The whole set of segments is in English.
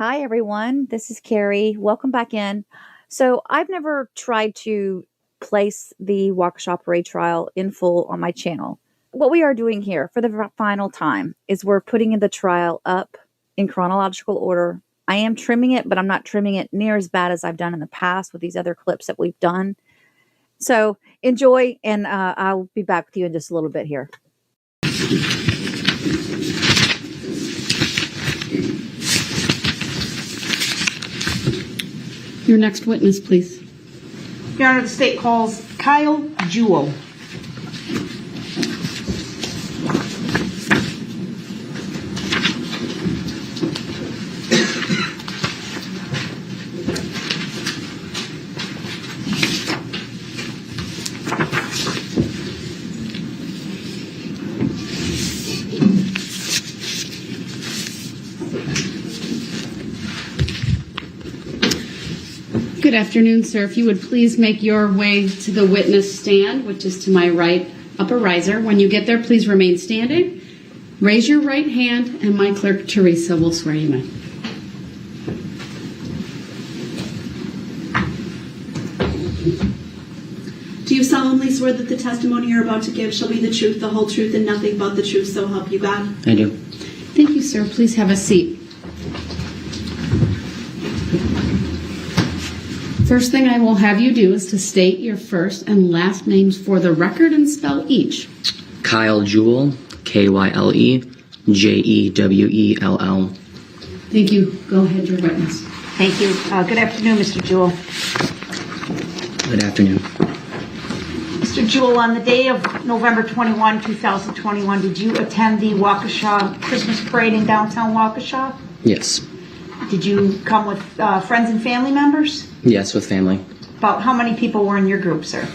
Hi, everyone. This is Carrie. Welcome back in. So, I've never tried to place the Waukesha Parade trial in full on my channel. What we are doing here for the final time is we're putting the trial up in chronological order. I am trimming it, but I'm not trimming it near as bad as I've done in the past with these other clips that we've done. So, enjoy, and I'll be back with you in just a little bit here. Your next witness, please. Your Honor, the state calls Kyle Jewell. Good afternoon, sir. If you would please make your way to the witness stand, which is to my right, upper riser. When you get there, please remain standing. Raise your right hand, and my clerk, Teresa, will swear you in. Do you solemnly swear that the testimony you're about to give shall be the truth, the whole truth, and nothing but the truth, so help you God? I do. Thank you, sir. Please have a seat. First thing I will have you do is to state your first and last names for the record and spell each. Kyle Jewell, Kyle Jewell. Thank you. Go ahead, your witness. Thank you. Good afternoon, Mr. Jewell. Good afternoon. Mr. Jewell, on the day of November 21, 2021, did you attend the Waukesha Christmas parade in downtown Waukesha? Yes. Did you come with friends and family members? Yes, with family. About how many people were in your group, sir?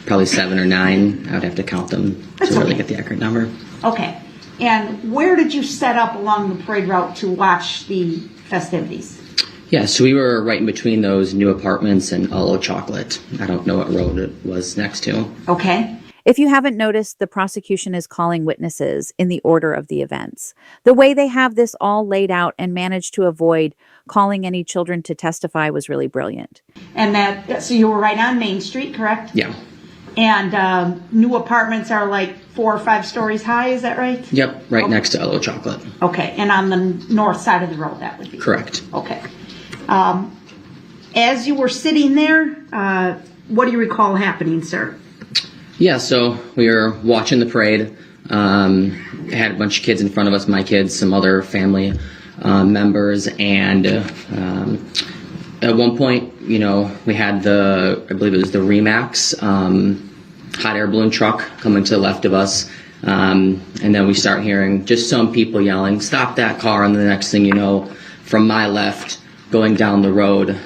Probably 7 or 9. I would have to count them to really get the accurate number. Okay. And where did you set up along the parade route to watch the festivities? Yeah, so we were right in between those new apartments and Olo Chocolate. I don't know what road it was next to. Okay. If you haven't noticed, the prosecution is calling witnesses in the order of the events. The way they have this all laid out and managed to avoid calling any children to testify was really brilliant. And so you were right on Main Street, correct? Yeah. And new apartments are like 4 or 5 stories high, is that right? Yep, right next to Olo Chocolate. Okay, and on the north side of the road that would be? Correct. Okay. As you were sitting there, what do you recall happening, sir? Yeah, so we were watching the parade. Had a bunch of kids in front of us, my kids, some other family members, and at one point, we had I believe it was the Remax hot air balloon truck coming to the left of us, and then we start hearing just some people yelling, "Stop that car!" And the next thing you know, from my left, going down the road,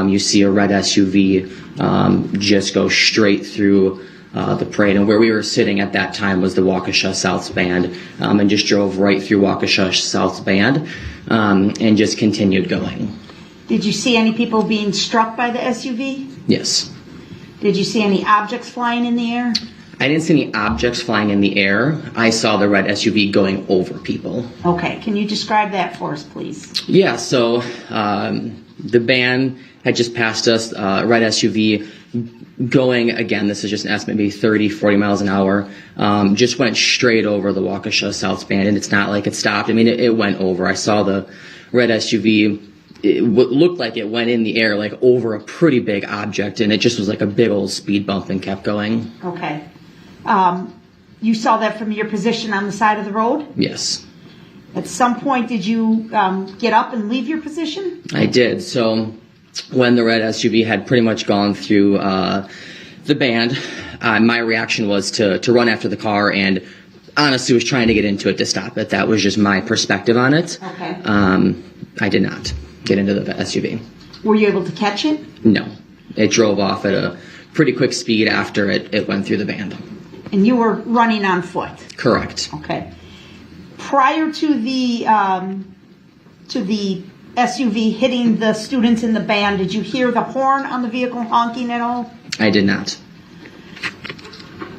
you see a red SUV just go straight through the parade, and where we were sitting at that time was the Waukesha South's band, and just drove right through Waukesha South's band, and just continued going. Did you see any people being struck by the SUV? Yes. Did you see any objects flying in the air? I didn't see any objects flying in the air. I saw the red SUV going over people. Okay, can you describe that for us, please? Yeah, so the band had just passed us, red SUV going, again, this is just an estimate, maybe 30, 40 miles an hour, just went straight over the Waukesha South band, and it's not like it stopped. I mean, it went over. I saw the red SUV. It looked like it went in the air, like over a pretty big object, and it just was like a big old speed bump and kept going. Okay. You saw that from your position on the side of the road? Yes. At some point, did you get up and leave your position? I did. So when the red SUV had pretty much gone through the band, my reaction was to run after the car, and honestly was trying to get into it to stop it. That was just my perspective on it. Okay. I did not get into the SUV. Were you able to catch it? No. It drove off at a pretty quick speed after it went through the band. And you were running on foot? Correct. Okay. Prior to the SUV hitting the students in the band, did you hear the horn on the vehicle honking at all? I did not.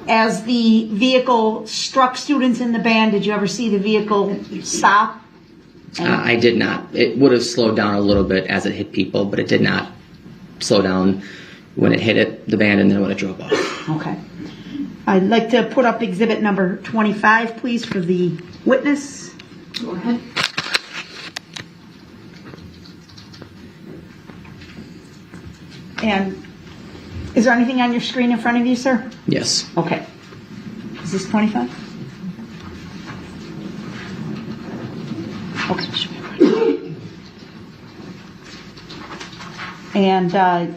As the vehicle struck students in the band, did you ever see the vehicle stop? I did not. It would have slowed down a little bit as it hit people, but it did not slow down when it hit the van and then when it drove off. Okay. I'd like to put up exhibit number 25, please, for the witness. Go ahead. And is there anything on your screen in front of you, sir? Yes. Okay. Is this 25? Okay. And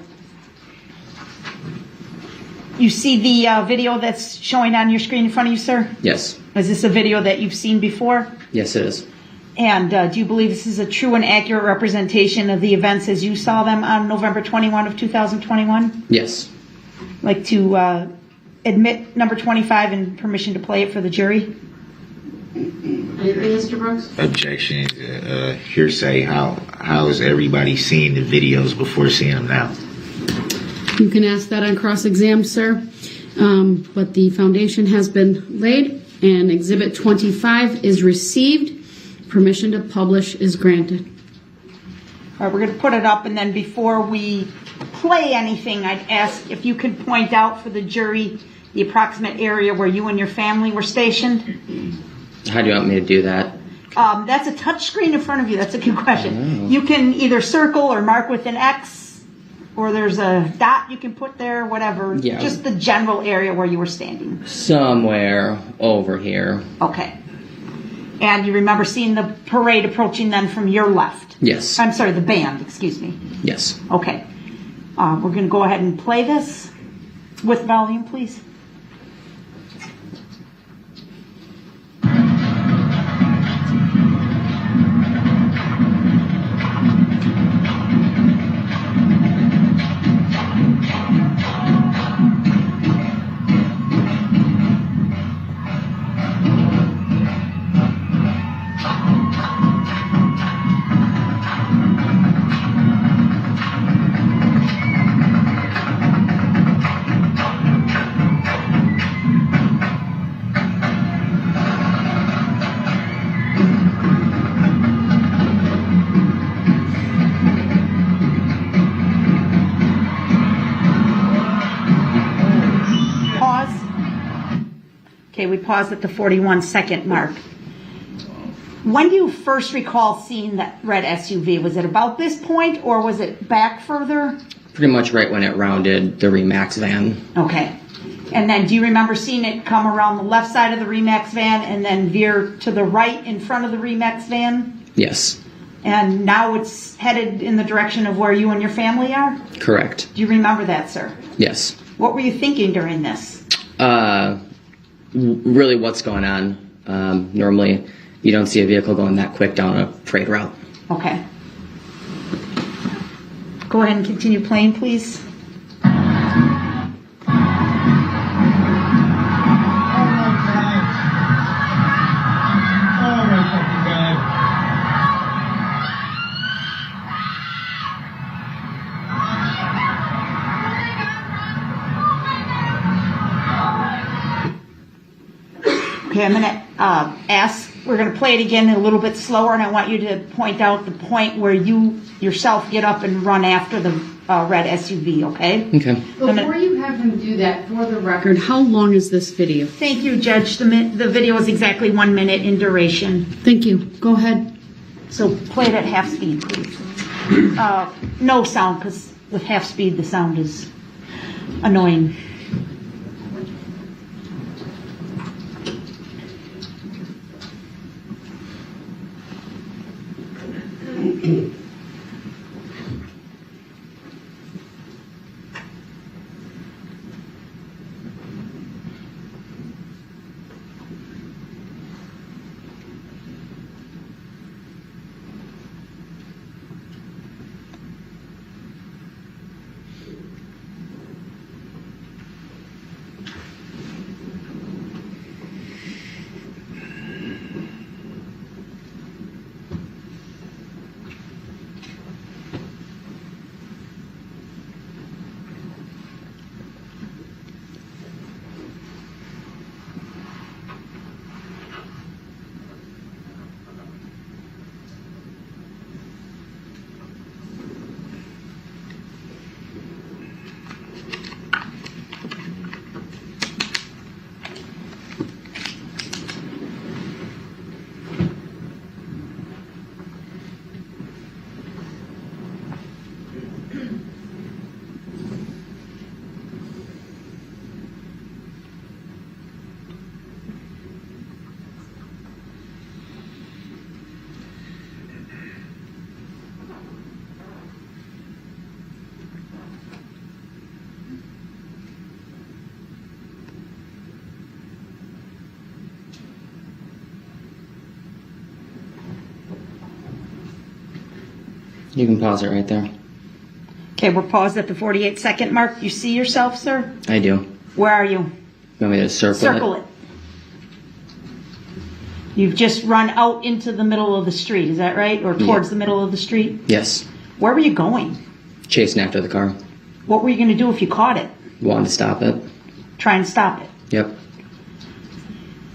you see the video that's showing on your screen in front of you, sir? Yes. Is this a video that you've seen before? Yes, it is. And do you believe this is a true and accurate representation of the events as you saw them on November 21 of 2021? Yes. Like to admit number 25 and permission to play it for the jury? Anything, Mr. Brooks? Objection, hearsay. How is everybody seeing the videos before seeing them now? You can ask that on cross-exam, sir. But the foundation has been laid, and Exhibit 25 is received. Permission to publish is granted. All right, we're going to put it up, and then before we play anything, I'd ask if you could point out for the jury the approximate area where you and your family were stationed. How do you want me to do that? That's a touch screen in front of you. That's a good question. You can either circle or mark with an X, or there's a dot you can put there, whatever. Yeah. Just the general area where you were standing. Somewhere over here. Okay. And you remember seeing the parade approaching then from your left? Yes. I'm sorry, the band, excuse me. Yes. Okay. We're going to go ahead and play this with volume, please. Okay, we paused at the 41-second mark. When do you first recall seeing that red SUV? Was it about this point, or was it back further? Pretty much right when it rounded the Remax van. Okay. And then do you remember seeing it come around the left side of the Remax van and then veer to the right in front of the Remax van? Yes. And now it's headed in the direction of where you and your family are? Correct. Do you remember that, sir? Yes. What were you thinking during this? Really what's going on. Normally you don't see a vehicle going that quick down a parade route. Okay. Go ahead and continue playing, please. Okay, I'm going to we're going to play it again a little bit slower, and I want you to point out the point where you yourself get up and run after the red SUV, okay? Okay. Before you have him do that, for the record, how long is this video? Thank you, Judge. The video is exactly 1 minute in duration. Thank you. Go ahead. So play it at half speed, please. No sound, because with half speed, the sound is annoying. You can pause it right there. Okay, we're paused at the 48-second mark. You see yourself, sir? I do. Where are you? You want me to circle it. You've just run out into the middle of the street, is that right? Or towards the middle of the street? Yes. Where were you going? Chasing after the car. What were you going to do if you caught it? Wanted to stop it. Try and stop it. Yep.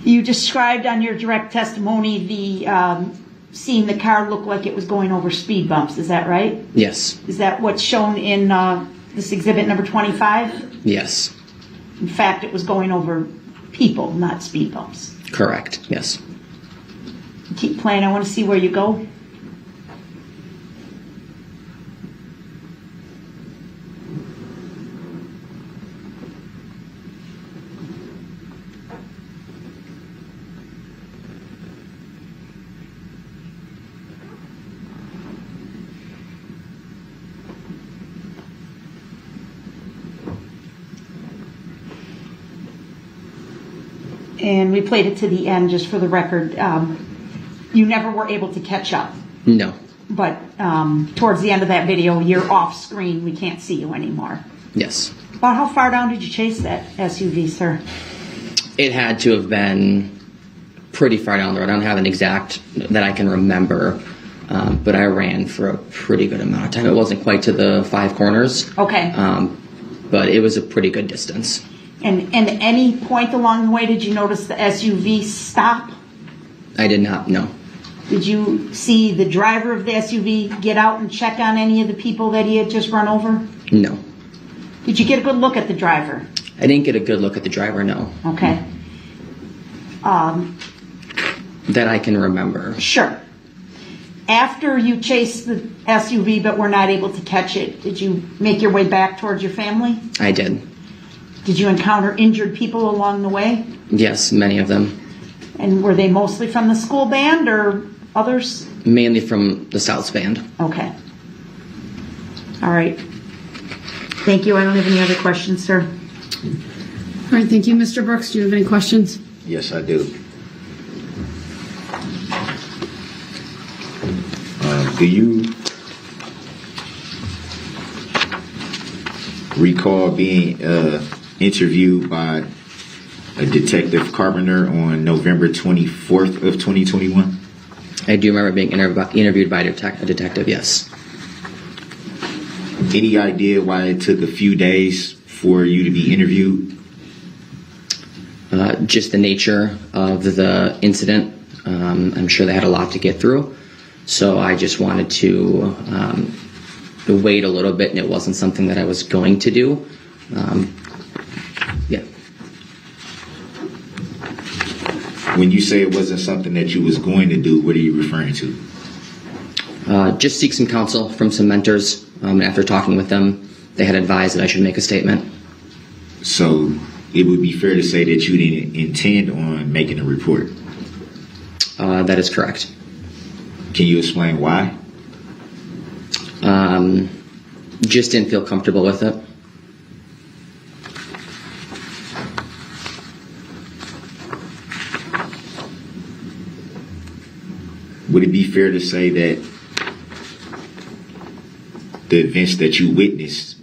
You described on your direct testimony the seeing the car look like it was going over speed bumps, is that right? Yes. Is that what's shown in this exhibit number 25? Yes. In fact, it was going over people, not speed bumps. Correct. Yes. Keep playing. I want to see where you go. And we played it to the end just for the record. You never were able to catch up. No. But towards the end of that video, you're off screen. We can't see you anymore. Yes. About how far down did you chase that SUV, sir? It had to have been pretty far down the road. I don't have an exact that I can remember, but I ran for a pretty good amount of time. It wasn't quite to the 5 corners. Okay. But it was a pretty good distance. And any point along the way, did you notice the SUV stop? I did not, no. Did you see the driver of the SUV get out and check on any of the people that he had just run over? No. Did you get a good look at the driver? I didn't get a good look at the driver, no. Okay. That I can remember. Sure. After you chased the SUV but were not able to catch it, did you make your way back towards your family? I did. Did you encounter injured people along the way? Yes, many of them. And were they mostly from the school band or others? Mainly from the South's band. Okay. All right. Thank you. I don't have any other questions, sir. All right, thank you. Mr. Brooks, do you have any questions? Yes, I do. Do you recall being interviewed by a Detective Carpenter on November 24th of 2021? I do remember being interviewed by a detective, yes. Any idea why it took a few days for you to be interviewed? Just the nature of the incident. I'm sure they had a lot to get through. So I just wanted to wait a little bit, and it wasn't something that I was going to do. Yeah. When you say it wasn't something that you was going to do, what are you referring to? Just seek some counsel from some mentors. After talking with them, they had advised that I should make a statement. So it would be fair to say that you didn't intend on making a report? That is correct. Can you explain why? Just didn't feel comfortable with it. Would it be fair to say that the events that you witnessed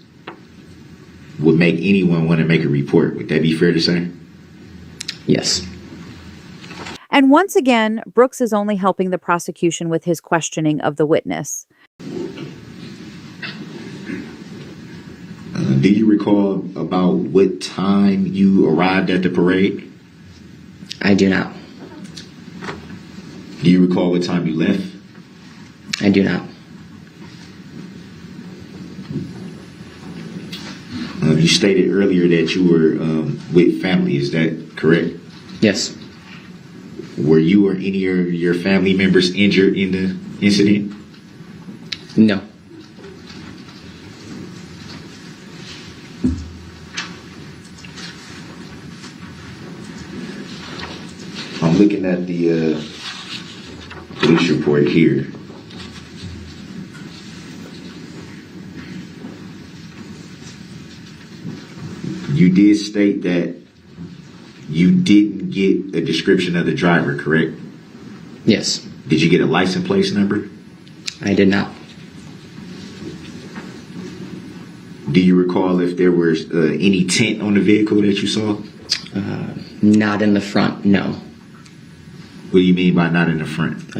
would make anyone want to make a report? Would that be fair to say? Yes. And once again, Brooks is only helping the prosecution with his questioning of the witness. Do you recall about what time you arrived at the parade? I do not. Do you recall what time you left? I do not. You stated earlier that you were with family. Is that correct? Yes. Were you or any of your family members injured in the incident? No. I'm looking at the police report here. You did state that you didn't get a description of the driver, correct? Yes. Did you get a license plate number? I did not. Do you recall if there was any tint on the vehicle that you saw? Not in the front, no. What do you mean by not in the front?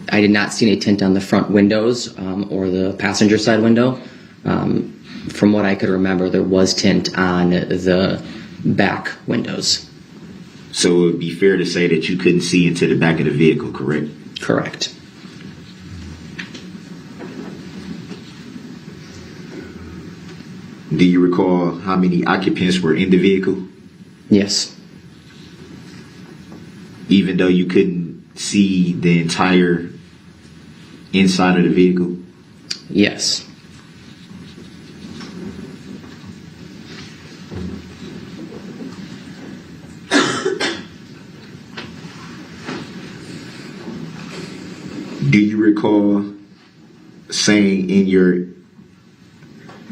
I did not see any tint on the front windows or the passenger side window. From what I could remember, there was tint on the back windows. So it would be fair to say that you couldn't see into the back of the vehicle, correct? Correct. Do you recall how many occupants were in the vehicle? Yes. Even though you couldn't see the entire inside of the vehicle? Yes. Do you recall saying in your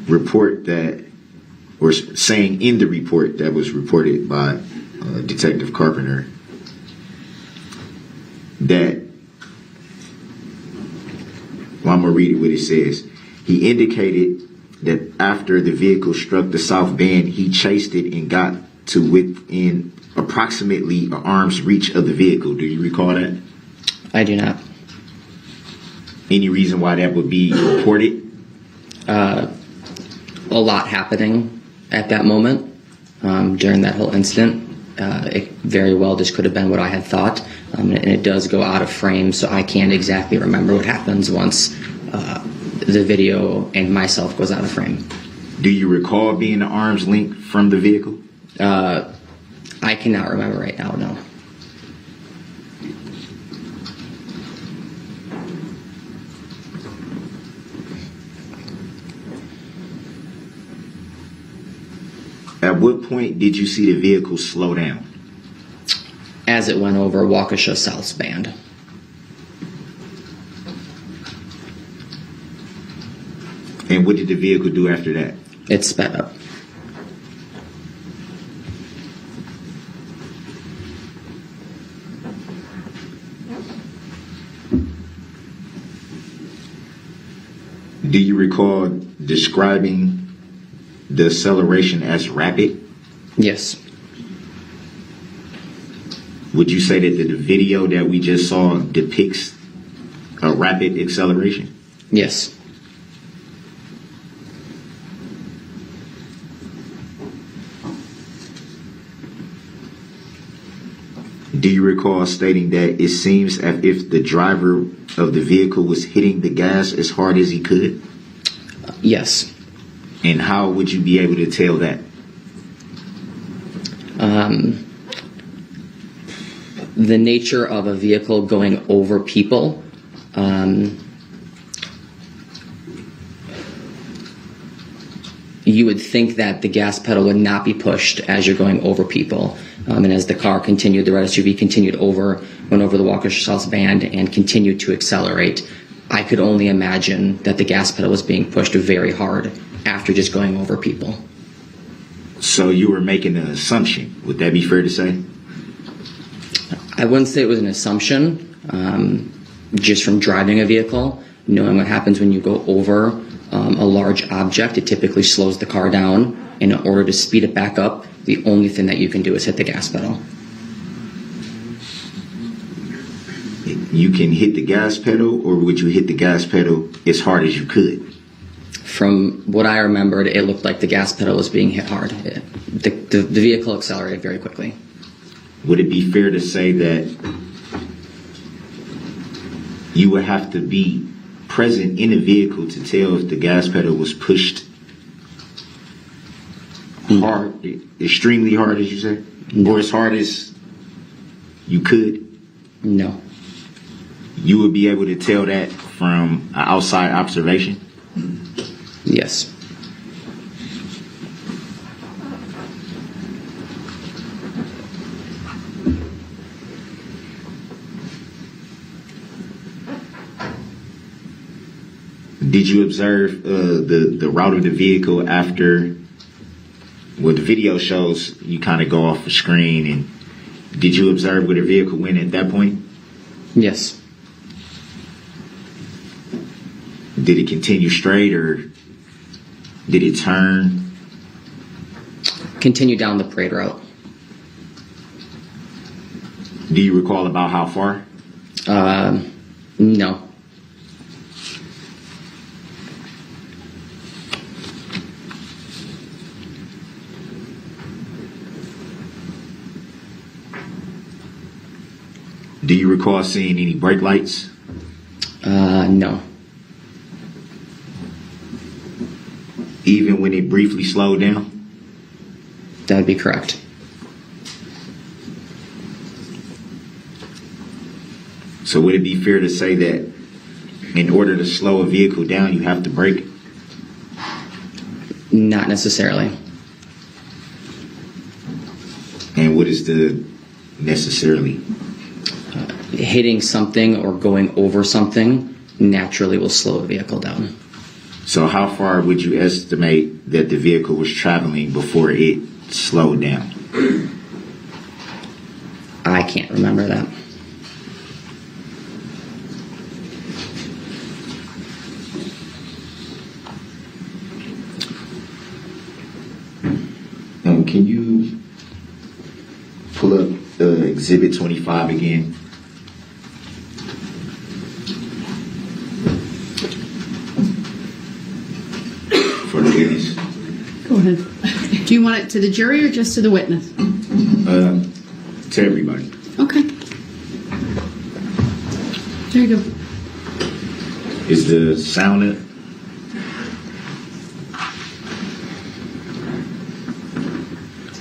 report that, or saying in the report that was reported by Detective Carpenter, that, well, I'm going to read it what it says. He indicated that after the vehicle struck the south bend, he chased it and got to within approximately an arm's reach of the vehicle. Do you recall that? I do not. Any reason why that would be reported? A lot happening at that moment during that whole incident. It very well just could have been what I had thought, and it does go out of frame, so I can't exactly remember what happens once the video and myself goes out of frame. Do you recall being at arm's length from the vehicle? I cannot remember right now, no. At what point did you see the vehicle slow down? As it went over Waukesha South Band. And what did the vehicle do after that? It sped up. Do you recall describing the acceleration as rapid? Yes. Would you say that the video that we just saw depicts a rapid acceleration? Yes. Do you recall stating that it seems as if the driver of the vehicle was hitting the gas as hard as he could? Yes. And how would you be able to tell that? The nature of a vehicle going over people, you would think that the gas pedal would not be pushed as you're going over people. And as the car continued, the red SUV continued went over the Waukesha South Band and continued to accelerate. I could only imagine that the gas pedal was being pushed very hard after just going over people. So you were making an assumption. Would that be fair to say? I wouldn't say it was an assumption. Just from driving a vehicle, knowing what happens when you go over a large object, it typically slows the car down. And in order to speed it back up, the only thing that you can do is hit the gas pedal. You can hit the gas pedal, or would you hit the gas pedal as hard as you could? From what I remembered, it looked like the gas pedal was being hit hard. The vehicle accelerated very quickly. Would it be fair to say that you would have to be present in a vehicle to tell if the gas pedal was pushed hard, extremely hard, as you say? No. Or as hard as you could? No. You would be able to tell that from an outside observation? Yes. Did you observe the route of the vehicle after? Well, the video shows you kind of go off the screen, and did you observe where the vehicle went at that point? Yes. Did it continue straight, or Did it turn? Continue down the parade route. Do you recall about how far? No. Do you recall seeing any brake lights? No. Even when it briefly slowed down? That would be correct. So would it be fair to say that in order to slow a vehicle down, you have to brake? Not necessarily. And what is the necessarily? Hitting something or going over something naturally will slow a vehicle down. So how far would you estimate that the vehicle was traveling before it slowed down? I can't remember that. Can you pull up Exhibit 25 again? For the witness. Go ahead. Do you want it to the jury or just to the witness? To everybody. Okay. There you go. Is the sound up?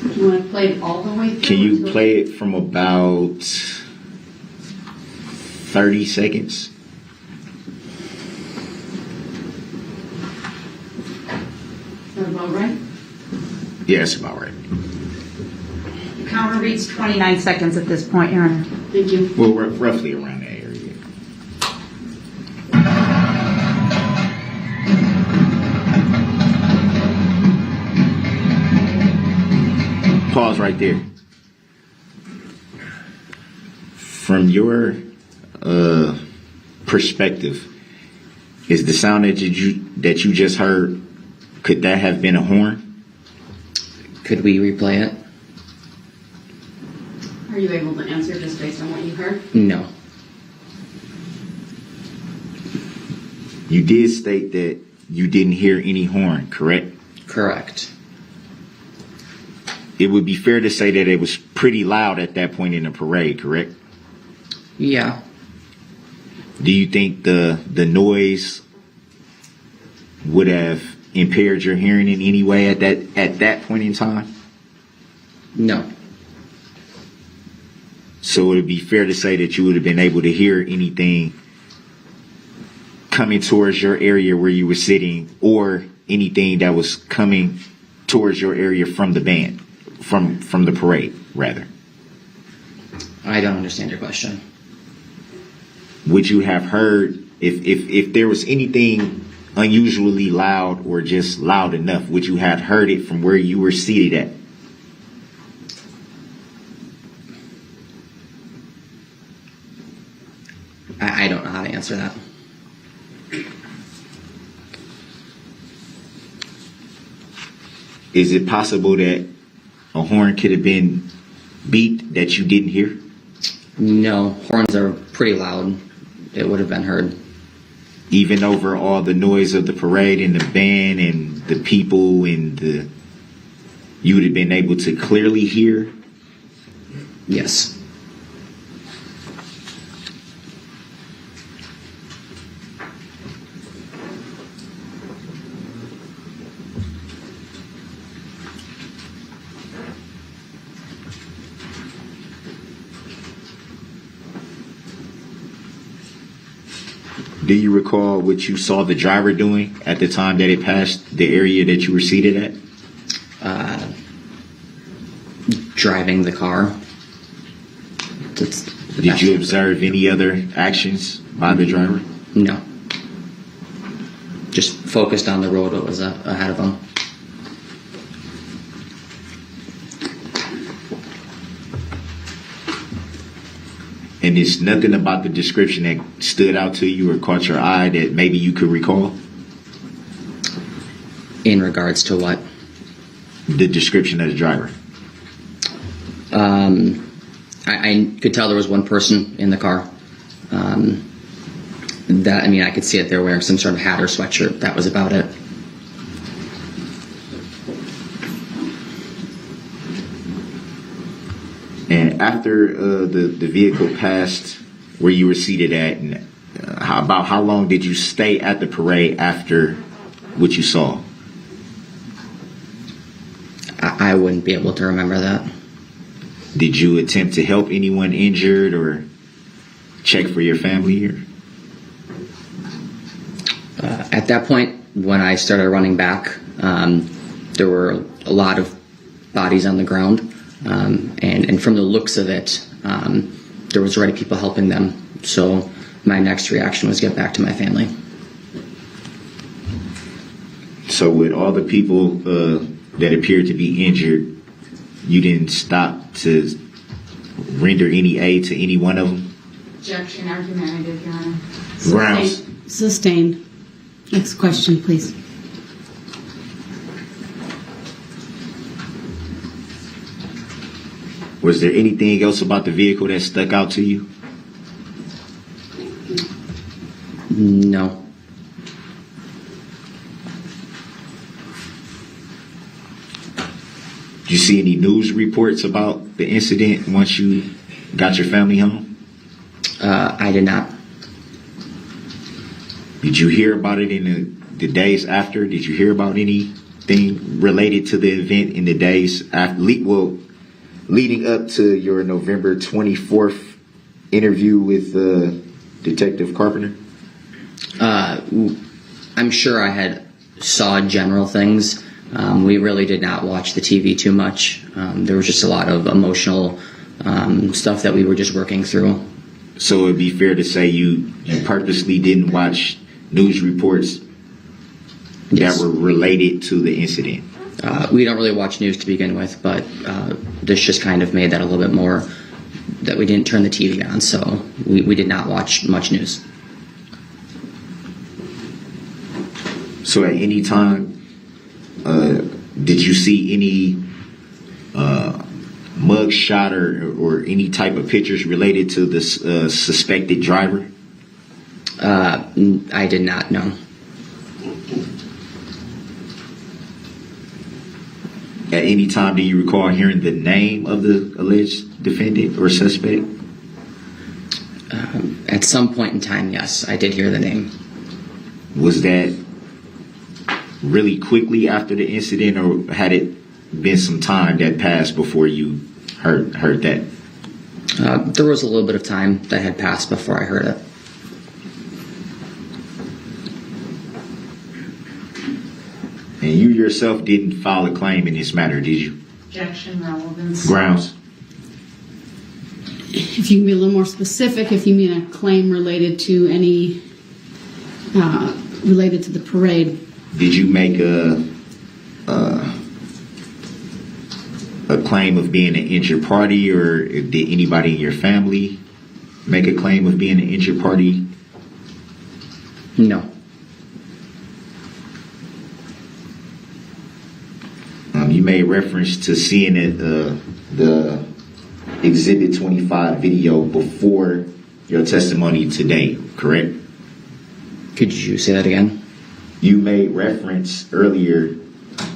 Do you want to play it all the way through? Can you play it from about 30 seconds? Is that about right? Yeah, that's about right. The counter reads 29 seconds at this point, Your Honor. Thank you. Well, roughly around that area. Pause right there. From your perspective, is the sound that you just heard, could that have been a horn? Could we replay it? Are you able to answer just based on what you heard? No. You did state that you didn't hear any horn, correct? Correct. It would be fair to say that it was pretty loud at that point in the parade, correct? Yeah. Do you think the noise would have impaired your hearing in any way at that point in time? No. So would it be fair to say that you would have been able to hear anything coming towards your area where you were sitting, or anything that was coming towards your area from the band, from the parade, rather? I don't understand your question. Would you have heard, if there was anything unusually loud or just loud enough, would you have heard it from where you were seated at? I don't know how to answer that. Is it possible that a horn could have been beat that you didn't hear? No, horns are pretty loud. It would have been heard. Even over all the noise of the parade and the band and the people and you would have been able to clearly hear? Yes. Do you recall what you saw the driver doing at the time that it passed the area that you were seated at? Driving the car. Did you observe any other actions by the driver? No. Just focused on the road that was ahead of him. And there's nothing about the description that stood out to you or caught your eye that maybe you could recall? In regards to what? The description of the driver. I could tell there was one person in the car. I could see it. They were wearing some sort of hat or sweatshirt. That was about it. And after the vehicle passed where you were seated at, and how long did you stay at the parade after what you saw? I wouldn't be able to remember that. Did you attempt to help anyone injured or check for your family here? At that point, when I started running back, there were a lot of bodies on the ground. And from the looks of it, there was already people helping them. So my next reaction was get back to my family. So with all the people that appeared to be injured, you didn't stop to render any aid to any one of them? Objection, argumentative, Your Honor. Grounds. Sustained. Next question, please. Was there anything else about the vehicle that stuck out to you? No. Did you see any news reports about the incident once you got your family home? I did not. Did you hear about it in the days after? Did you hear about anything related to the event in the days after? Leading up to your November 24th interview with Detective Carpenter? I'm sure I had saw general things. We really did not watch the TV too much. There was just a lot of emotional stuff that we were just working through. So it'd be fair to say you purposely didn't watch news reports Yes. that were related to the incident? We don't really watch news to begin with, but this just kind of made that a little bit more that we didn't turn the TV on, so we did not watch much news. So at any time, did you see any mug shot or any type of pictures related to the suspected driver? I did not know. At any time, do you recall hearing the name of the alleged defendant or suspect? At some point in time, yes, I did hear the name. Was that really quickly after the incident, or had it been some time that passed before you heard that? There was a little bit of time that had passed before I heard it. And you yourself didn't file a claim in this matter, did you? Objection, relevance. Grounds. If you can be a little more specific, if you mean a claim related to any, related to the parade. Did you make a claim of being an injured party, or did anybody in your family make a claim of being an injured party? No. You made reference to seeing the Exhibit 25 video before your testimony today, correct? Could you say that again? You made reference earlier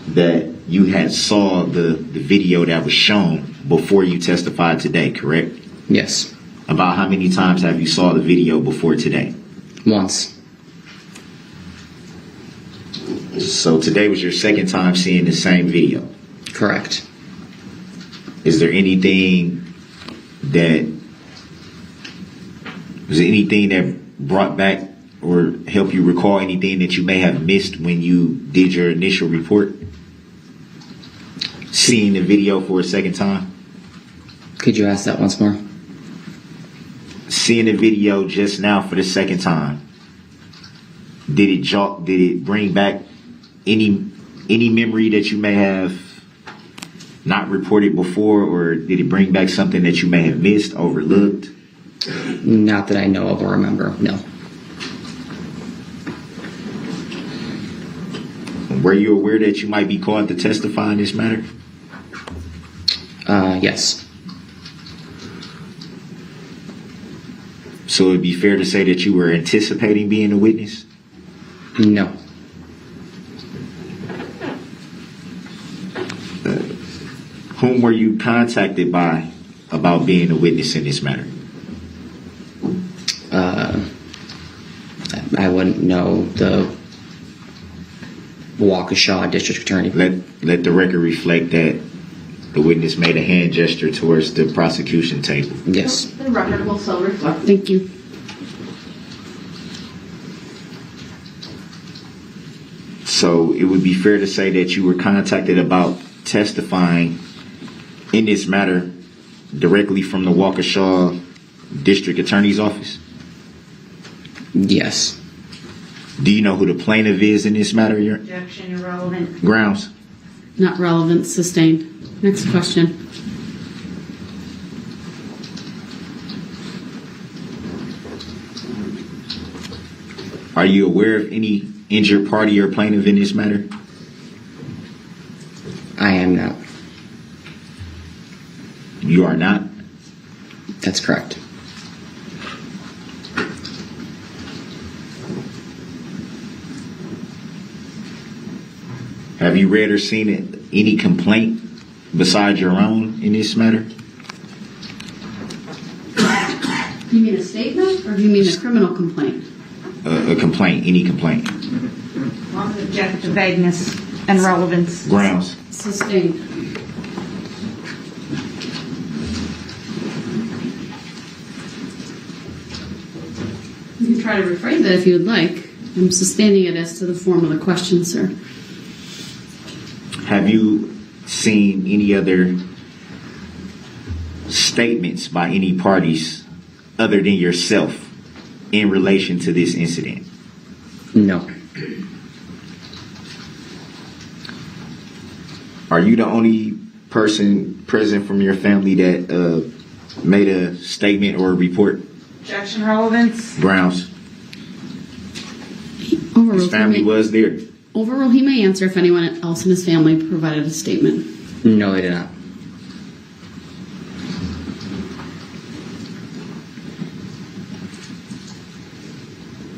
that you had saw the video that was shown before you testified today, correct? Yes. About how many times have you saw the video before today? Once. So today was your second time seeing the same video? Correct. Is there anything that brought back or help you recall anything that you may have missed when you did your initial report? Seeing the video for a second time? Could you ask that once more? Seeing the video just now for the second time, did it bring back any memory that you may have not reported before, or did it bring back something that you may have missed, overlooked? Not that I know of or remember, no. Were you aware that you might be called to testify in this matter? Yes. So it'd be fair to say that you were anticipating being a witness? No. Whom were you contacted by about being a witness in this matter? I wouldn't know. The Waukesha District Attorney. Let the record reflect that the witness made a hand gesture towards the prosecution table. Yes. The record will so reflect. Thank you. So it would be fair to say that you were contacted about testifying in this matter directly from the Waukesha District Attorney's office? Yes. Do you know who the plaintiff is in this matter? Objection, irrelevant. Grounds? Not relevant. Sustained. Next question. Are you aware of any injured party or plaintiff in this matter? I am not. You are not? That's correct. Have you read or seen any complaint besides your own in this matter? You mean a statement, or do you mean a criminal complaint? A complaint, any complaint. Object to vagueness and relevance. Grounds? Sustained. You can try to rephrase it if you would like. I'm sustaining it as to the form of the question, sir. Have you seen any other statements by any parties other than yourself in relation to this incident? No. Are you the only person present from your family that made a statement or a report? Objection, relevance. Grounds? Overruled. His family was there. Overruled. He may answer if anyone else in his family provided a statement. No, I did not.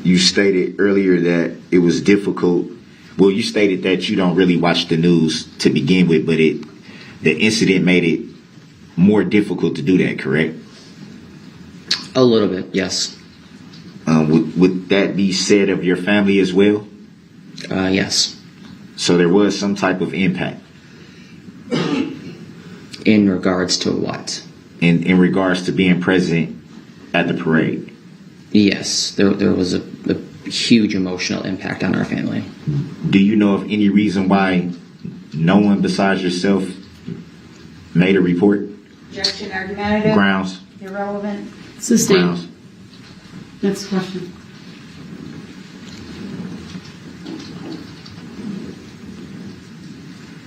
You stated earlier that it was difficult. Well, you stated that you don't really watch the news to begin with, but the incident made it more difficult to do that, correct? A little bit, yes. Would that be said of your family as well? Yes. So there was some type of impact. In regards to what? In regards to being present at the parade? Yes, there was a huge emotional impact on our family. Do you know of any reason why no one besides yourself made a report? Objection, argumentative. Grounds? Irrelevant. Sustained. Grounds? Next question.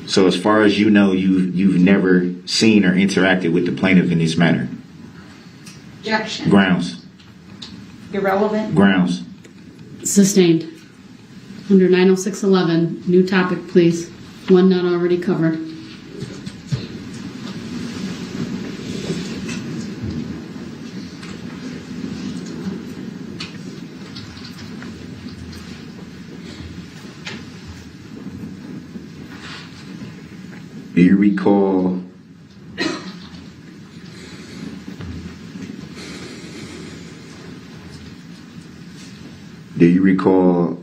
So as far as you know, you've never seen or interacted with the plaintiff in this matter? Objection. Grounds? Irrelevant. Grounds? Sustained. Under 90611, new topic, please. One not already covered. Do you recall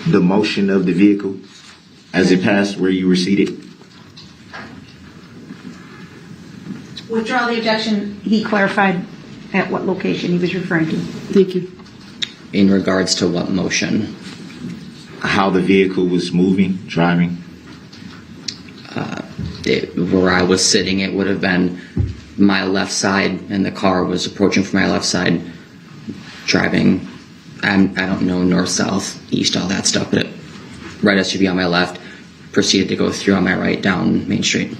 the motion of the vehicle as it passed where you were seated? Withdraw the objection. He clarified at what location he was referring to. Thank you. In regards to what motion? How the vehicle was moving, driving? Where I was sitting, it would have been my left side, and the car was approaching from my left side, driving, I don't know, north, south, east, all that stuff, but right as to be on my left, proceeded to go through on my right down Main Street.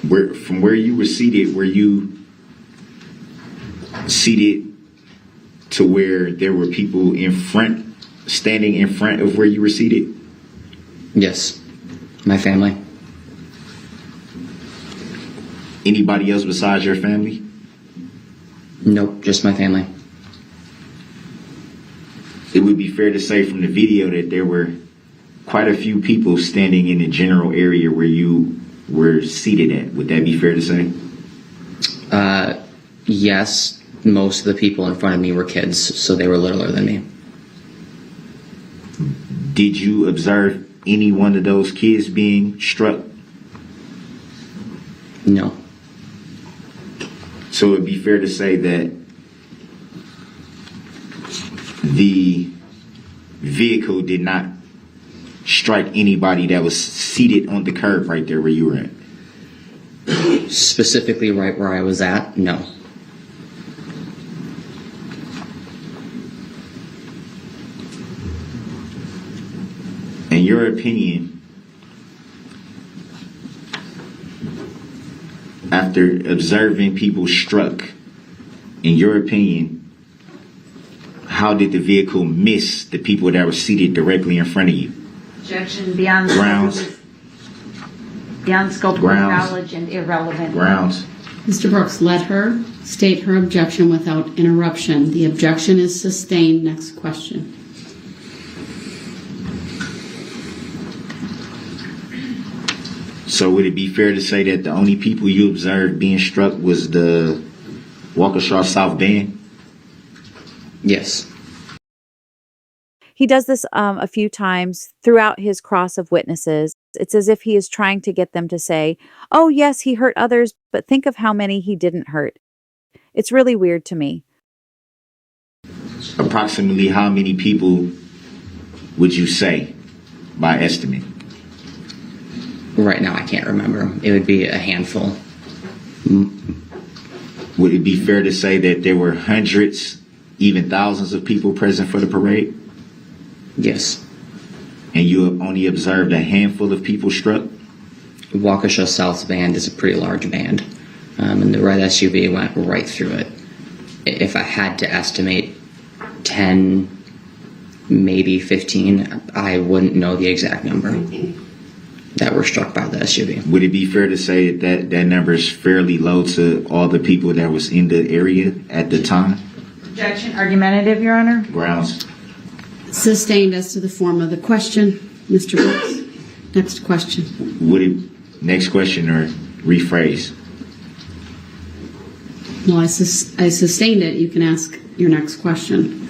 From where you were seated, were you seated to where there were people standing in front of where you were seated? Yes, my family. Anybody else besides your family? Nope, just my family. It would be fair to say from the video that there were quite a few people standing in the general area where you were seated at. Would that be fair to say? Yes, most of the people in front of me were kids, so they were littler than me. Did you observe any one of those kids being struck? No. So it would be fair to say that the vehicle did not strike anybody that was seated on the curb right there where you were at? Specifically right where I was at, no. In your opinion, after observing people struck, in your opinion, how did the vehicle miss the people that were seated directly in front of you? Objection beyond Grounds. scope of Grounds. knowledge and irrelevant. Grounds. Mr. Brooks, let her state her objection without interruption. The objection is sustained. Next question. So would it be fair to say that the only people you observed being struck was the Waukesha South Band? Yes. He does this a few times throughout his cross of witnesses. It's as if he is trying to get them to say, oh, yes, he hurt others, but think of how many he didn't hurt. It's really weird to me. Approximately how many people would you say by estimate? Right now I can't remember. It would be a handful. Would it be fair to say that there were hundreds, even thousands of people present for the parade? Yes. And you have only observed a handful of people struck? Waukesha South's band is a pretty large band, and the red SUV went right through it. If I had to estimate 10, maybe 15, I wouldn't know the exact number that were struck by the SUV. Would it be fair to say that that number is fairly low to all the people that was in the area at the time? Objection argumentative, Your Honor. Grounds. Sustained as to the form of the question. Mr. Brooks, next question. Would it, next question or rephrase? No, I sustained it. You can ask your next question.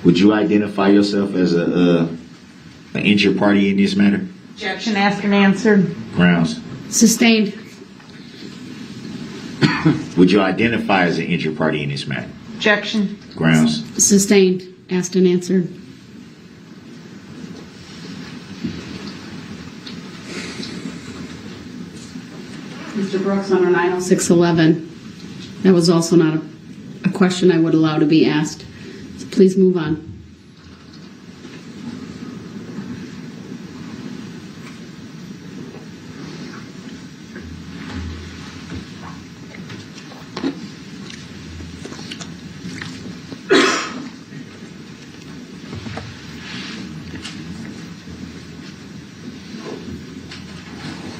Would you identify yourself as an injured party in this matter? Objection asked and answered. Grounds. Sustained. Would you identify as an injured party in this matter? Objection. Grounds. Sustained. Asked and answered. Mr. Brooks, under 90611, that was also not a question I would allow to be asked. So please move on.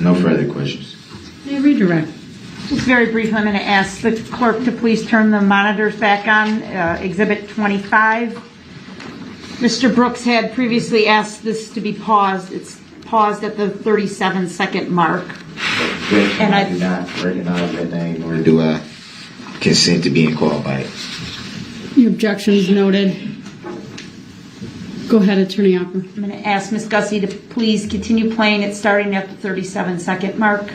No further questions. May I redirect? Just very briefly, I'm going to ask the clerk to please turn the monitors back on. Exhibit 25. Mr. Brooks had previously asked this to be paused. It's paused at the 37-second mark. And I do not recognize that name, nor do I consent to being called by it. Your objection is noted. Go ahead, Attorney Opper. I'm going to ask Ms. Gussie to please continue playing it starting at the 37-second mark.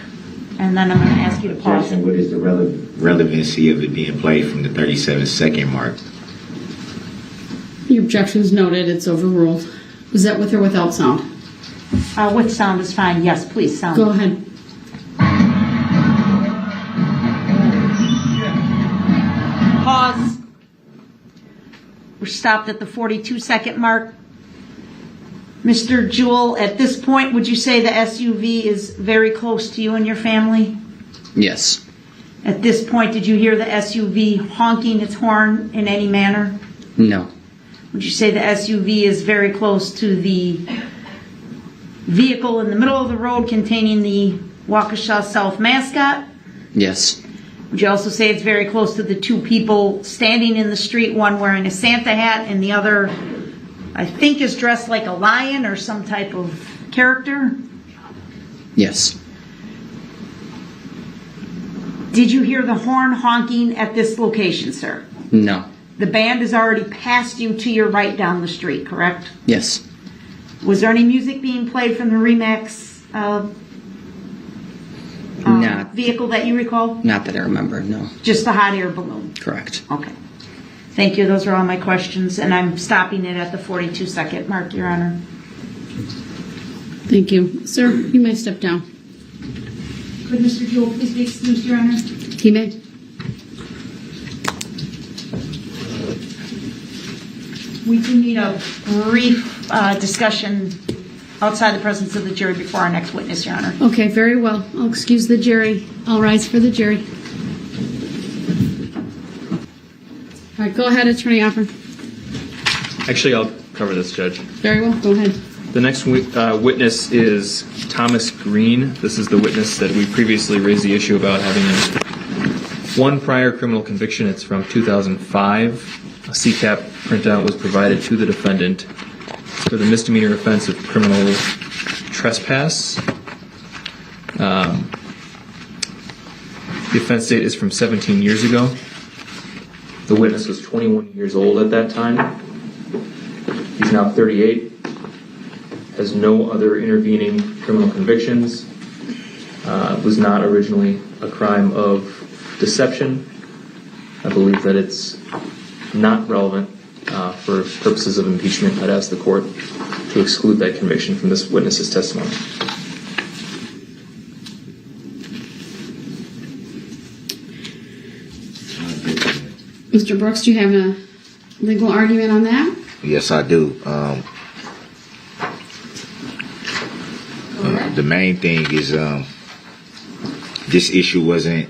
And then I'm going to ask you to pause. Jason, what is the relevancy of it being played from the 37-second mark? Your objection's noted. It's overruled. Was that with or without sound? With sound is fine. Yes, please, sound. Go ahead. Pause. We're stopped at the 42-second mark. Mr. Jewell, at this point, would you say the SUV is very close to you and your family? Yes. At this point, did you hear the SUV honking its horn in any manner? No. Would you say the SUV is very close to the vehicle in the middle of the road containing the Waukesha South mascot? Yes. Would you also say it's very close to the two people standing in the street, one wearing a Santa hat and the other, I think, is dressed like a lion or some type of character? Yes. Did you hear the horn honking at this location, sir? No. The band is already past you to your right down the street, correct? Yes. Was there any music being played from the Remax vehicle that you recall? Not that I remember, no. Just the hot air balloon? Correct. Okay. Thank you. Those are all my questions, and I'm stopping it at the 42-second mark, Your Honor. Thank you. Sir, you may step down. Could Mr. Jewell please be excused, Your Honor? He may. We do need a brief discussion outside the presence of the jury before our next witness, Your Honor. Okay, very well. I'll excuse the jury. I'll rise for the jury. All right, go ahead, Attorney Offer. Actually, I'll cover this, Judge. Very well, go ahead. The next witness is Thomas Greene. This is the witness that we previously raised the issue about having one prior criminal conviction. It's from 2005. A CCAP printout was provided to the defendant for the misdemeanor offense of criminal trespass. The offense date is from 17 years ago. The witness was 21 years old at that time. He's now 38, has no other intervening criminal convictions, was not originally a crime of deception. I believe that it's not relevant for purposes of impeachment. I'd ask the court to exclude that conviction from this witness's testimony. Mr. Brooks, do you have a legal argument on that? Yes, I do. The main thing is this issue wasn't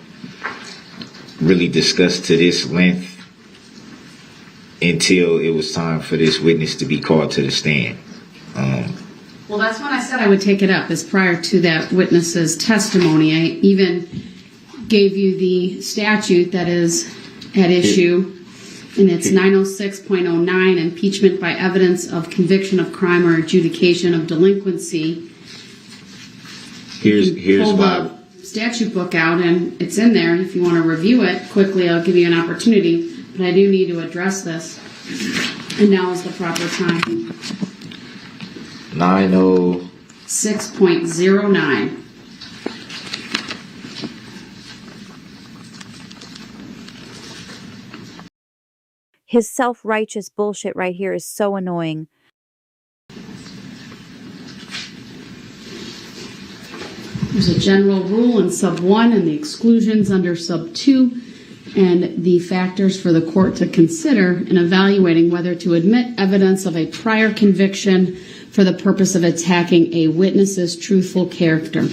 really discussed to this length until it was time for this witness to be called to the stand. Well, that's when I said I would take it up, is prior to that witness's testimony. I even gave you the statute that is at issue, and it's 906.09, impeachment by evidence of conviction of crime or adjudication of delinquency. Here's pull why. the statute book out, and it's in there. If you want to review it quickly, I'll give you an opportunity, but I do need to address this, and now is the proper time. 906.09. His self-righteous bullshit right here is so annoying. There's a general rule in sub 1 and the exclusions under sub 2 and the factors for the court to consider in evaluating whether to admit evidence of a prior conviction for the purpose of attacking a witness's truthful character.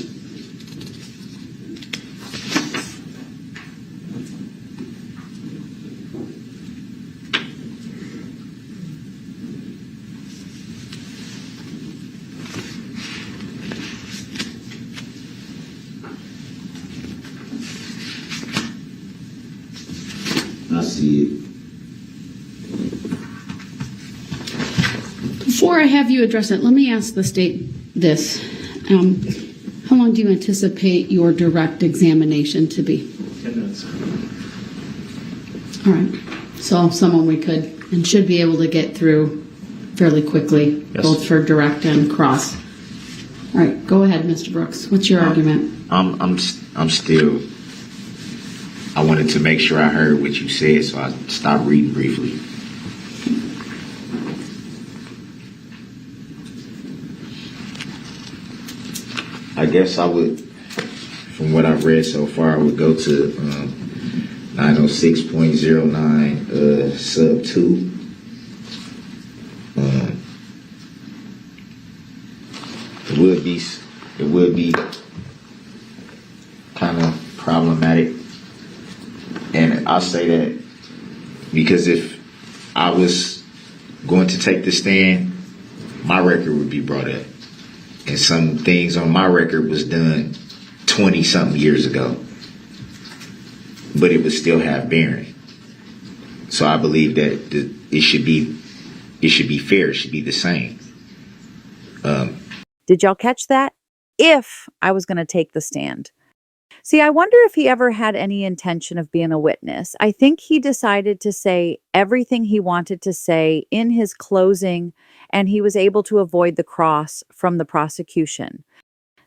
I see it. Before I have you address it, let me ask the state this. How long do you anticipate your direct examination to be? 10 minutes. All right. So someone we could and should be able to get through fairly quickly, Yes. both for direct and cross. All right. Go ahead, Mr. Brooks. What's your argument? I'm still. I wanted to make sure I heard what you said, so I stopped reading briefly. I guess I would, from what I've read so far, I would go to 906.09 sub 2. It would be kind of problematic, and I'll say that because if I was going to take the stand, my record would be brought up, and some things on my record was done 20 something years ago, but it would still have bearing. So I believe that it should be fair. It should be the same. Did y'all catch that? If I was going to take the stand. See, I wonder if he ever had any intention of being a witness. I think he decided to say everything he wanted to say in his closing, and he was able to avoid the cross from the prosecution.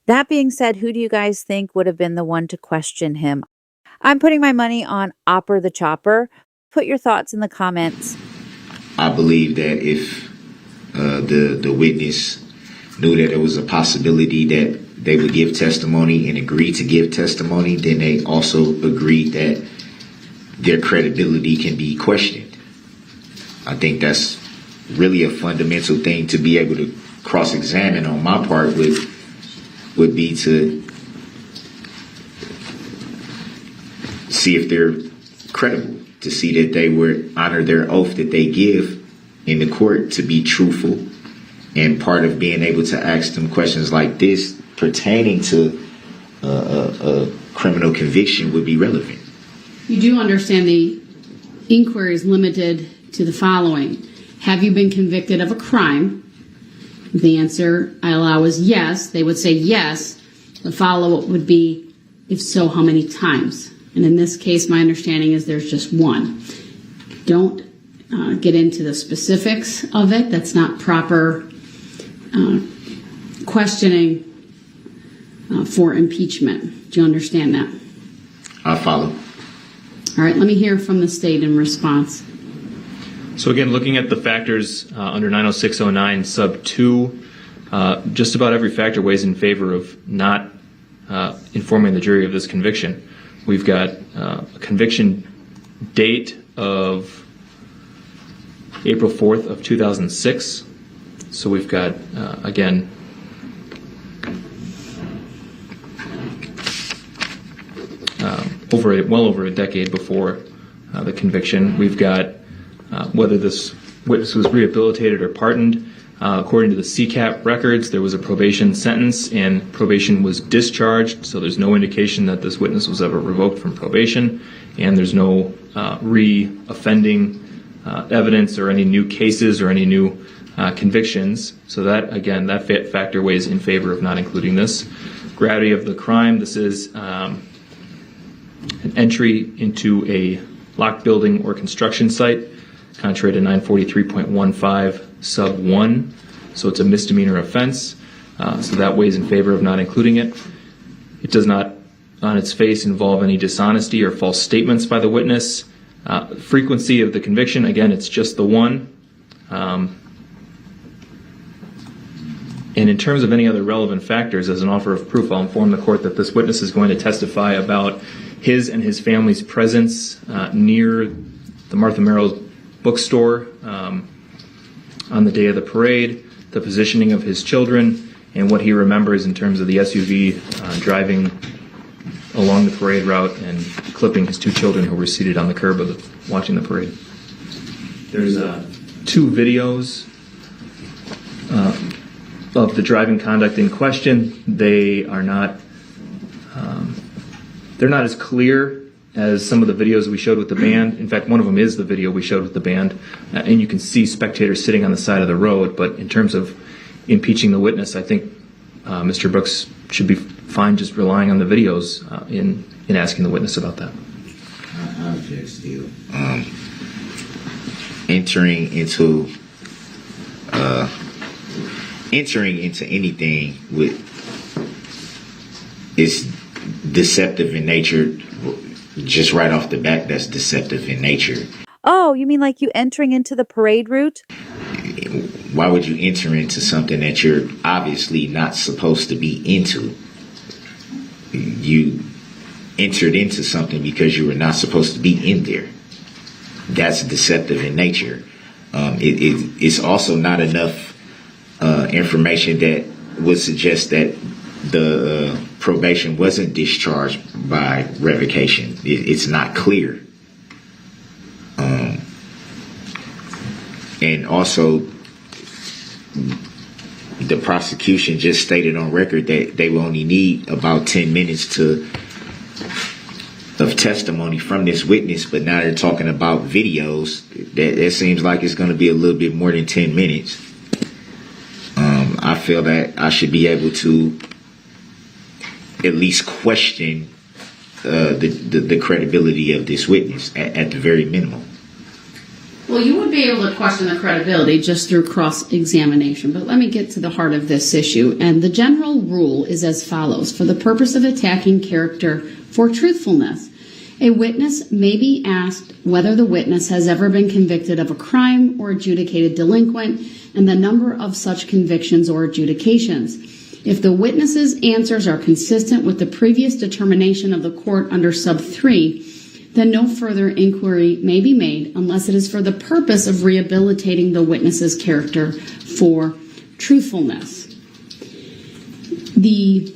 That being said, who do you guys think would have been the one to question him? I'm putting my money on Opper the Chopper. Put your thoughts in the comments. I believe that if the witness knew that there was a possibility that they would give testimony and agreed to give testimony, then they also agreed that their credibility can be questioned. I think that's really a fundamental thing to be able to cross-examine on my part would be to see if they're credible, to see that they would honor their oath that they give in the court to be truthful. And part of being able to ask them questions like this pertaining to a criminal conviction would be relevant. You do understand the inquiry is limited to the following. Have you been convicted of a crime? If the answer I allow is yes, they would say yes. The follow-up would be, if so, how many times? And in this case, my understanding is there's just one. Don't get into the specifics of it. That's not proper questioning for impeachment. Do you understand that? I follow. All right, let me hear from the state in response. So again, looking at the factors under 90609 sub 2, just about every factor weighs in favor of not informing the jury of this conviction. We've got a conviction date of April 4th of 2006. So we've got, again, well over a decade before the conviction. We've got whether this witness was rehabilitated or pardoned. According to the CCAP records, there was a probation sentence and probation was discharged, so there's no indication that this witness was ever revoked from probation, and there's no re-offending evidence or any new cases or any new convictions. So that, again, that factor weighs in favor of not including this. Gravity of the crime, this is an entry into a locked building or construction site, contrary to 943.15 sub 1. So it's a misdemeanor offense. So that weighs in favor of not including it. It does not, on its face, involve any dishonesty or false statements by the witness. Frequency of the conviction, again, it's just the one. And in terms of any other relevant factors, as an offer of proof, I'll inform the court that this witness is going to testify about his and his family's presence near the Martha Merrill's bookstore on the day of the parade, the positioning of his children, and what he remembers in terms of the SUV driving along the parade route and clipping his two children who were seated on the curb watching the parade. There's two videos of the driving conduct in question. They are not, they're not as clear as some of the videos we showed with the band. In fact, one of them is the video we showed with the band, and you can see spectators sitting on the side of the road. But in terms of impeaching the witness, I think Mr. Brooks should be fine just relying on the videos in asking the witness about that. I object still. Entering into anything with is deceptive in nature. Just right off the bat, that's deceptive in nature. Oh, you mean like you entering into the parade route? Why would you enter into something that you're obviously not supposed to be into? you entered into something because you were not supposed to be in there. That's deceptive in nature. It's also not enough information that would suggest that the probation wasn't discharged by revocation. It's not clear. And also, the prosecution just stated on record that they will only need about 10 minutes of testimony from this witness, but now they're talking about videos. That seems like it's going to be a little bit more than 10 minutes. I feel that I should be able to at least question the credibility of this witness at the very minimum. Well, you would be able to question the credibility just through cross-examination, but let me get to the heart of this issue. And the general rule is as follows. For the purpose of attacking character for truthfulness, a witness may be asked whether the witness has ever been convicted of a crime or adjudicated delinquent, and the number of such convictions or adjudications. If the witness's answers are consistent with the previous determination of the court under sub 3, then no further inquiry may be made unless it is for the purpose of rehabilitating the witness's character for truthfulness. The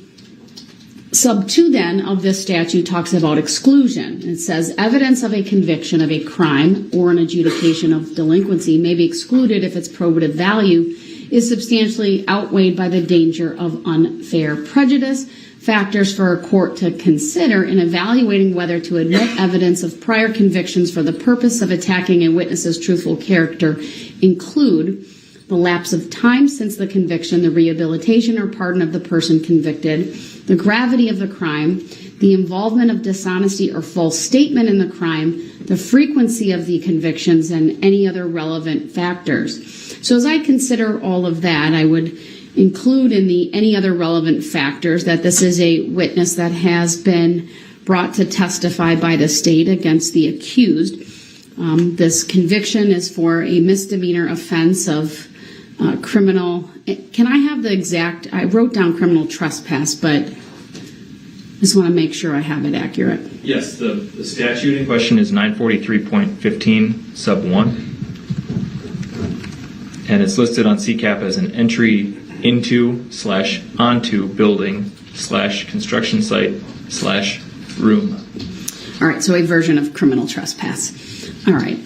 sub 2 then of this statute talks about exclusion. It says evidence of a conviction of a crime or an adjudication of delinquency may be excluded if its probative value is substantially outweighed by the danger of unfair prejudice. Factors for a court to consider in evaluating whether to admit evidence of prior convictions for the purpose of attacking a witness's truthful character include the lapse of time since the conviction, the rehabilitation or pardon of the person convicted, the gravity of the crime, the involvement of dishonesty or false statement in the crime, the frequency of the convictions, and any other relevant factors. So as I consider all of that, I would include in the any other relevant factors that this is a witness that has been brought to testify by the state against the accused. This conviction is for a misdemeanor offense of criminal. Can I have the exact? I wrote down criminal trespass, but I just want to make sure I have it accurate. Yes, the statute in question is 943.15 sub 1, and it's listed on CCAP as an entry into/onto building/construction site/room. All right, so a version of criminal trespass. All right.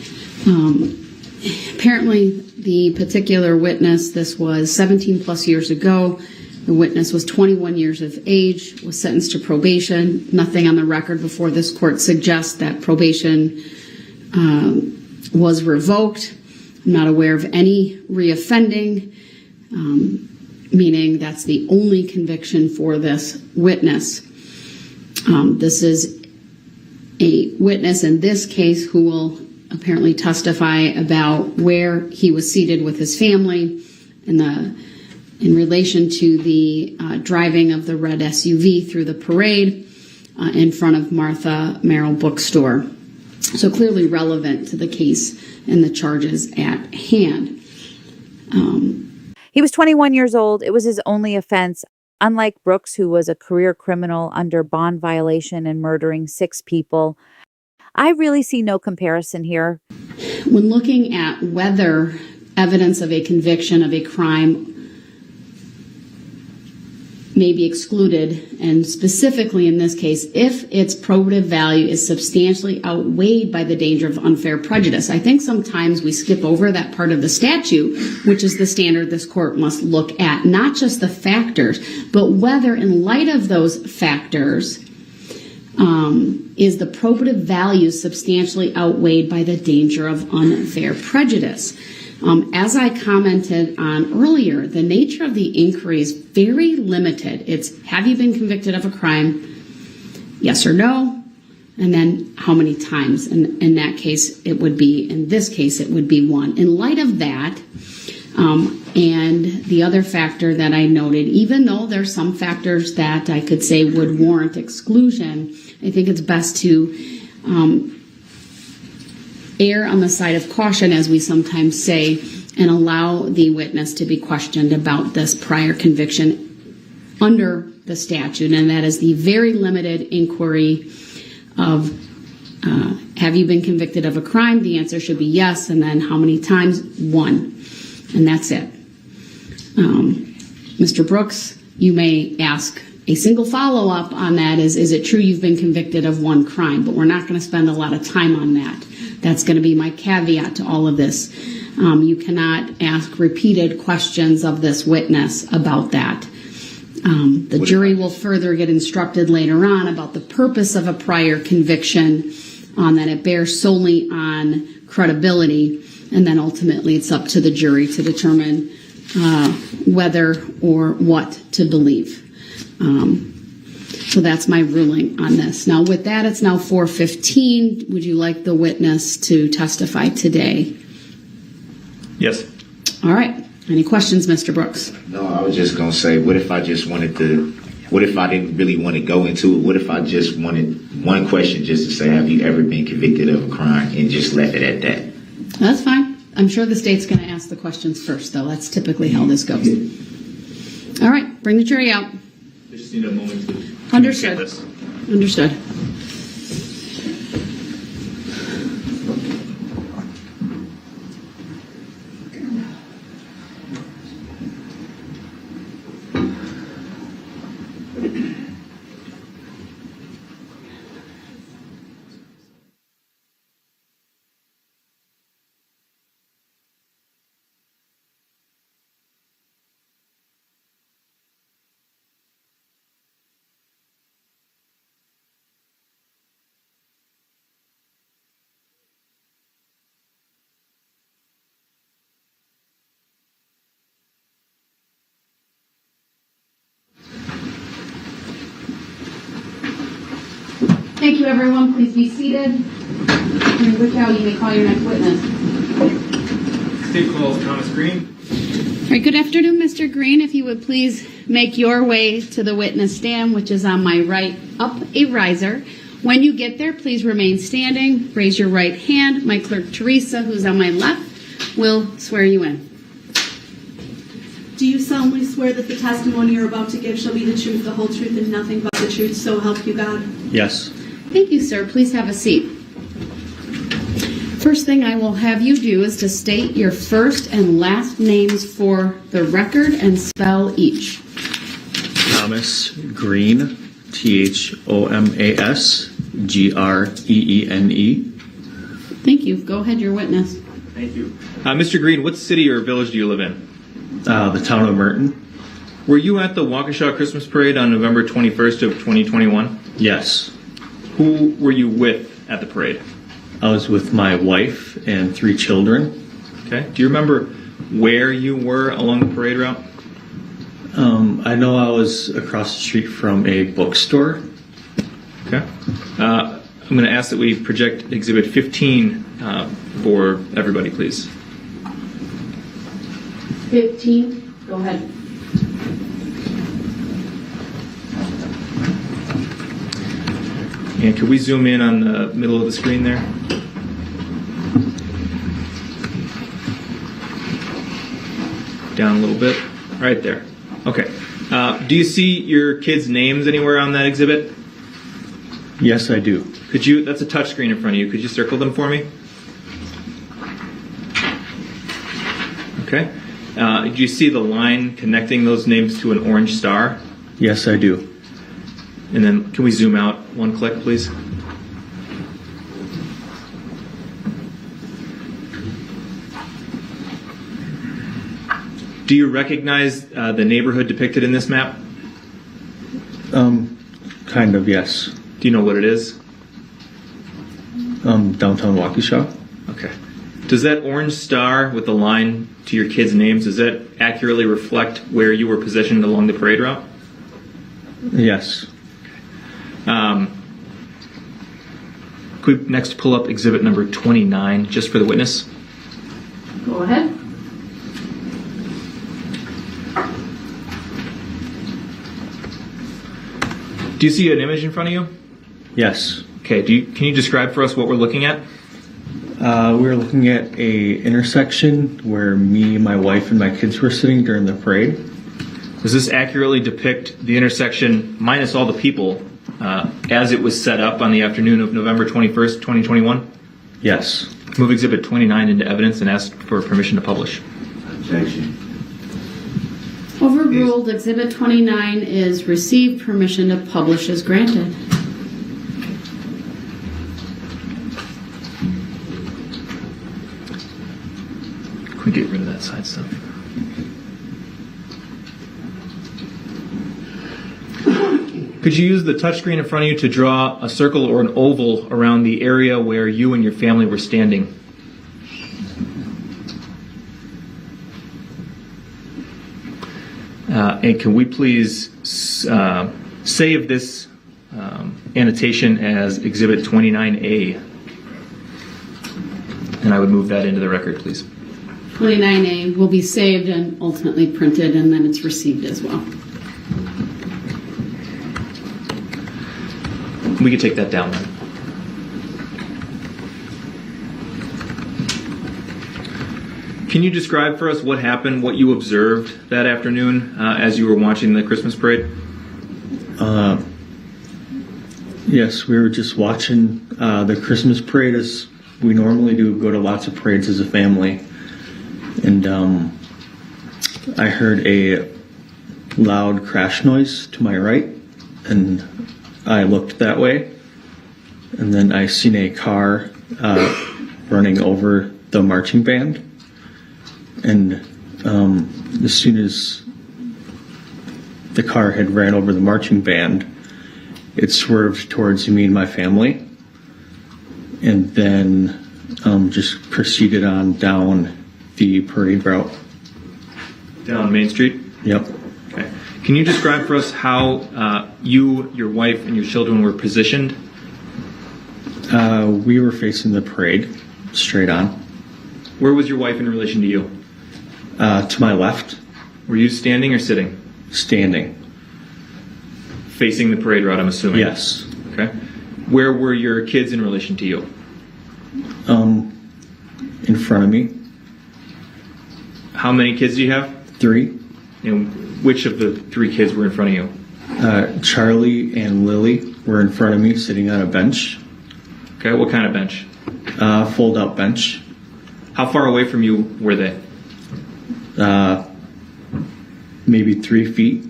Apparently, the particular witness, this was 17 plus years ago. The witness was 21 years of age, was sentenced to probation. Nothing on the record before this court suggests that probation was revoked. I'm not aware of any reoffending, meaning that's the only conviction for this witness. This is a witness in this case who will apparently testify about where he was seated with his family in relation to the driving of the red SUV through the parade in front of Martha Merrill Bookstore. So clearly relevant to the case and the charges at hand. He was 21 years old. It was his only offense. Unlike Brooks, who was a career criminal under bond violation and murdering 6 people, I really see no comparison here. When looking at whether evidence of a conviction of a crime may be excluded, and specifically in this case, if its probative value is substantially outweighed by the danger of unfair prejudice. I think sometimes we skip over that part of the statute, which is the standard this court must look at, not just the factors, but whether in light of those factors, is the probative value substantially outweighed by the danger of unfair prejudice. As I commented on earlier, the nature of the inquiry is very limited. It's, have you been convicted of a crime? Yes or no? And then how many times? And in that case, it would be, in this case, it would be 1. In light of that, and the other factor that I noted, even though there's some factors that I could say would warrant exclusion, I think it's best to err on the side of caution, as we sometimes say, and allow the witness to be questioned about this prior conviction under the statute, and that is the very limited inquiry of have you been convicted of a crime? The answer should be yes, and then how many times? 1. And that's it. Mr. Brooks, you may ask a single follow-up on that is it true you've been convicted of 1 crime? But we're not going to spend a lot of time on that. That's going to be my caveat to all of this. You cannot ask repeated questions of this witness about that. The jury will further get instructed later on about the purpose of a prior conviction, that it bears solely on credibility, and then ultimately it's up to the jury to determine whether or what to believe. So that's my ruling on this. Now with that, it's now 4:15. Would you like the witness to testify today? Yes. All right. Any questions, Mr. Brooks? No, I was just going to say, what if I didn't really want to go into it? What if I just wanted one question just to say, have you ever been convicted of a crime, and just left it at that? That's fine. I'm sure the state's going to ask the questions first, though. That's typically how this goes. All right. Bring the jury out. I just need a moment to Understood. this. Understood. Thank you, everyone. Please be seated. And Rick Howe, you may call your next witness. State calls Thomas Greene. All right, good afternoon, Mr. Greene. If you would please make your way to the witness stand, which is on my right, up a riser. When you get there, please remain standing. Raise your right hand. My clerk, Teresa, who's on my left, will swear you in. Do you solemnly swear that the testimony you're about to give shall be the truth, the whole truth, and nothing but the truth, so help you God? Yes. Thank you, sir. Please have a seat. First thing I will have you do is to state your first and last names for the record and spell each. Thomas Greene, Thomas Greene. Thank you. Go ahead, your witness. Thank you. Mr. Greene, what city or village do you live in? The town of Merton. Were you at the Waukesha Christmas Parade on November 21st of 2021? Yes. Who were you with at the parade? I was with my wife and 3 children. Okay. Do you remember where you were along the parade route? I know I was across the street from a bookstore. Okay. I'm going to ask that we project Exhibit 15 for everybody, please. 15. Go ahead. And could we zoom in on the middle of the screen there? Down a little bit. Right there. Okay. Do you see your kids' names anywhere on that exhibit? Yes, I do. Could you? That's a touch screen in front of you. Could you circle them for me? Okay. Do you see the line connecting those names to an orange star? Yes, I do. And then can we zoom out one click, please? Do you recognize the neighborhood depicted in this map? Kind of, yes. Do you know what it is? Downtown Waukesha. Okay. Does that orange star with the line to your kids' names, does that accurately reflect where you were positioned along the parade route? Yes. Could we next pull up exhibit number 29, just for the witness? Go ahead. Do you see an image in front of you? Yes. Okay, can you describe for us what we're looking at? We were looking at a intersection where me, my wife, and my kids were sitting during the parade. Does this accurately depict the intersection minus all the people as it was set up on the afternoon of November 21st, 2021? Yes. Move Exhibit 29 into evidence and ask for permission to publish. Objection. Overruled. Exhibit 29 is received. Permission to publish is granted. Can we get rid of that side stuff? Could you use the touchscreen in front of you to draw a circle or an oval around the area where you and your family were standing? And can we please save this annotation as Exhibit 29A? And I would move that into the record, please. 29A will be saved and ultimately printed, and then it's received as well. We could take that down then. Can you describe for us what happened, what you observed that afternoon as you were watching the Christmas parade? Yes, we were just watching the Christmas parade as we normally do, go to lots of parades as a family. And I heard a loud crash noise to my right, and I looked that way, and then I seen a car running over the marching band. And as soon as the car had ran over the marching band, it swerved towards me and my family, and then just proceeded on down the parade route. Down Main Street? Yep. Okay. Can you describe for us how you, your wife, and your children were positioned? We were facing the parade, straight on. Where was your wife in relation to you? To my left. Were you standing or sitting? Standing. Facing the parade route, I'm assuming? Yes. Okay. Where were your kids in relation to you? In front of me. How many kids do you have? 3. And which of the 3 kids were in front of you? Charlie and Lily were in front of me, sitting on a bench. Okay, what kind of bench? Fold-out bench. How far away from you were they? Maybe 3 feet.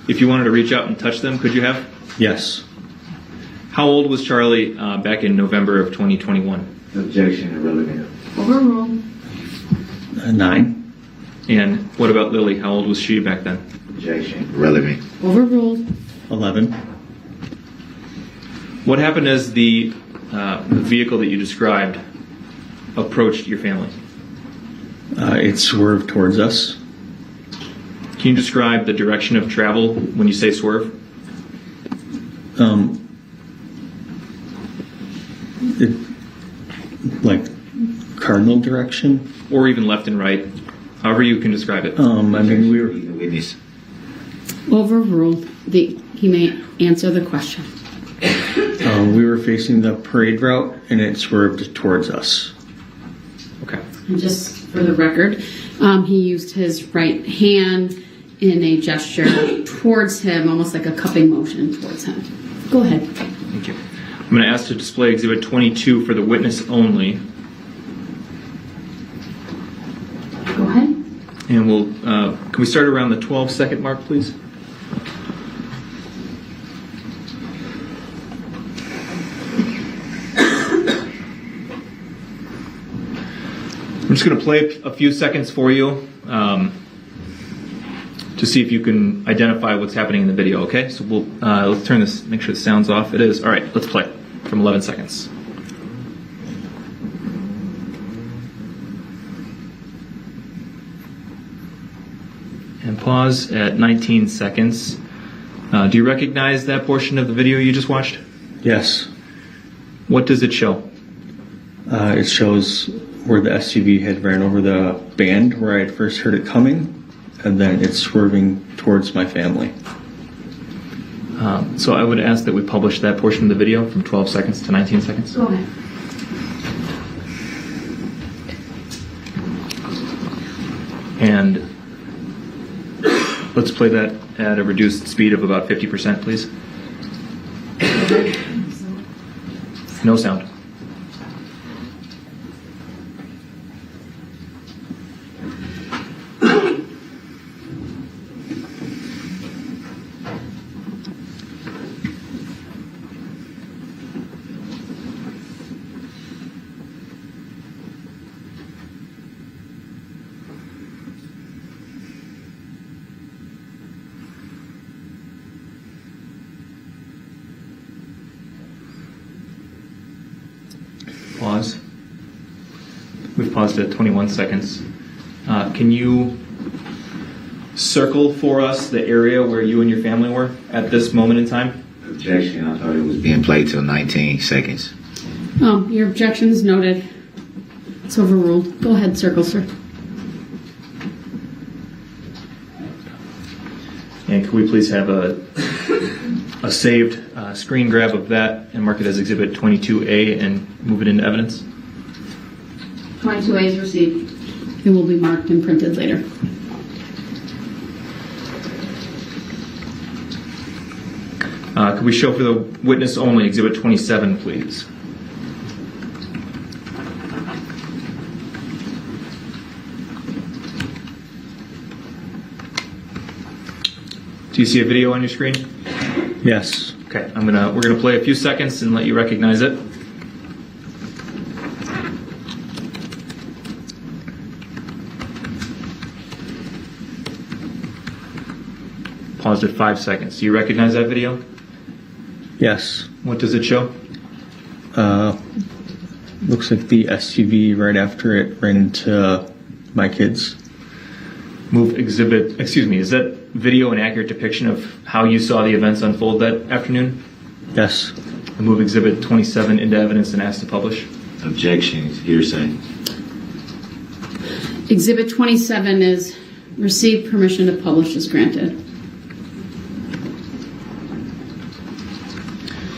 If you wanted to reach out and touch them, could you have? Yes. How old was Charlie back in November of 2021? Objection, irrelevant. Overruled. 9. And what about Lily? How old was she back then? Objection, relevant. Overruled. 11. What happened as the vehicle that you described approached your family? It swerved towards us. Can you describe the direction of travel when you say swerve? Like cardinal direction. Or even left and right, however you can describe it. I mean, we were. Witness. Overruled. He may answer the question. We were facing the parade route, and it swerved towards us. Okay. And just for the record, he used his right hand in a gesture towards him, almost like a cupping motion towards him. Go ahead. Thank you. I'm going to ask to display Exhibit 22 for the witness only. Go ahead. And we'll, can we start around the 12-second mark, please? I'm just going to play a few seconds for you to see if you can identify what's happening in the video, okay? So we'll, let's turn this, make sure the sound's off. It is. All right, let's play from 11 seconds. And pause at 19 seconds. Do you recognize that portion of the video you just watched? Yes. What does it show? It shows where the SUV had ran over the band where I had first heard it coming, and then it's swerving towards my family. So I would ask that we publish that portion of the video from 12 seconds to 19 seconds. Go ahead. And Let's play that at a reduced speed of about 50%, please. No sound. Pause. We've paused at 21 seconds. Can you circle for us the area where you and your family were at this moment in time? Objection. I thought it was being played till 19 seconds. Oh, your objection is noted. It's overruled. Go ahead, circle, sir. And could we please have a saved screen grab of that and mark it as Exhibit 22A and move it into evidence? 22A is received. It will be marked and printed later. Could we show for the witness only Exhibit 27, please? Do you see a video on your screen? Yes. Okay, we're gonna play a few seconds and let you recognize it. Paused at 5 seconds. Do you recognize that video? Yes. What does it show? Looks like the SUV right after it ran into my kids. Is that video an accurate depiction of how you saw the events unfold that afternoon? Yes. Move Exhibit 27 into evidence and ask to publish. Objection. Hearsay. Exhibit 27 is received, permission to publish is granted.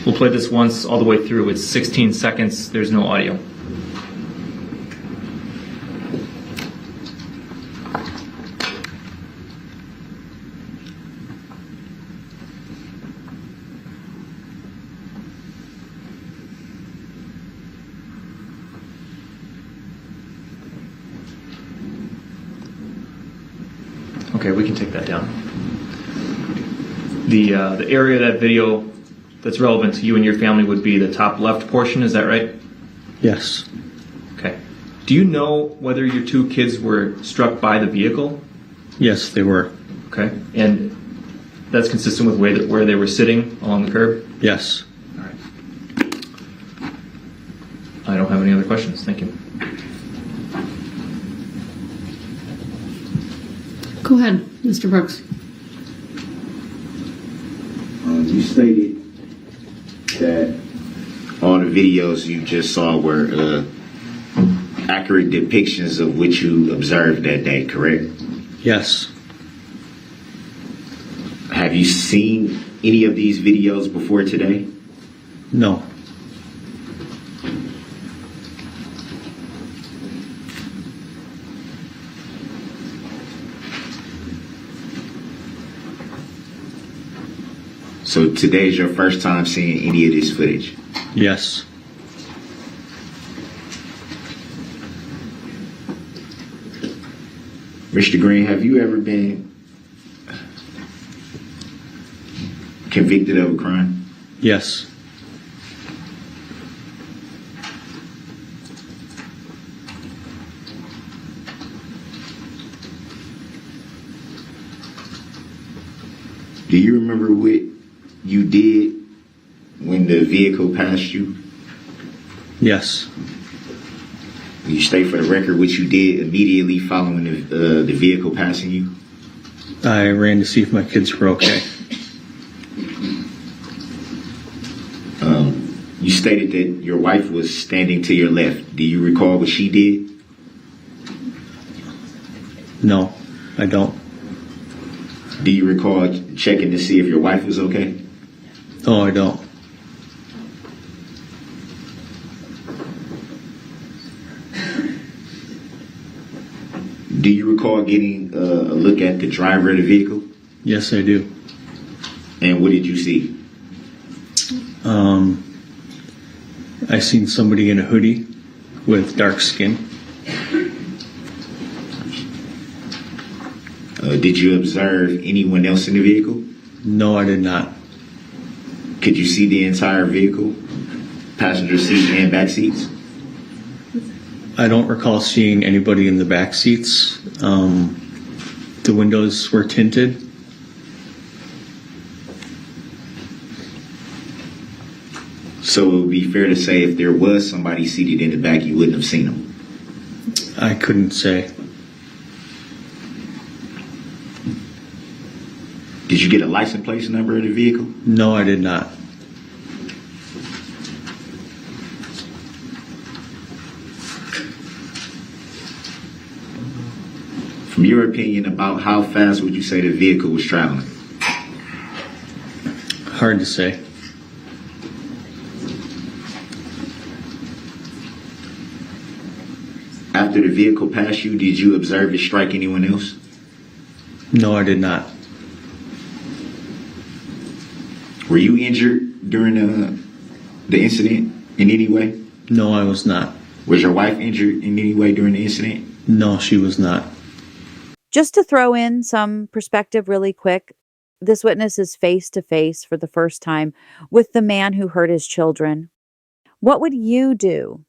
We'll play this once all the way through. It's 16 seconds. There's no audio. Okay, we can take that down. The area of that video that's relevant to you and your family would be the top left portion, is that right? Yes. Okay. Do you know whether your two kids were struck by the vehicle? Yes, they were. Okay. And that's consistent with where they were sitting along the curb? Yes. All right. I don't have any other questions. Thank you. Go ahead, Mr. Brooks. You stated that all the videos you just saw were accurate depictions of what you observed that day, correct? Yes. Have you seen any of these videos before today? No. So today's your first time seeing any of this footage? Yes. Mr. Greene, have you ever been convicted of a crime? Yes. Do you remember what you did when the vehicle passed you? Yes. You state for the record what you did immediately following the vehicle passing you? I ran to see if my kids were okay. You stated that your wife was standing to your left. Do you recall what she did? No, I don't. Do you recall checking to see if your wife was okay? No, I don't. Do you recall getting a look at the driver of the vehicle? Yes, I do. And what did you see? I seen somebody in a hoodie with dark skin. Did you observe anyone else in the vehicle? No, I did not. Could you see the entire vehicle? Passenger seat and back seats? I don't recall seeing anybody in the back seats. The windows were tinted. So it would be fair to say if there was somebody seated in the back, you wouldn't have seen them. I couldn't say. Did you get a license plate number of the vehicle? No, I did not. From your opinion, about how fast would you say the vehicle was traveling? Hard to say. After the vehicle passed you, did you observe it strike anyone else? No, I did not. Were you injured during the incident in any way? No, I was not. Was your wife injured in any way during the incident? No, she was not. Just to throw in some perspective really quick, this witness is face to face for the first time with the man who hurt his children. What would you do?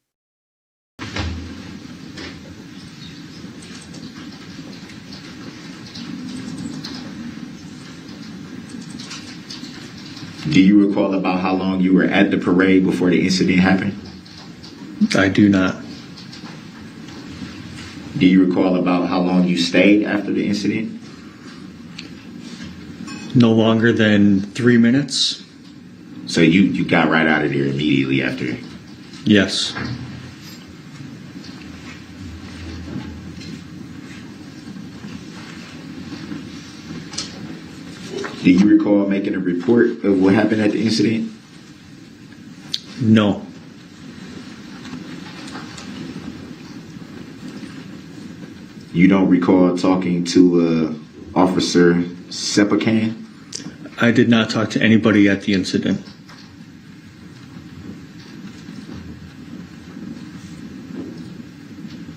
Do you recall about how long you were at the parade before the incident happened? I do not. Do you recall about how long you stayed after the incident? No longer than 3 minutes? So you got right out of there immediately after? Yes. Do you recall making a report of what happened at the incident? No. You don't recall talking to Officer Sepakan? I did not talk to anybody at the incident.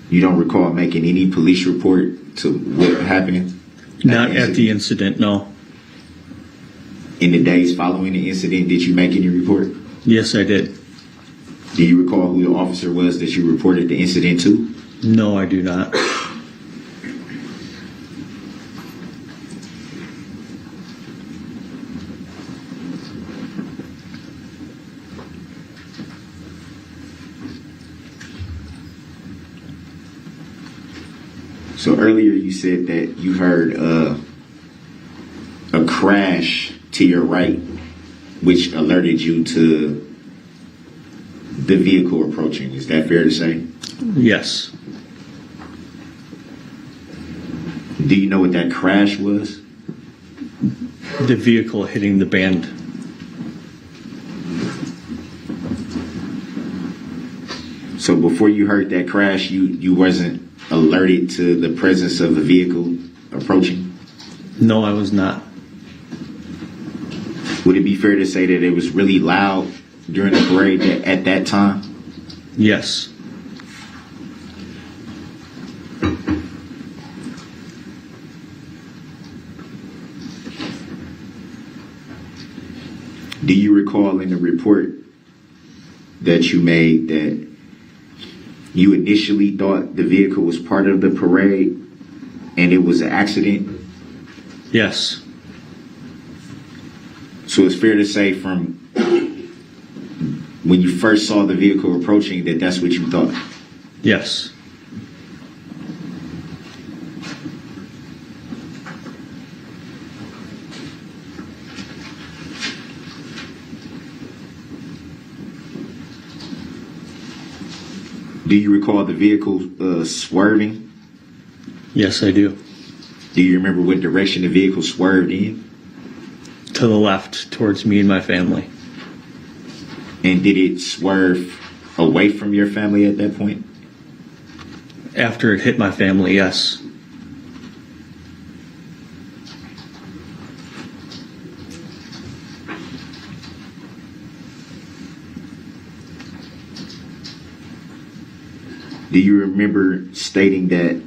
You don't recall making any police report to what happened? Not at the incident, no. In the days following the incident, did you make any report? Yes, I did. Do you recall who the officer was that you reported the incident to? No, I do not. So earlier you said that you heard a crash to your right, which alerted you to the vehicle approaching. Is that fair to say? Yes. Do you know what that crash was? The vehicle hitting the band. So before you heard that crash, you wasn't alerted to the presence of a vehicle approaching? No, I was not. Would it be fair to say that it was really loud during the parade at that time? Yes. Do you recall in the report that you made that you initially thought the vehicle was part of the parade and it was an accident? Yes. So it's fair to say from when you first saw the vehicle approaching that that's what you thought? Yes. Do you recall the vehicle swerving? Yes, I do. Do you remember what direction the vehicle swerved in? To the left, towards me and my family. And did it swerve away from your family at that point? After it hit my family, yes. Do you remember stating that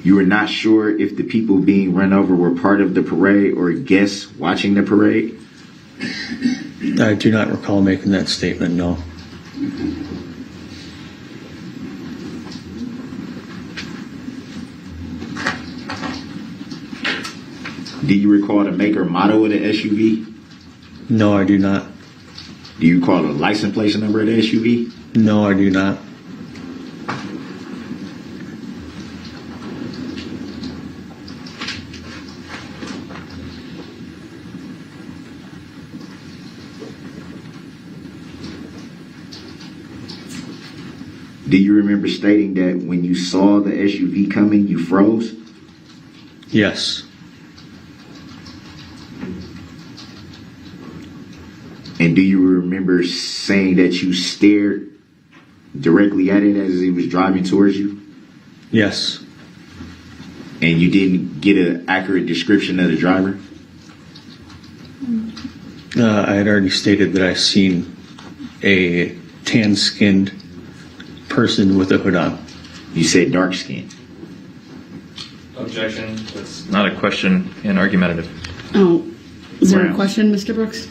you were not sure if the people being run over were part of the parade or guests watching the parade? I do not recall making that statement, no. Do you recall the make or model of the SUV? No, I do not. Do you recall the license plate number of the SUV? No, I do not. Do you remember stating that when you saw the SUV coming, you froze? Yes. And do you remember saying that you stared directly at it as it was driving towards you? Yes. And you didn't get an accurate description of the driver? I had already stated that I seen a tan-skinned person with a hood on. You said dark skin. Objection. That's not a question and argumentative. Oh, is there a Brown. question, Mr. Brooks?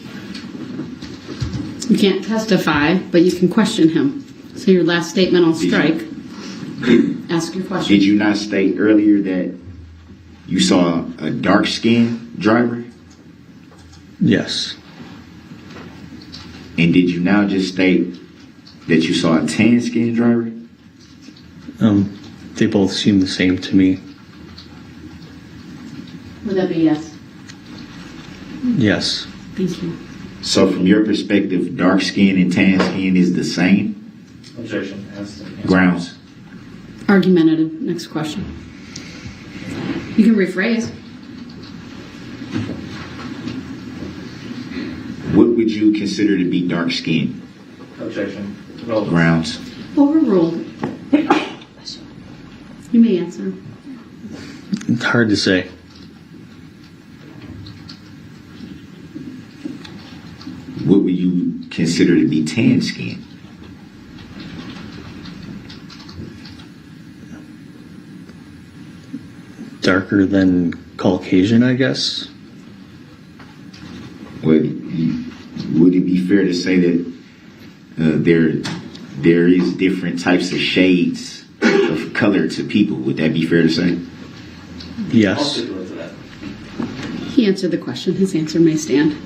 You can't testify, but you can question him. So your last statement I'll strike. Ask your question. Did you not state earlier that you saw a dark skinned driver? Yes. And did you now just state that you saw a tan skinned driver? They both seem the same to me. Would that be yes? Yes. Thank you. So from your perspective, dark skin and tan skin is the same? Objection. Grounds. Argumentative. Next question. You can rephrase. What would you consider to be dark skin? Objection. Grounds. Overruled. You may answer. It's hard to say. What would you consider to be tan skin? Darker than Caucasian, I guess. Would it be fair to say that there is different types of shades of color to people? Would that be fair to say? Yes. He answered the question. His answer may stand.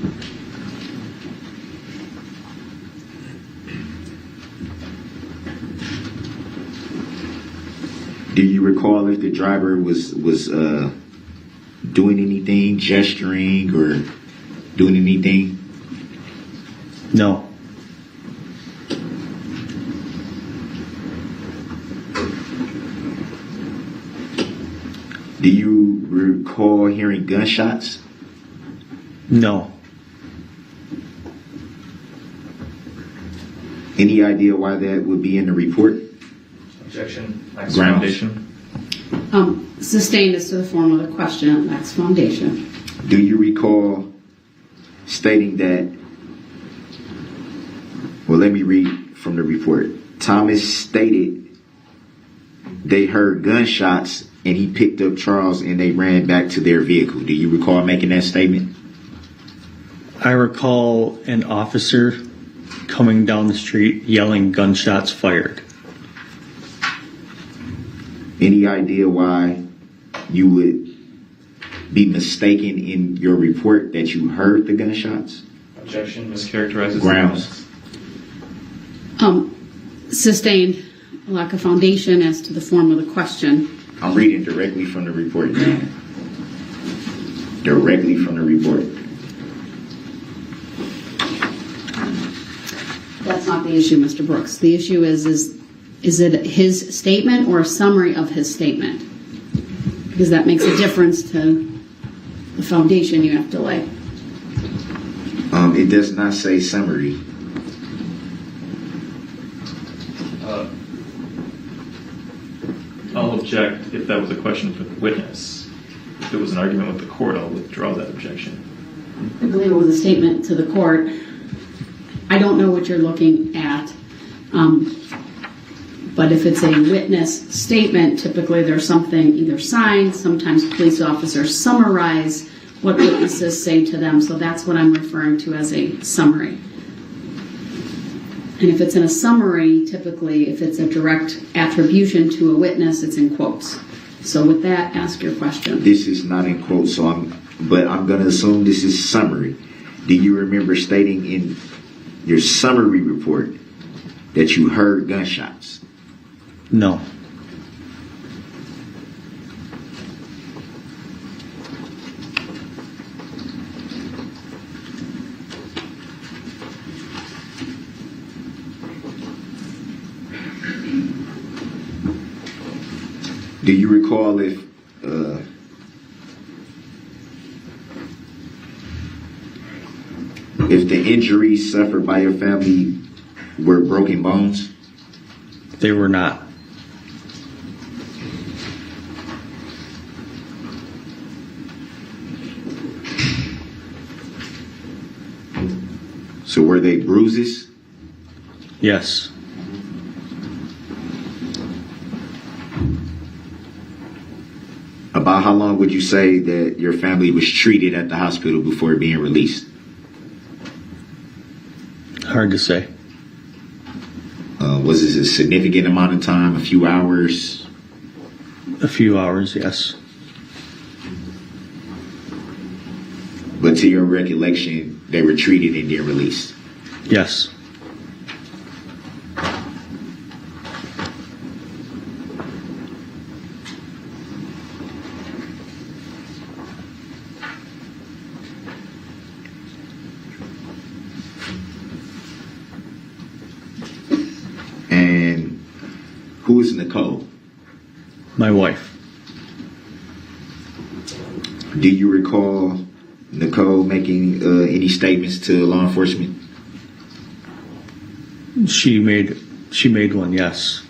Do you recall if the driver was doing anything, gesturing or doing anything? No. Do you recall hearing gunshots? No. Any idea why that would be in the report? Objection. Grounds. Foundation. Sustained as to the form of the question at Max Foundation. Do you recall stating that, well, let me read from the report. Thomas stated they heard gunshots and he picked up Charles and they ran back to their vehicle. Do you recall making that statement? I recall an officer coming down the street yelling gunshots fired. Any idea why you would be mistaken in your report that you heard the gunshots? Objection. Mischaracterizes. Grounds. Sustained lack of foundation as to the form of the question. I'm reading directly from the report now. Directly from the report. That's not the issue, Mr. Brooks. The issue is it his statement or a summary of his statement? Because that makes a difference to the foundation you have to lay. It does not say summary. I'll object if that was a question for the witness. If it was an argument with the court, I'll withdraw that objection. I believe it was a statement to the court. I don't know what you're looking at. But if it's a witness statement, typically there's something either signed, sometimes police officers summarize what witnesses say to them, so that's what I'm referring to as a summary. And if it's in a summary, typically if it's a direct attribution to a witness, it's in quotes. So with that, ask your question. This is not in quotes, but I'm going to assume this is summary. Do you remember stating in your summary report that you heard gunshots? No. Do you recall if the injuries suffered by your family were broken bones? They were not. So were they bruises? Yes. About how long would you say that your family was treated at the hospital before being released? Hard to say. Was it a significant amount of time, a few hours? A few hours, yes. But to your recollection, they were treated and then released? Yes. And who is Nicole? My wife. Do you recall Nicole making any statements to law enforcement? She made one, yes.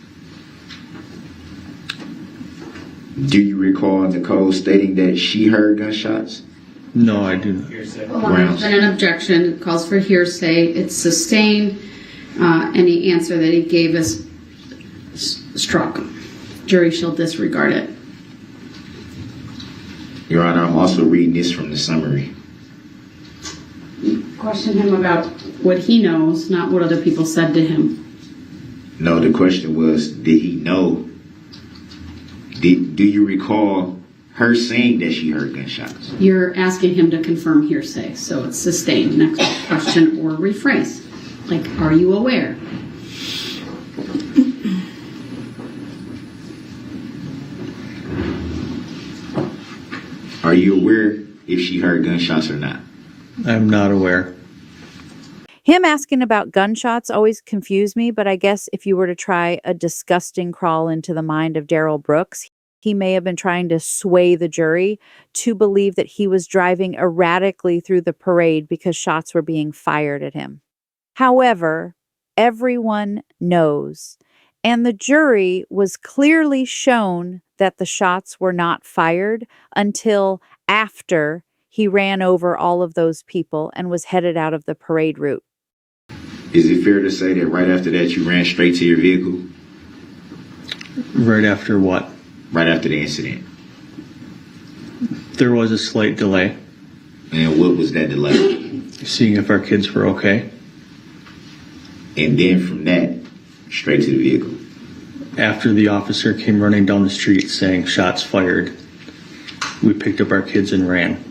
Do you recall Nicole stating that she heard gunshots? No, I do not. There's been an objection. It calls for hearsay. It's sustained. Any answer that he gave is struck. Jury shall disregard it. Your Honor, I'm also reading this from the summary. Question him about what he knows, not what other people said to him. No, the question was, did he know? Do you recall her saying that she heard gunshots? You're asking him to confirm hearsay, so it's sustained. Next question or rephrase. Like, are you aware? Are you aware if she heard gunshots or not? I'm not aware. Him asking about gunshots always confused me, but I guess if you were to try a disgusting crawl into the mind of Darrell Brooks, he may have been trying to sway the jury to believe that he was driving erratically through the parade because shots were being fired at him. However, everyone knows, and the jury was clearly shown that the shots were not fired until after he ran over all of those people and was headed out of the parade route. Is it fair to say that right after that you ran straight to your vehicle? Right after what? Right after the incident. There was a slight delay. And what was that delay? Seeing if our kids were okay. And then from that, straight to the vehicle. After the officer came running down the street saying shots fired, we picked up our kids and ran.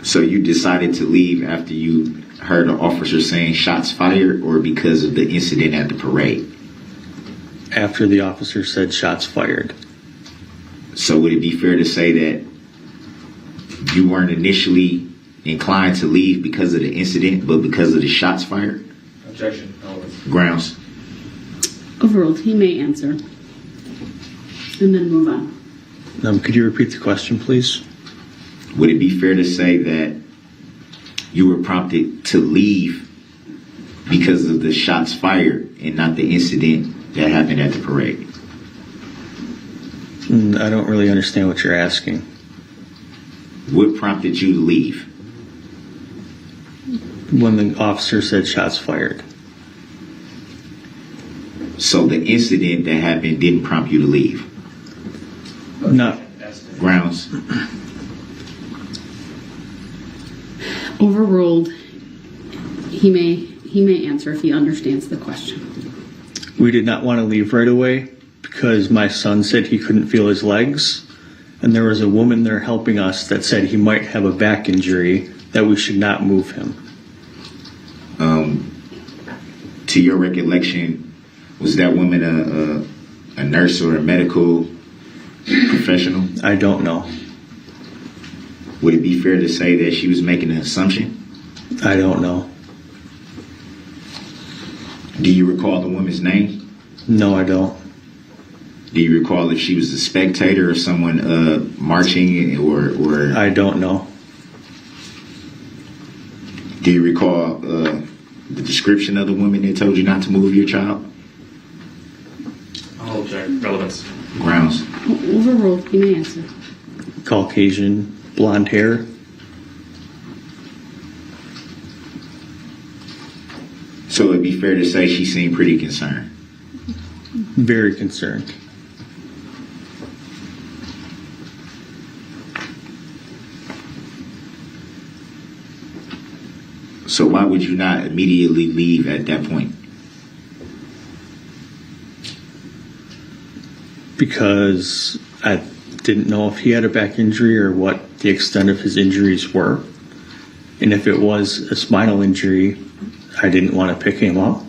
So you decided to leave after you heard the officer saying shots fired, or because of the incident at the parade? After the officer said shots fired. So would it be fair to say that you weren't initially inclined to leave because of the incident, but because of the shots fired? Objection. Grounds. Overruled. He may answer. And then move on. Could you repeat the question, please? Would it be fair to say that you were prompted to leave because of the shots fired and not the incident that happened at the parade? I don't really understand what you're asking. What prompted you to leave? When the officer said shots fired. So the incident that happened didn't prompt you to leave? Not Grounds? Overruled. He may answer if he understands the question. We did not want to leave right away because my son said he couldn't feel his legs, and there was a woman there helping us that said he might have a back injury, that we should not move him. To your recollection, was that woman a nurse or a medical professional? I don't know. Would it be fair to say that she was making an assumption? I don't know. Do you recall the woman's name? No, I don't. Do you recall if she was a spectator or someone marching or? I don't know. Do you recall the description of the woman that told you not to move your child? I'll object. Relevance. Grounds. Overruled. He may answer. Caucasian, blonde hair. So it'd be fair to say she seemed pretty concerned. Very concerned. So why would you not immediately leave at that point? Because I didn't know if he had a back injury or what the extent of his injuries were. And if it was a spinal injury, I didn't want to pick him up.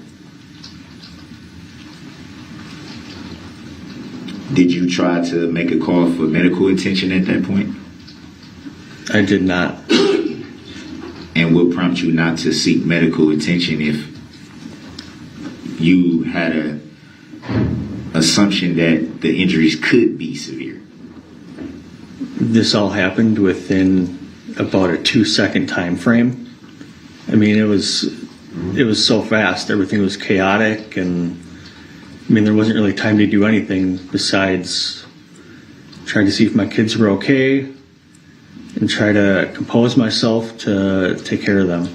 Did you try to make a call for medical attention at that point? I did not. And what prompted you not to seek medical attention if you had an assumption that the injuries could be severe? This all happened within about a 2-second time frame. I mean, it was so fast. Everything was chaotic, and I mean, there wasn't really time to do anything besides trying to see if my kids were okay and try to compose myself to take care of them.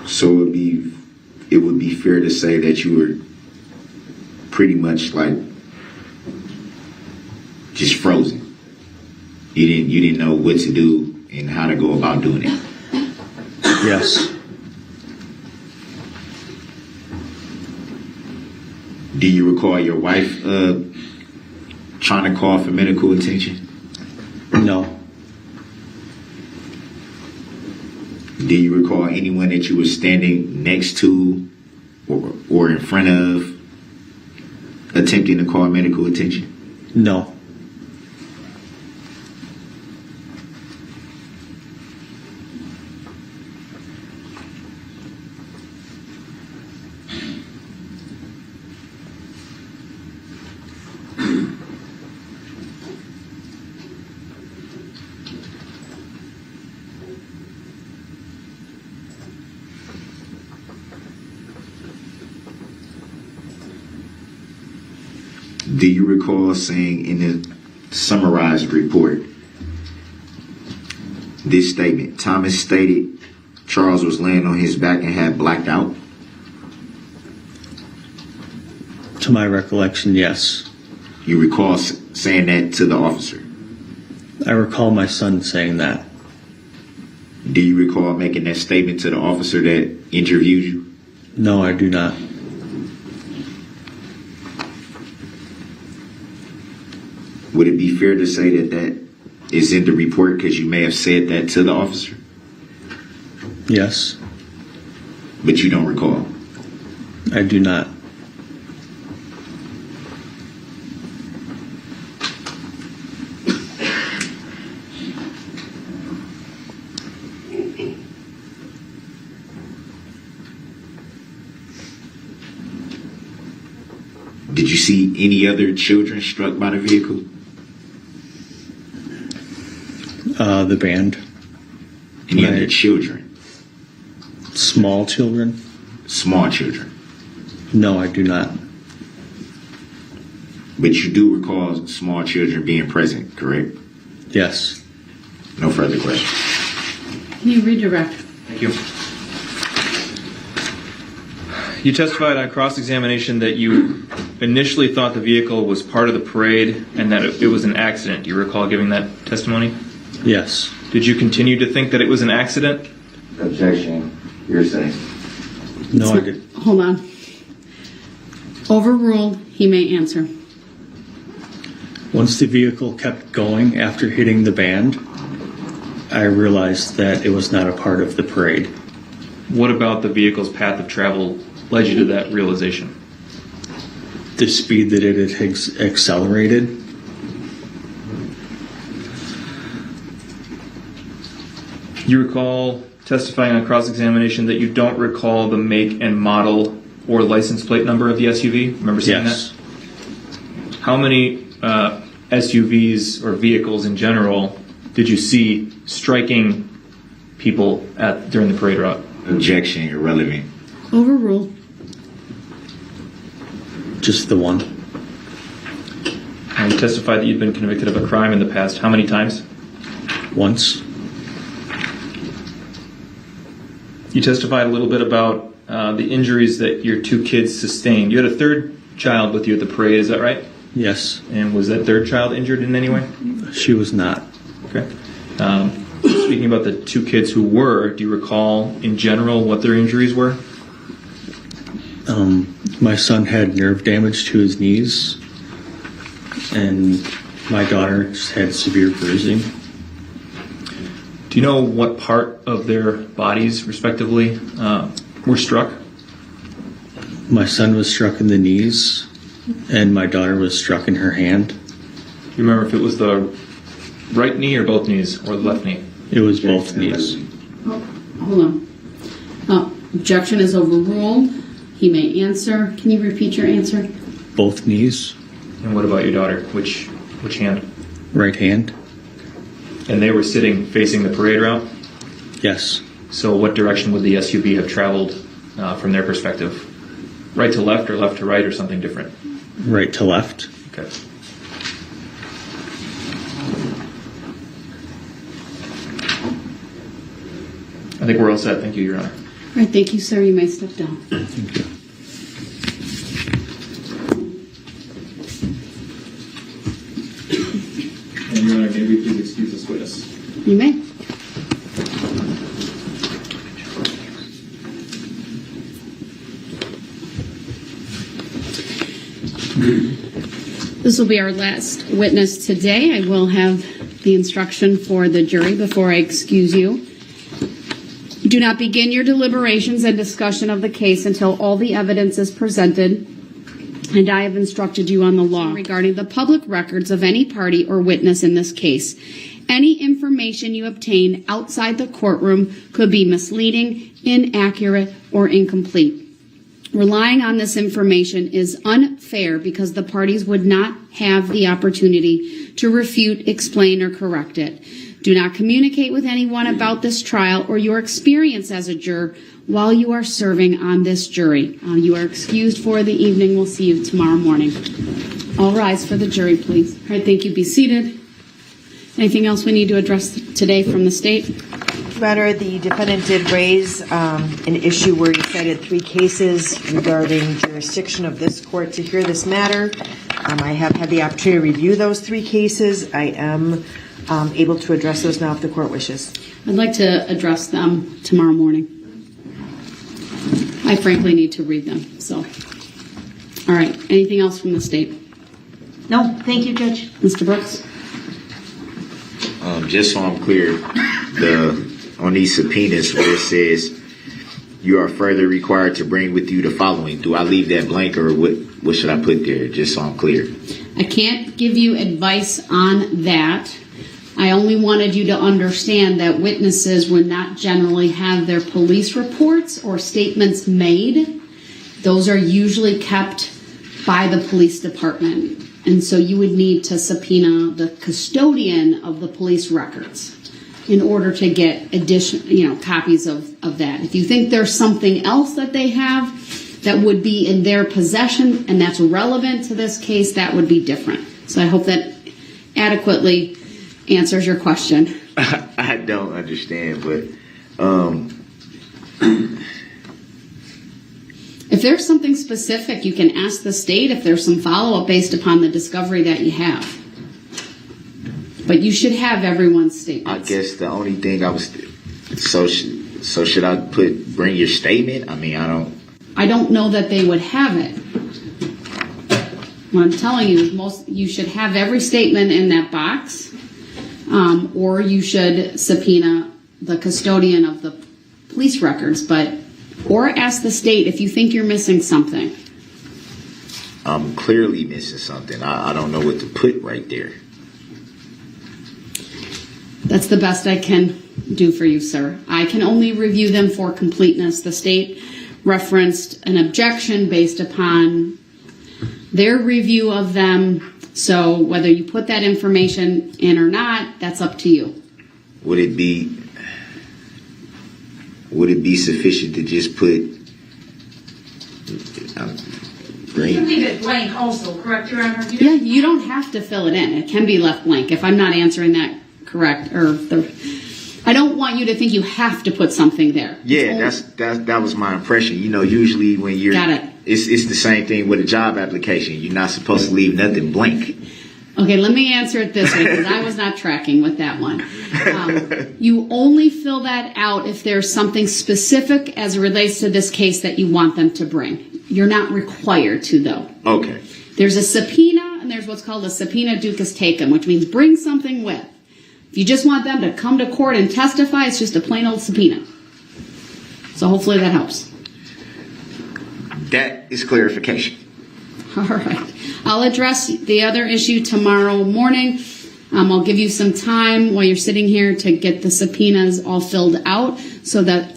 So it would be fair to say that you were pretty much like just frozen. You didn't know what to do and how to go about doing it. Yes. Do you recall your wife trying to call for medical attention? No. Do you recall anyone that you were standing next to or in front of attempting to call medical attention? No. Do you recall saying in the summarized report this statement? Thomas stated Charles was laying on his back and had blacked out. To my recollection, yes. You recall saying that to the officer? I recall my son saying that. Do you recall making that statement to the officer that interviewed you? No, I do not. Would it be fair to say that that is in the report because you may have said that to the officer? Yes. But you don't recall? I do not. Did you see any other children struck by the vehicle? The band. Any other children? Small children? Small children. No, I do not. But you do recall small children being present, correct? Yes. No further questions. Can you redirect? Thank you. You testified on cross-examination that you initially thought the vehicle was part of the parade and that it was an accident. Do you recall giving that testimony? Yes. Did you continue to think that it was an accident? Objection. Hearsay. No, I did. Hold on. Overruled. He may answer. Once the vehicle kept going after hitting the band, I realized that it was not a part of the parade. What about the vehicle's path of travel led you to that realization? The speed that it had accelerated. You recall testifying on cross-examination that you don't recall the make and model or license plate number of the SUV? Remember saying Yes. that? How many SUVs or vehicles in general did you see striking people during the parade route? Objection. Irrelevant. Overruled. Just the one. And you testified that you'd been convicted of a crime in the past. How many times? Once. You testified a little bit about the injuries that your two kids sustained. You had a third child with you at the parade, is that right? Yes. And was that third child injured in any way? She was not. Okay. Speaking about the two kids who were, do you recall in general what their injuries were? My son had nerve damage to his knees, and my daughter just had severe bruising. Do you know what part of their bodies, respectively, were struck? My son was struck in the knees, and my daughter was struck in her hand. Do you remember if it was the right knee or both knees, or the left knee? It was both knees. Oh, hold on. Objection is overruled. He may answer. Can you repeat your answer? Both knees. And what about your daughter? Which hand? Right hand. And they were sitting facing the parade route? Yes. So what direction would the SUV have traveled from their perspective? Right to left or left to right or something different? Right to left. Okay. I think we're all set. Thank you, Your Honor. All right, thank you, sir. You may step down. Thank you. And Your Honor, may we please excuse this witness? You may. This will be our last witness today. I will have the instruction for the jury before I excuse you. Do not begin your deliberations and discussion of the case until all the evidence is presented, and I have instructed you on the law regarding the public records of any party or witness in this case. Any information you obtain outside the courtroom could be misleading, inaccurate, or incomplete. Relying on this information is unfair because the parties would not have the opportunity to refute, explain, or correct it. Do not communicate with anyone about this trial or your experience as a juror while you are serving on this jury. You are excused for the evening. We'll see you tomorrow morning. All rise for the jury, please. All right, thank you. Be seated. Anything else we need to address today from the state? Your Honor, the defendant did raise an issue where he cited 3 cases regarding jurisdiction of this court to hear this matter. I have had the opportunity to review those 3 cases. I am able to address those now if the court wishes. I'd like to address them tomorrow morning. I frankly need to read them, so. All right, anything else from the state? No, thank you, Judge. Mr. Brooks? Just so I'm clear, on these subpoenas where it says you are further required to bring with you the following, do I leave that blank or what should I put there, just so I'm clear? I can't give you advice on that. I only wanted you to understand that witnesses would not generally have their police reports or statements made. Those are usually kept by the police department. And so you would need to subpoena the custodian of the police records in order to get additional, copies of that. If you think there's something else that they have that would be in their possession and that's relevant to this case, that would be different. So I hope that adequately answers your question. I don't understand, but If there's something specific, you can ask the state if there's some follow-up based upon the discovery that you have. But you should have everyone's statements. I guess the only thing I was so should I bring your statement? I mean, I don't know that they would have it. What I'm telling you is you should have every statement in that box, or you should subpoena the custodian of the police records, or ask the state if you think you're missing something. I'm clearly missing something. I don't know what to put right there. That's the best I can do for you, sir. I can only review them for completeness. The state referenced an objection based upon their review of them. So whether you put that information in or not, that's up to you. Would it be sufficient to just put You can leave it blank also, correct, Your Honor? Yeah, you don't have to fill it in. It can be left blank. If I'm not answering that correct, I don't want you to think you have to put something there. Yeah, that was my impression. You know, usually when you're Got it. It's the same thing with a job application. You're not supposed to leave nothing blank. Okay, let me answer it this way, because I was not tracking with that one. You only fill that out if there's something specific as it relates to this case that you want them to bring. You're not required to, though. Okay. There's a subpoena, and there's what's called a subpoena ducis tecum, which means bring something with. If you just want them to come to court and testify, it's just a plain old subpoena. So hopefully that helps. That is clarification. All right. I'll address the other issue tomorrow morning. I'll give you some time while you're sitting here to get the subpoenas all filled out so that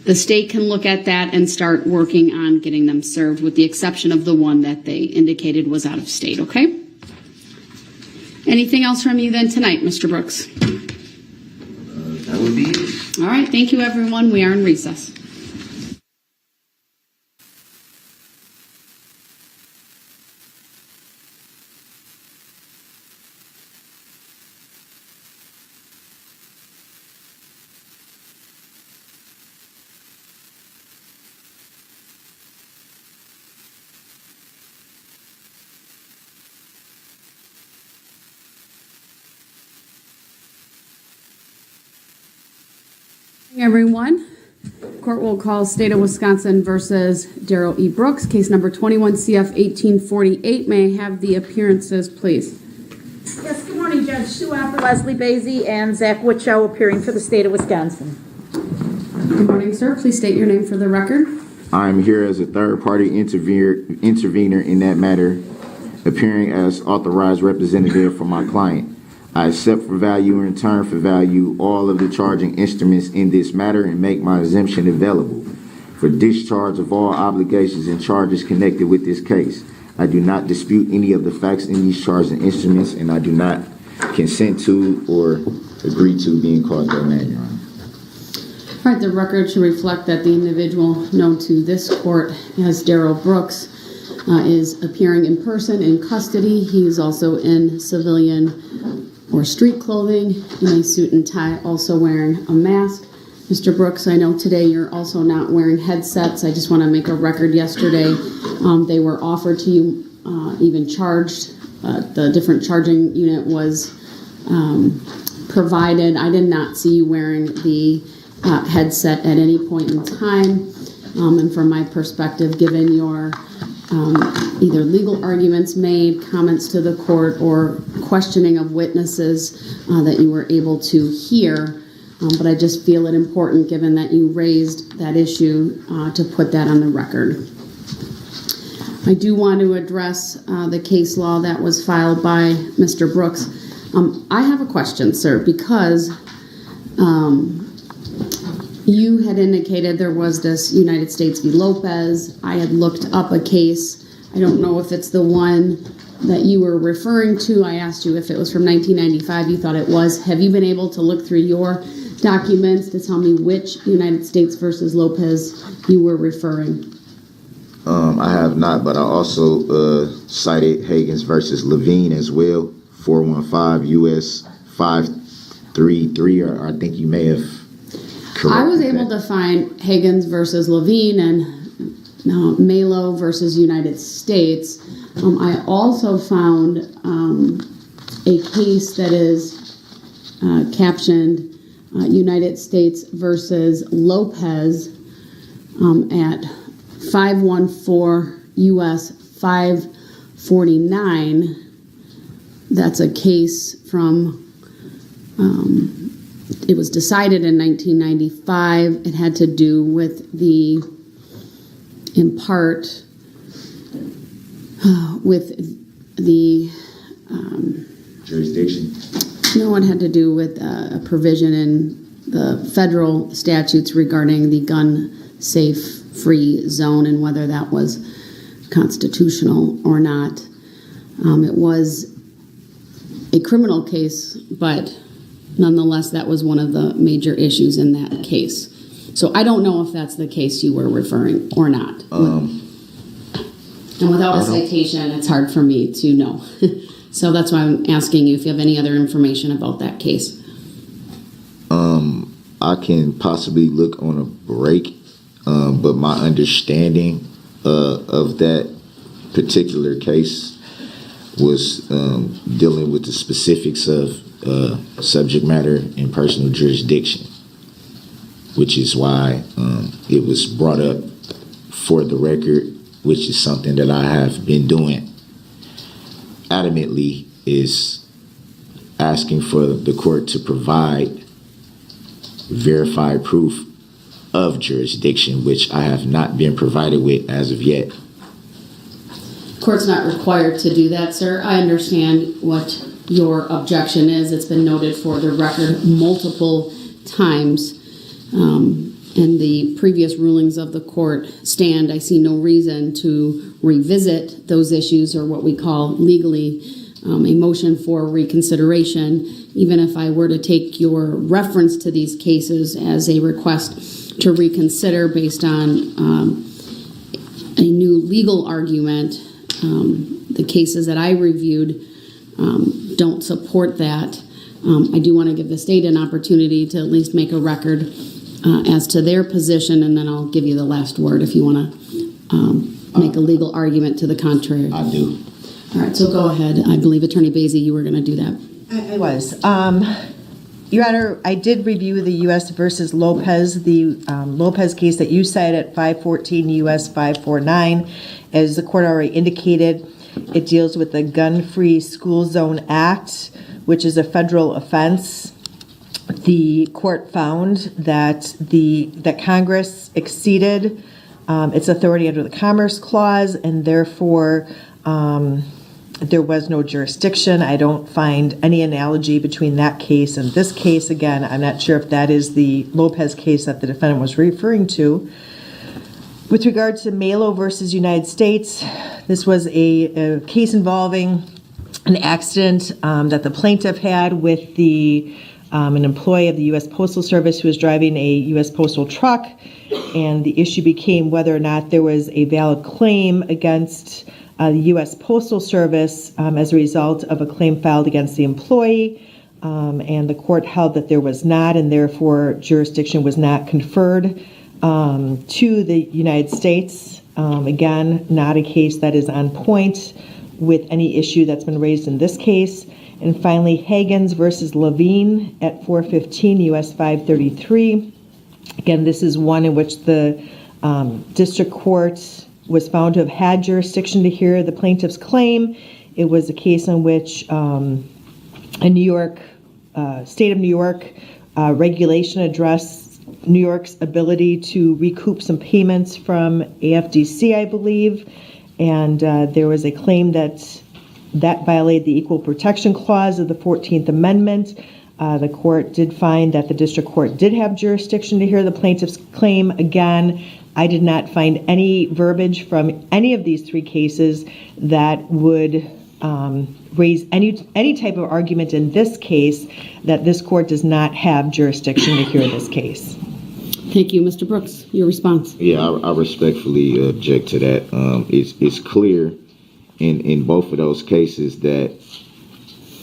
the state can look at that and start working on getting them served, with the exception of the one that they indicated was out of state, okay? Anything else from you then tonight, Mr. Brooks? That would be it. All right. Thank you, everyone. We are in recess. Everyone, court will call State of Wisconsin versus Darrell E. Brooks, case number 21 CF 1848. May I have the appearances, please? Yes, good morning, Judge Sue Apper, Leslie Basie, and Zach Witchow appearing for the State of Wisconsin. Good morning, sir. Please state your name for the record. I'm here as a third-party intervener in that matter, appearing as authorized representative for my client. I accept for value and return for value all of the charging instruments in this matter and make my exemption available for discharge of all obligations and charges connected with this case. I do not dispute any of the facts in these charging instruments, and I do not consent to or agree to being called that man, Your Honor. All right, the record should reflect that the individual known to this court as Darrell Brooks is appearing in person in custody. He is also in civilian or street clothing, in a suit and tie, also wearing a mask. Mr. Brooks, I know today you're also not wearing headsets. I just want to make a record. Yesterday, they were offered to you, even charged. The different charging unit was provided. I did not see you wearing the headset at any point in time. And from my perspective, given your either legal arguments made, comments to the court, or questioning of witnesses that you were able to hear. But I just feel it important, given that you raised that issue, to put that on the record. I do want to address the case law that was filed by Mr. Brooks. I have a question, sir, because you had indicated there was this United States v. Lopez. I had looked up a case. I don't know if it's the one that you were referring to. I asked you if it was from 1995. You thought it was. Have you been able to look through your documents to tell me which United States versus Lopez you were referring? I have not, but I also cited Hagens versus Levine as well, 415 U.S. 3, or I think you may have corrected I was able that. to find Higgins versus Levine and Malo versus United States. I also found a case that is captioned United States versus Lopez at 514 U.S. 549. That's a case from, it was decided in 1995. It had to do with in part, with the Jurisdiction. No, it had to do with a provision in the federal statutes regarding the gun safe free zone and whether that was constitutional or not. It was a criminal case, but nonetheless, that was one of the major issues in that case. So I don't know if that's the case you were referring or not. And without a citation, it's hard for me to know. So that's why I'm asking you if you have any other information about that case. I can possibly look on a break, but my understanding of that particular case was dealing with the specifics of subject matter and personal jurisdiction, which is why it was brought up for the record, which is something that I have been doing adamantly, is asking for the court to provide verified proof of jurisdiction, which I have not been provided with as of yet. Court's not required to do that, sir. I understand what your objection is. It's been noted for the record multiple times. And the previous rulings of the court stand. I see no reason to revisit those issues, or what we call legally a motion for reconsideration, even if I were to take your reference to these cases as a request to reconsider based on a new legal argument. The cases that I reviewed don't support that. I do want to give the state an opportunity to at least make a record as to their position, and then I'll give you the last word if you want to make a legal argument to the contrary. I do. All right, so go ahead. I believe Attorney Basie, you were going to do that. I was. Your Honor, I did review the U.S. versus Lopez, the Lopez case that you cited at 514 U.S. 549. As the court already indicated, it deals with the Gun-Free School Zone Act, which is a federal offense. The court found that that Congress exceeded its authority under the Commerce Clause, and therefore there was no jurisdiction. I don't find any analogy between that case and this case. Again, I'm not sure if that is the Lopez case that the defendant was referring to. With regard to Malo versus United States, this was a case involving an accident that the plaintiff had with an employee of the U.S. Postal Service who was driving a U.S. postal truck, and the issue became whether or not there was a valid claim against the U.S. Postal Service as a result of a claim filed against the employee, and the court held that there was not, and therefore jurisdiction was not conferred to the United States. Again, not a case that is on point with any issue that's been raised in this case. And finally, Higgins versus Levine at 415 U.S. 533. Again, this is one in which the district court was found to have had jurisdiction to hear the plaintiff's claim. It was a case in which a New York, state of New York regulation addressed New York's ability to recoup some payments from AFDC, I believe. And there was a claim that violated the Equal Protection Clause of the 14th Amendment. The court did find that the district court did have jurisdiction to hear the plaintiff's claim. Again, I did not find any verbiage from any of these three cases that would raise any type of argument in this case that this court does not have jurisdiction to hear this case. Thank you. Mr. Brooks, your response. Yeah, I respectfully object to that. It's clear in both of those cases that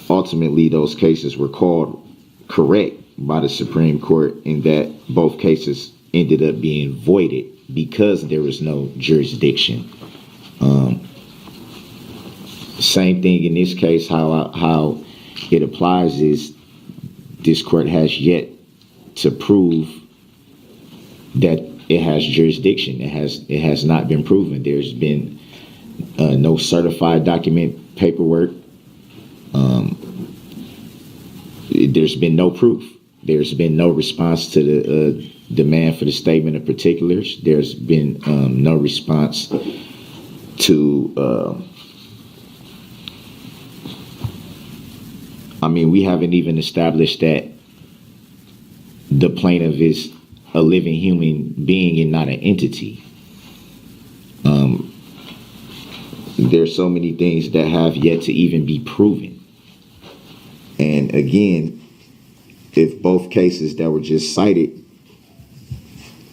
ultimately those cases were called correct by the Supreme Court in that both cases ended up being voided because there was no jurisdiction. Same thing in this case, how it applies is this court has yet to prove that it has jurisdiction. It has not been proven. There's been no certified document paperwork. There's been no proof. There's been no response to the demand for the statement of particulars. There's been no response to we haven't even established that the plaintiff is a living human being and not an entity. There's so many things that have yet to even be proven. And again, if both cases that were just cited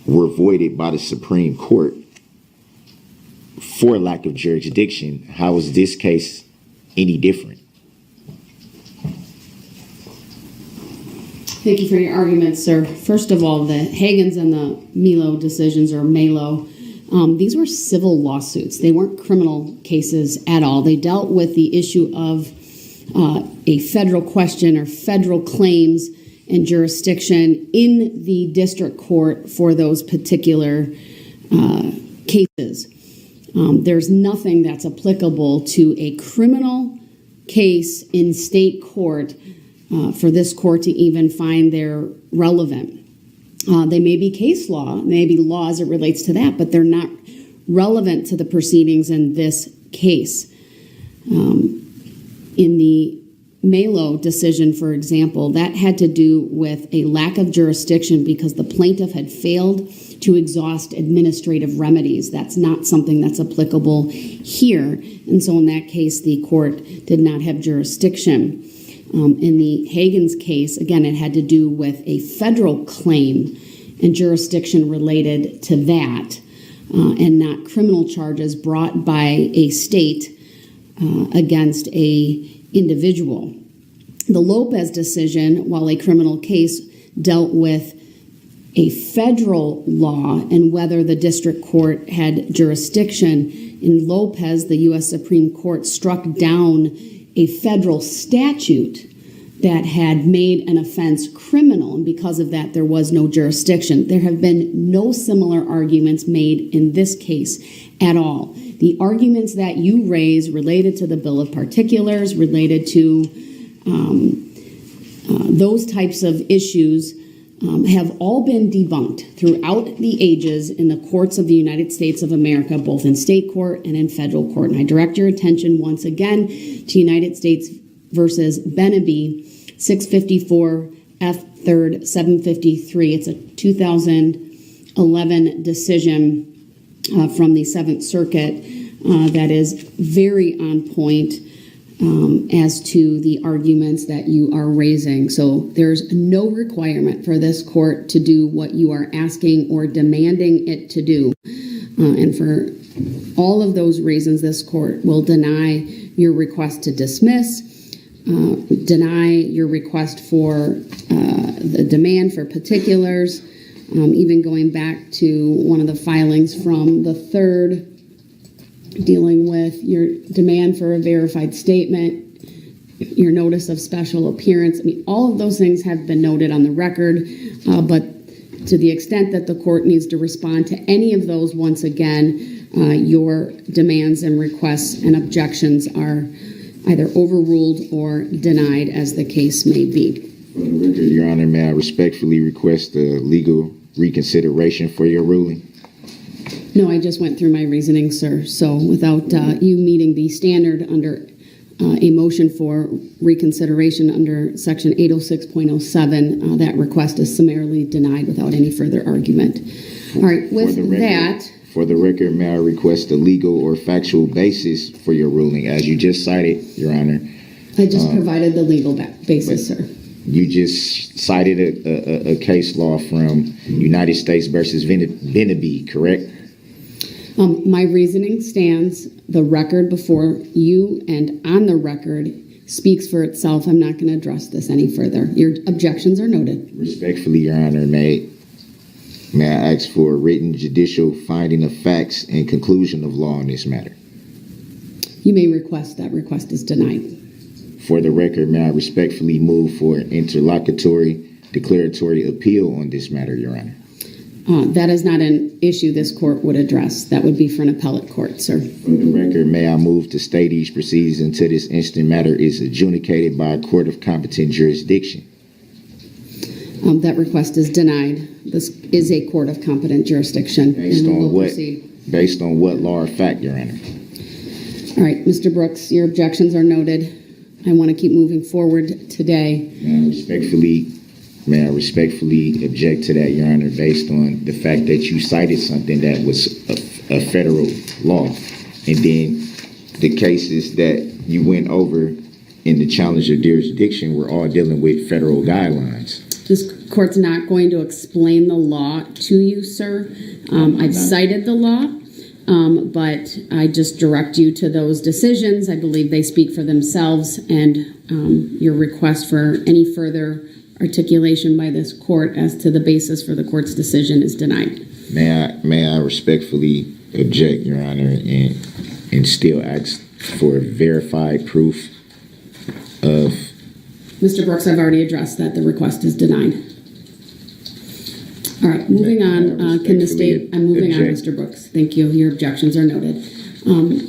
were voided by the Supreme Court for lack of jurisdiction, how is this case any different? Thank you for your arguments, sir. First of all, the Hagens and the Melo decisions, or Melo, these were civil lawsuits. They weren't criminal cases at all. They dealt with the issue of a federal question or federal claims and jurisdiction in the district court for those particular cases. There's nothing that's applicable to a criminal case in state court for this court to even find they're relevant. They may be case law, maybe law as it relates to that, but they're not relevant to the proceedings in this case. In the Melo decision, for example, that had to do with a lack of jurisdiction because the plaintiff had failed to exhaust administrative remedies. That's not something that's applicable here. And so in that case, the court did not have jurisdiction. In the Hagens case, again, it had to do with a federal claim and jurisdiction related to that, and not criminal charges brought by a state against a individual. The Lopez decision, while a criminal case, dealt with a federal law and whether the district court had jurisdiction. In Lopez, the U.S. Supreme Court struck down a federal statute that had made an offense criminal, and because of that, there was no jurisdiction. There have been no similar arguments made in this case at all. The arguments that you raise related to the Bill of Particulars, related to those types of issues have all been debunked throughout the ages in the courts of the United States of America, both in state court and in federal court. And I direct your attention once again to United States versus Benaby, 654 F. 3rd 753. It's a 2011 decision from the 7th Circuit that is very on point as to the arguments that you are raising. So there's no requirement for this court to do what you are asking or demanding it to do. And for all of those reasons, this court will deny your request to dismiss, deny your request for the demand for particulars, even going back to one of the filings from the 3rd, dealing with your demand for a verified statement, your notice of special appearance. I mean, all of those things have been noted on the record, but to the extent that the court needs to respond to any of those, once again, your demands and requests and objections are either overruled or denied, as the case may be. For the record, Your Honor, may I respectfully request a legal reconsideration for your ruling? No, I just went through my reasoning, sir. So without you meeting the standard under a motion for reconsideration under Section 806.07, that request is summarily denied without any further argument. All right, with that... For the record, may I request a legal or factual basis for your ruling, as you just cited, Your Honor? I just provided the legal basis, sir. You just cited a case law from United States versus Benaby, correct? My reasoning stands. The record before you and on the record speaks for itself. I'm not going to address this any further. Your objections are noted. Respectfully, Your Honor, may I ask for a written judicial finding of facts and conclusion of law on this matter? You may request. That request is denied. For the record, may I respectfully move for an interlocutory declaratory appeal on this matter, Your Honor? That is not an issue this court would address. That would be for an appellate court, sir. For the record, may I move to stay these proceedings until this instant matter is adjudicated by a court of competent jurisdiction? That request is denied. This is a court of competent jurisdiction. Based and on we'll what? Proceed. Based on what law or fact, Your Honor? All right, Mr. Brooks, your objections are noted. I want to keep moving forward today. May I respectfully object to that, Your Honor, based on the fact that you cited something that was a federal law, and then the cases that you went over in the challenge of jurisdiction were all dealing with federal guidelines. This court's not going to explain the law to you, sir. I've cited the law, but I just direct you to those decisions. I believe they speak for themselves, and your request for any further articulation by this court as to the basis for the court's decision is denied. May I respectfully object, Your Honor, and still ask for verified proof of... Mr. Brooks, I've already addressed that. The request is denied. All right, moving on. Can the state... I'm moving on, Mr. Brooks. Thank you. Your objections are noted.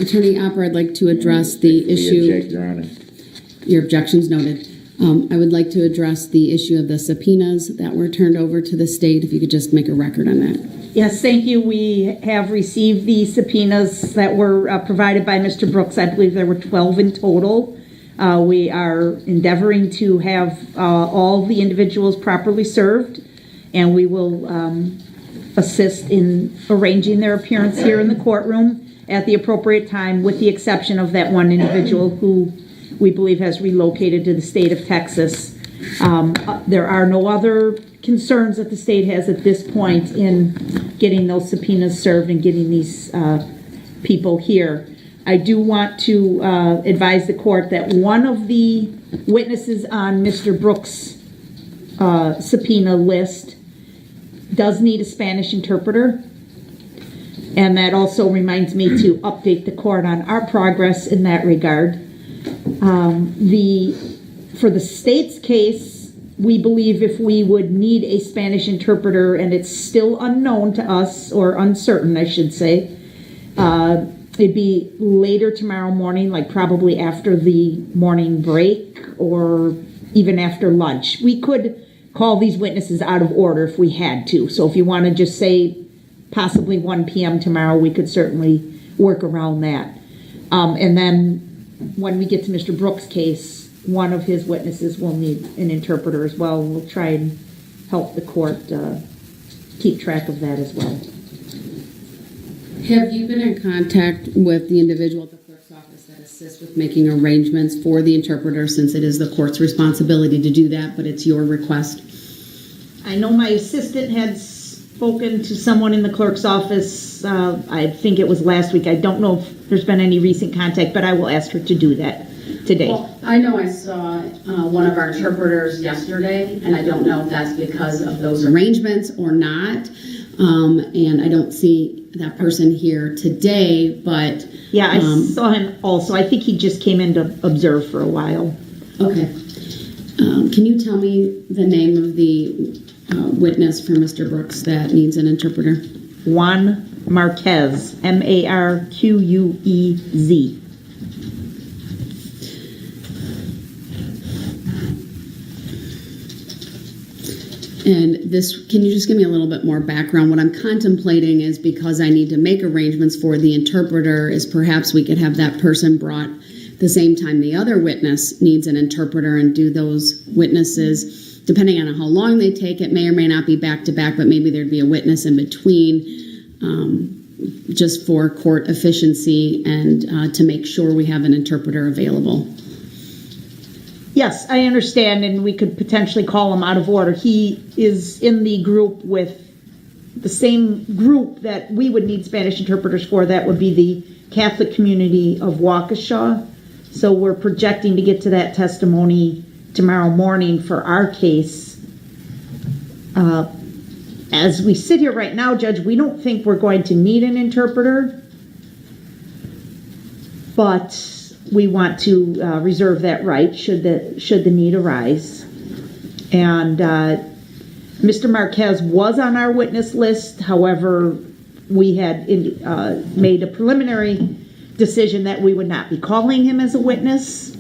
Attorney Opper, I'd like to address the issue... Object, Your Honor. Your objections noted. I would like to address the issue of the subpoenas that were turned over to the state. If you could just make a record on that. Yes, thank you. We have received the subpoenas that were provided by Mr. Brooks. I believe there were 12 in total. We are endeavoring to have all the individuals properly served, and we will assist in arranging their appearance here in the courtroom at the appropriate time, with the exception of that one individual who we believe has relocated to the state of Texas. There are no other concerns that the state has at this point in getting those subpoenas served and getting these people here. I do want to advise the court that one of the witnesses on Mr. Brooks' subpoena list does need a Spanish interpreter. And that also reminds me to update the court on our progress in that regard. For the state's case, we believe if we would need a Spanish interpreter, and it's still unknown to us, or uncertain, I should say, it'd be later tomorrow morning, like probably after the morning break or even after lunch. We could call these witnesses out of order if we had to. So if you want to just say possibly 1 p.m. tomorrow, we could certainly work around that. And then when we get to Mr. Brooks' case, one of his witnesses will need an interpreter as well. We'll try and help the court keep track of that as well. Have you been in contact with the individual at the clerk's office that assists with making arrangements for the interpreter, since it is the court's responsibility to do that, but it's your request? I know my assistant had spoken to someone in the clerk's office. I think it was last week. I don't know if there's been any recent contact, but I will ask her to do that today. Well, I know I saw one of our interpreters yesterday, and I don't know if that's because of those arrangements or not. And I don't see that person here today, but... Yeah, I saw him also. I think he just came in to observe for a while. Okay. Can you tell me the name of the witness for Mr. Brooks that needs an interpreter? Juan Marquez, Marquez. And this, can you just give me a little bit more background? What I'm contemplating is, because I need to make arrangements for the interpreter, is perhaps we could have that person brought the same time the other witness needs an interpreter, and do those witnesses, depending on how long they take, it may or may not be back to back, but maybe there'd be a witness in between, just for court efficiency and to make sure we have an interpreter available. Yes, I understand, and we could potentially call him out of order. He is in the group with the same group that we would need Spanish interpreters for. That would be the Catholic community of Waukesha. So we're projecting to get to that testimony tomorrow morning for our case. As we sit here right now, Judge, we don't think we're going to need an interpreter, but we want to reserve that right should the need arise. And Mr. Marquez was on our witness list. However, we had made a preliminary decision that we would not be calling him as a witness.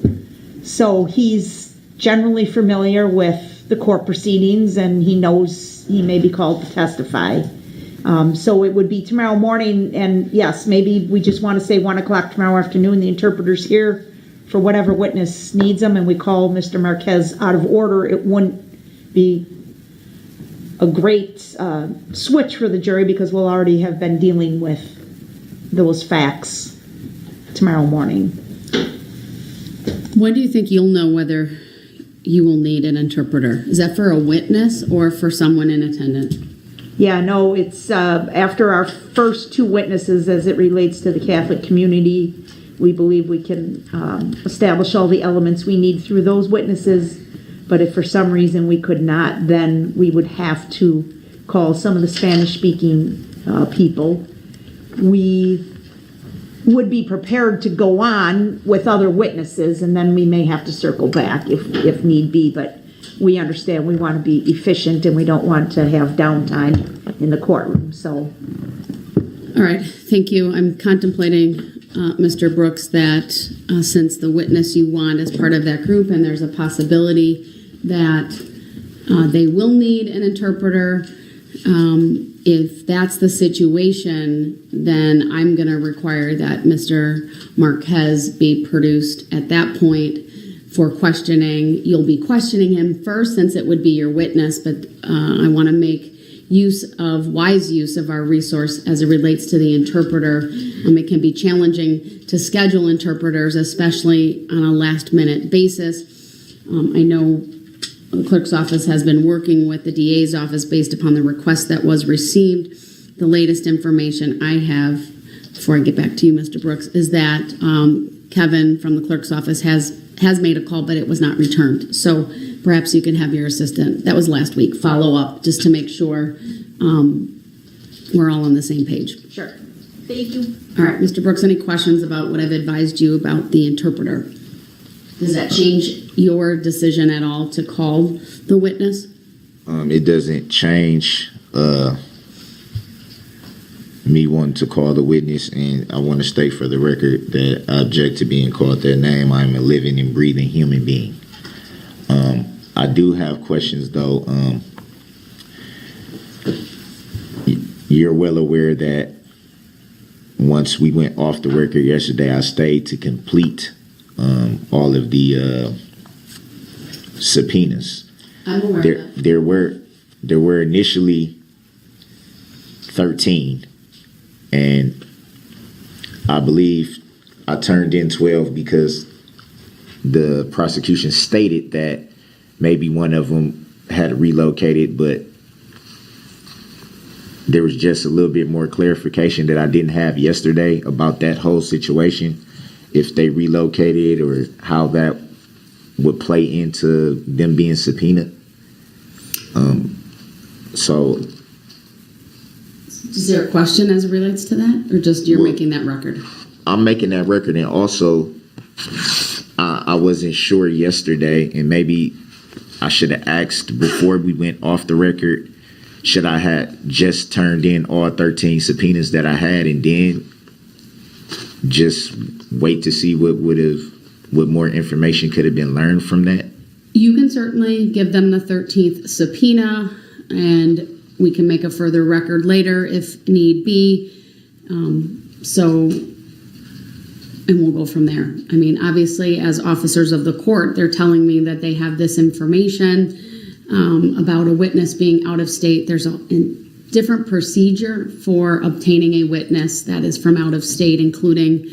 So he's generally familiar with the court proceedings, and he knows he may be called to testify. So it would be tomorrow morning, and yes, maybe we just want to say 1 o'clock tomorrow afternoon. The interpreter's here for whatever witness needs them, and we call Mr. Marquez out of order. It wouldn't be a great switch for the jury because we'll already have been dealing with those facts tomorrow morning. When do you think you'll know whether you will need an interpreter? Is that for a witness or for someone in attendance? Yeah, no, it's after our first two witnesses as it relates to the Catholic community. We believe we can establish all the elements we need through those witnesses. But if for some reason we could not, then we would have to call some of the Spanish-speaking people. We would be prepared to go on with other witnesses, and then we may have to circle back if need be. But we understand we want to be efficient, and we don't want to have downtime in the courtroom. So, all right, thank you. I'm contemplating, Mr. Brooks, that since the witness you want is part of that group, and there's a possibility that they will need an interpreter. If that's the situation, then I'm going to require that Mr. Marquez be produced at that point for questioning. You'll be questioning him first since it would be your witness, but I want to make wise use of our resource as it relates to the interpreter. It can be challenging to schedule interpreters, especially on a last-minute basis. I know the clerk's office has been working with the DA's office based upon the request that was received. The latest information I have, before I get back to you, Mr. Brooks, is that Kevin from the clerk's office has made a call, but it was not returned. So perhaps you can have your assistant, that was last week, follow up just to make sure we're all on the same page. Sure. Thank you. All right, Mr. Brooks, any questions about what I've advised you about the interpreter? Does that change your decision at all to call the witness? It doesn't change me wanting to call the witness, and I want to state for the record that I object to being called that name. I'm a living and breathing human being. I do have questions, though. You're well aware that once we went off the record yesterday, I stayed to complete all of the subpoenas. I'm aware of that. There were initially 13, and I believe I turned in 12 because the prosecution stated that maybe one of them had relocated, but there was just a little bit more clarification that I didn't have yesterday about that whole situation, if they relocated or how that would play into them being subpoenaed. So, is there a question as it relates to that, or just you're making that record? I'm making that record, and also I wasn't sure yesterday, and maybe I should have asked before we went off the record, should I have just turned in all 13 subpoenas that I had and then just wait to see what more information could have been learned from that? You can certainly give them the 13th subpoena, and we can make a further record later if need be. And we'll go from there. I mean, obviously, as officers of the court, they're telling me that they have this information about a witness being out of state. There's a different procedure for obtaining a witness that is from out of state, including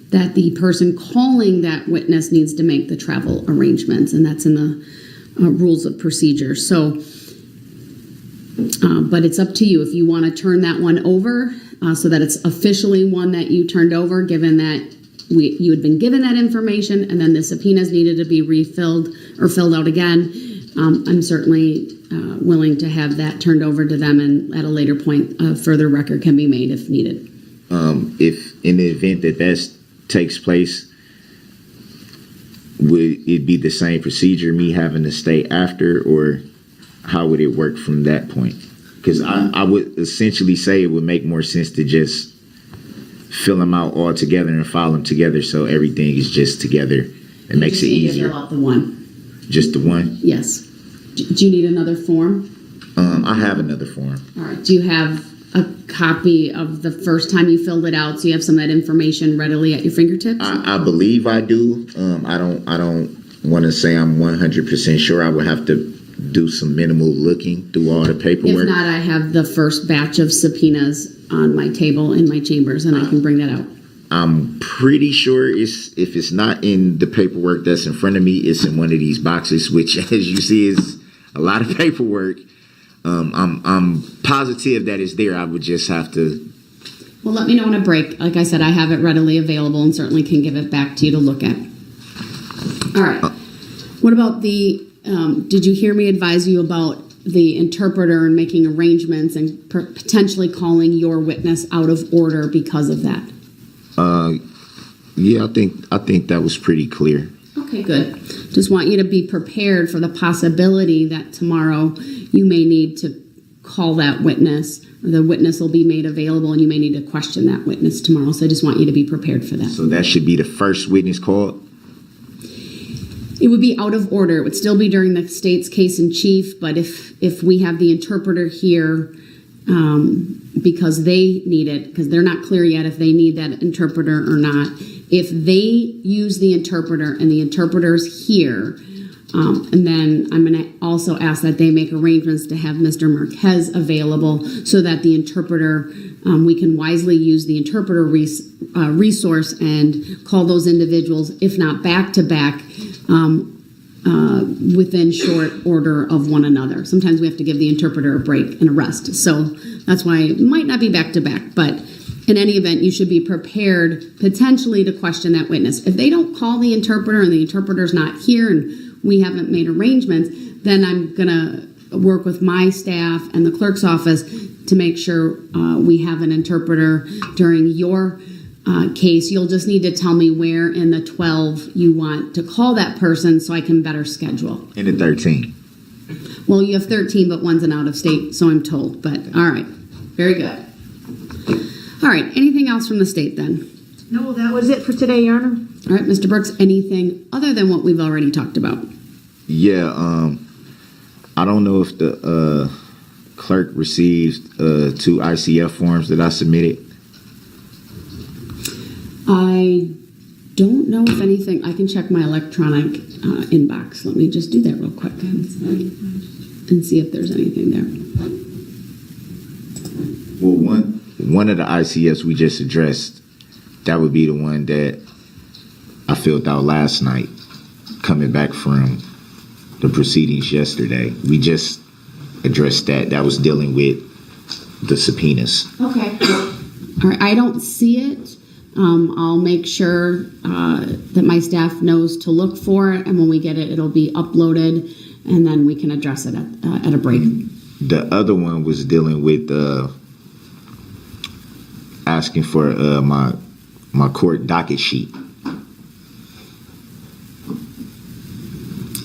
that the person calling that witness needs to make the travel arrangements, and that's in the rules of procedure. So, but it's up to you if you want to turn that one over so that it's officially one that you turned over, given that you had been given that information and then the subpoenas needed to be refilled or filled out again, I'm certainly willing to have that turned over to them, and at a later point, a further record can be made if needed. If in the event that takes place, would it be the same procedure, me having to stay after, or how would it work from that point? Because I would essentially say it would make more sense to just fill them out all together and file them together, so everything is just together. It makes it easier. Fill out the one. Just the one? Yes. Do you need another form? I have another form. All right. Do you have a copy of the first time you filled it out, so you have some of that information readily at your fingertips? I believe I do. I don't want to say I'm 100% sure. I would have to do some minimal looking through all the paperwork. If not, I have the first batch of subpoenas on my table in my chambers, and I can bring that out. I'm pretty sure if it's not in the paperwork that's in front of me, it's in one of these boxes, which, as you see, is a lot of paperwork. I'm positive that it's there. I would just have to. Well, let me know on a break. Like I said, I have it readily available and certainly can give it back to you to look at. All right. What about did you hear me advise you about the interpreter and making arrangements and potentially calling your witness out of order because of that? Yeah, I think that was pretty clear. Okay, good. Just want you to be prepared for the possibility that tomorrow you may need to call that witness, or the witness will be made available and you may need to question that witness tomorrow. So I just want you to be prepared for that. So that should be the first witness called? It would be out of order. It would still be during the state's case in chief, but if we have the interpreter here, because they need it, because they're not clear yet if they need that interpreter or not, if they use the interpreter and the interpreter's here, and then I'm going to also ask that they make arrangements to have Mr. Marquez available so that the interpreter, we can wisely use the interpreter resource and call those individuals, if not back to back, within short order of one another. Sometimes we have to give the interpreter a break and a rest. So that's why it might not be back to back. But in any event, you should be prepared potentially to question that witness. If they don't call the interpreter and the interpreter's not here and we haven't made arrangements, then I'm going to work with my staff and the clerk's office to make sure we have an interpreter during your case. You'll just need to tell me where in the 12 you want to call that person so I can better schedule. In the 13. Well, you have 13, but one's an out of state, so I'm told. But all right, very good. All right, anything else from the state then? No, that was it for today, Your Honor. All right, Mr. Brooks, anything other than what we've already talked about? Yeah, I don't know if the clerk received 2 ICF forms that I submitted. I don't know if anything. I can check my electronic inbox. Let me just do that real quick and see if there's anything there. Well, one of the ICFs we just addressed, that would be the one that I filled out last night, coming back from the proceedings yesterday. We just addressed that. That was dealing with the subpoenas. Okay. All right. I don't see it. I'll make sure that my staff knows to look for it, and when we get it, it'll be uploaded, and then we can address it at a break. The other one was dealing with asking for my court docket sheet.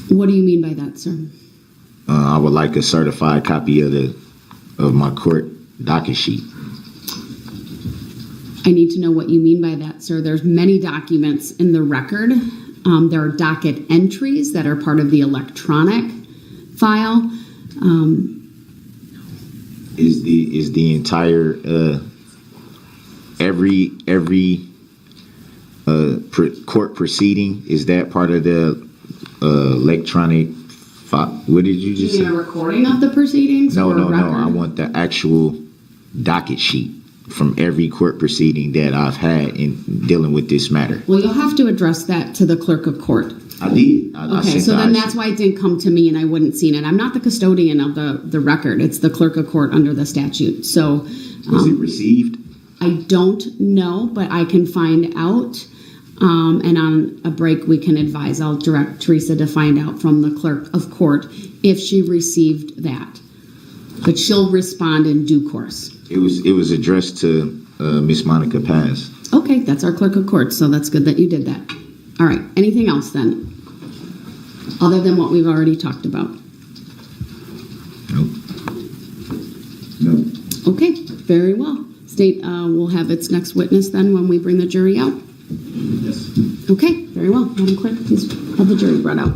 What do you mean by that, sir? I would like a certified copy of my court docket sheet. I need to know what you mean by that, sir. There's many documents in the record. There are docket entries that are part of the electronic file. Is the entire every court proceeding, is that part of the electronic file? What did you just say? A recording of the proceedings? No. Record? I want the actual docket sheet from every court proceeding that I've had in dealing with this matter. Well, you'll have to address that to the clerk of court. I did. Okay, so then that's why it didn't come to me and I wouldn't seen it. I'm not the custodian of the record. It's the clerk of court under the statute. So was it received? I don't know, but I can find out. And on a break, we can advise. I'll direct Teresa to find out from the clerk of court if she received that. But she'll respond in due course. It was addressed to Miss Monica Paz. Okay, that's our clerk of court, so that's good that you did that. All right, anything else then? Other than what we've already talked about? Nope. No. Okay, very well. State will have its next witness then when we bring the jury out? Yes. Okay, very well. Madam Clerk, please have the jury brought out.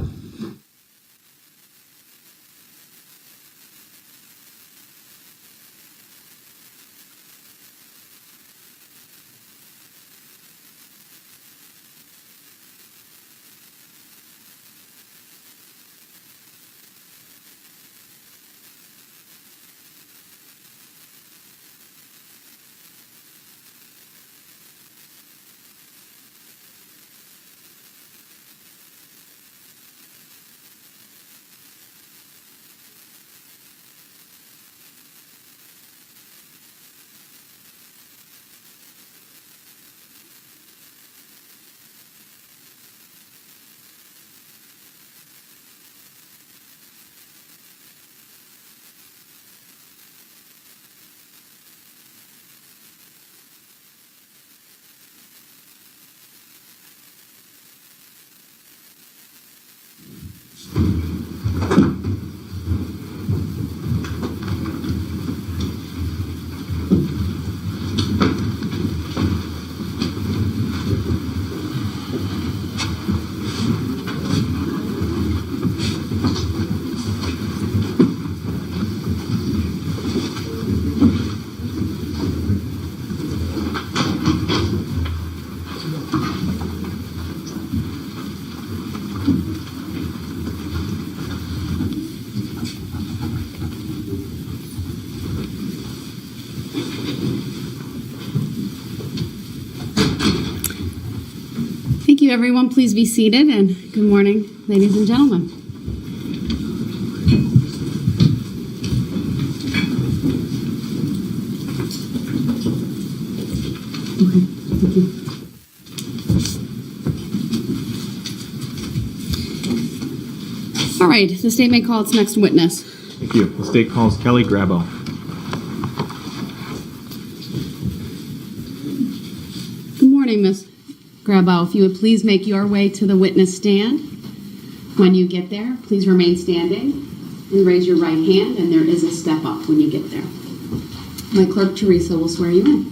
Thank you, everyone. Please be seated, and good morning, ladies and gentlemen. Okay, thank you. All right, the state may call its next witness. Thank you. The state calls Kelly Grabow. Good morning, Miss Grabow. If you would please make your way to the witness stand. When you get there, please remain standing and raise your right hand, and there is a step up when you get there. My clerk, Teresa, will swear you in.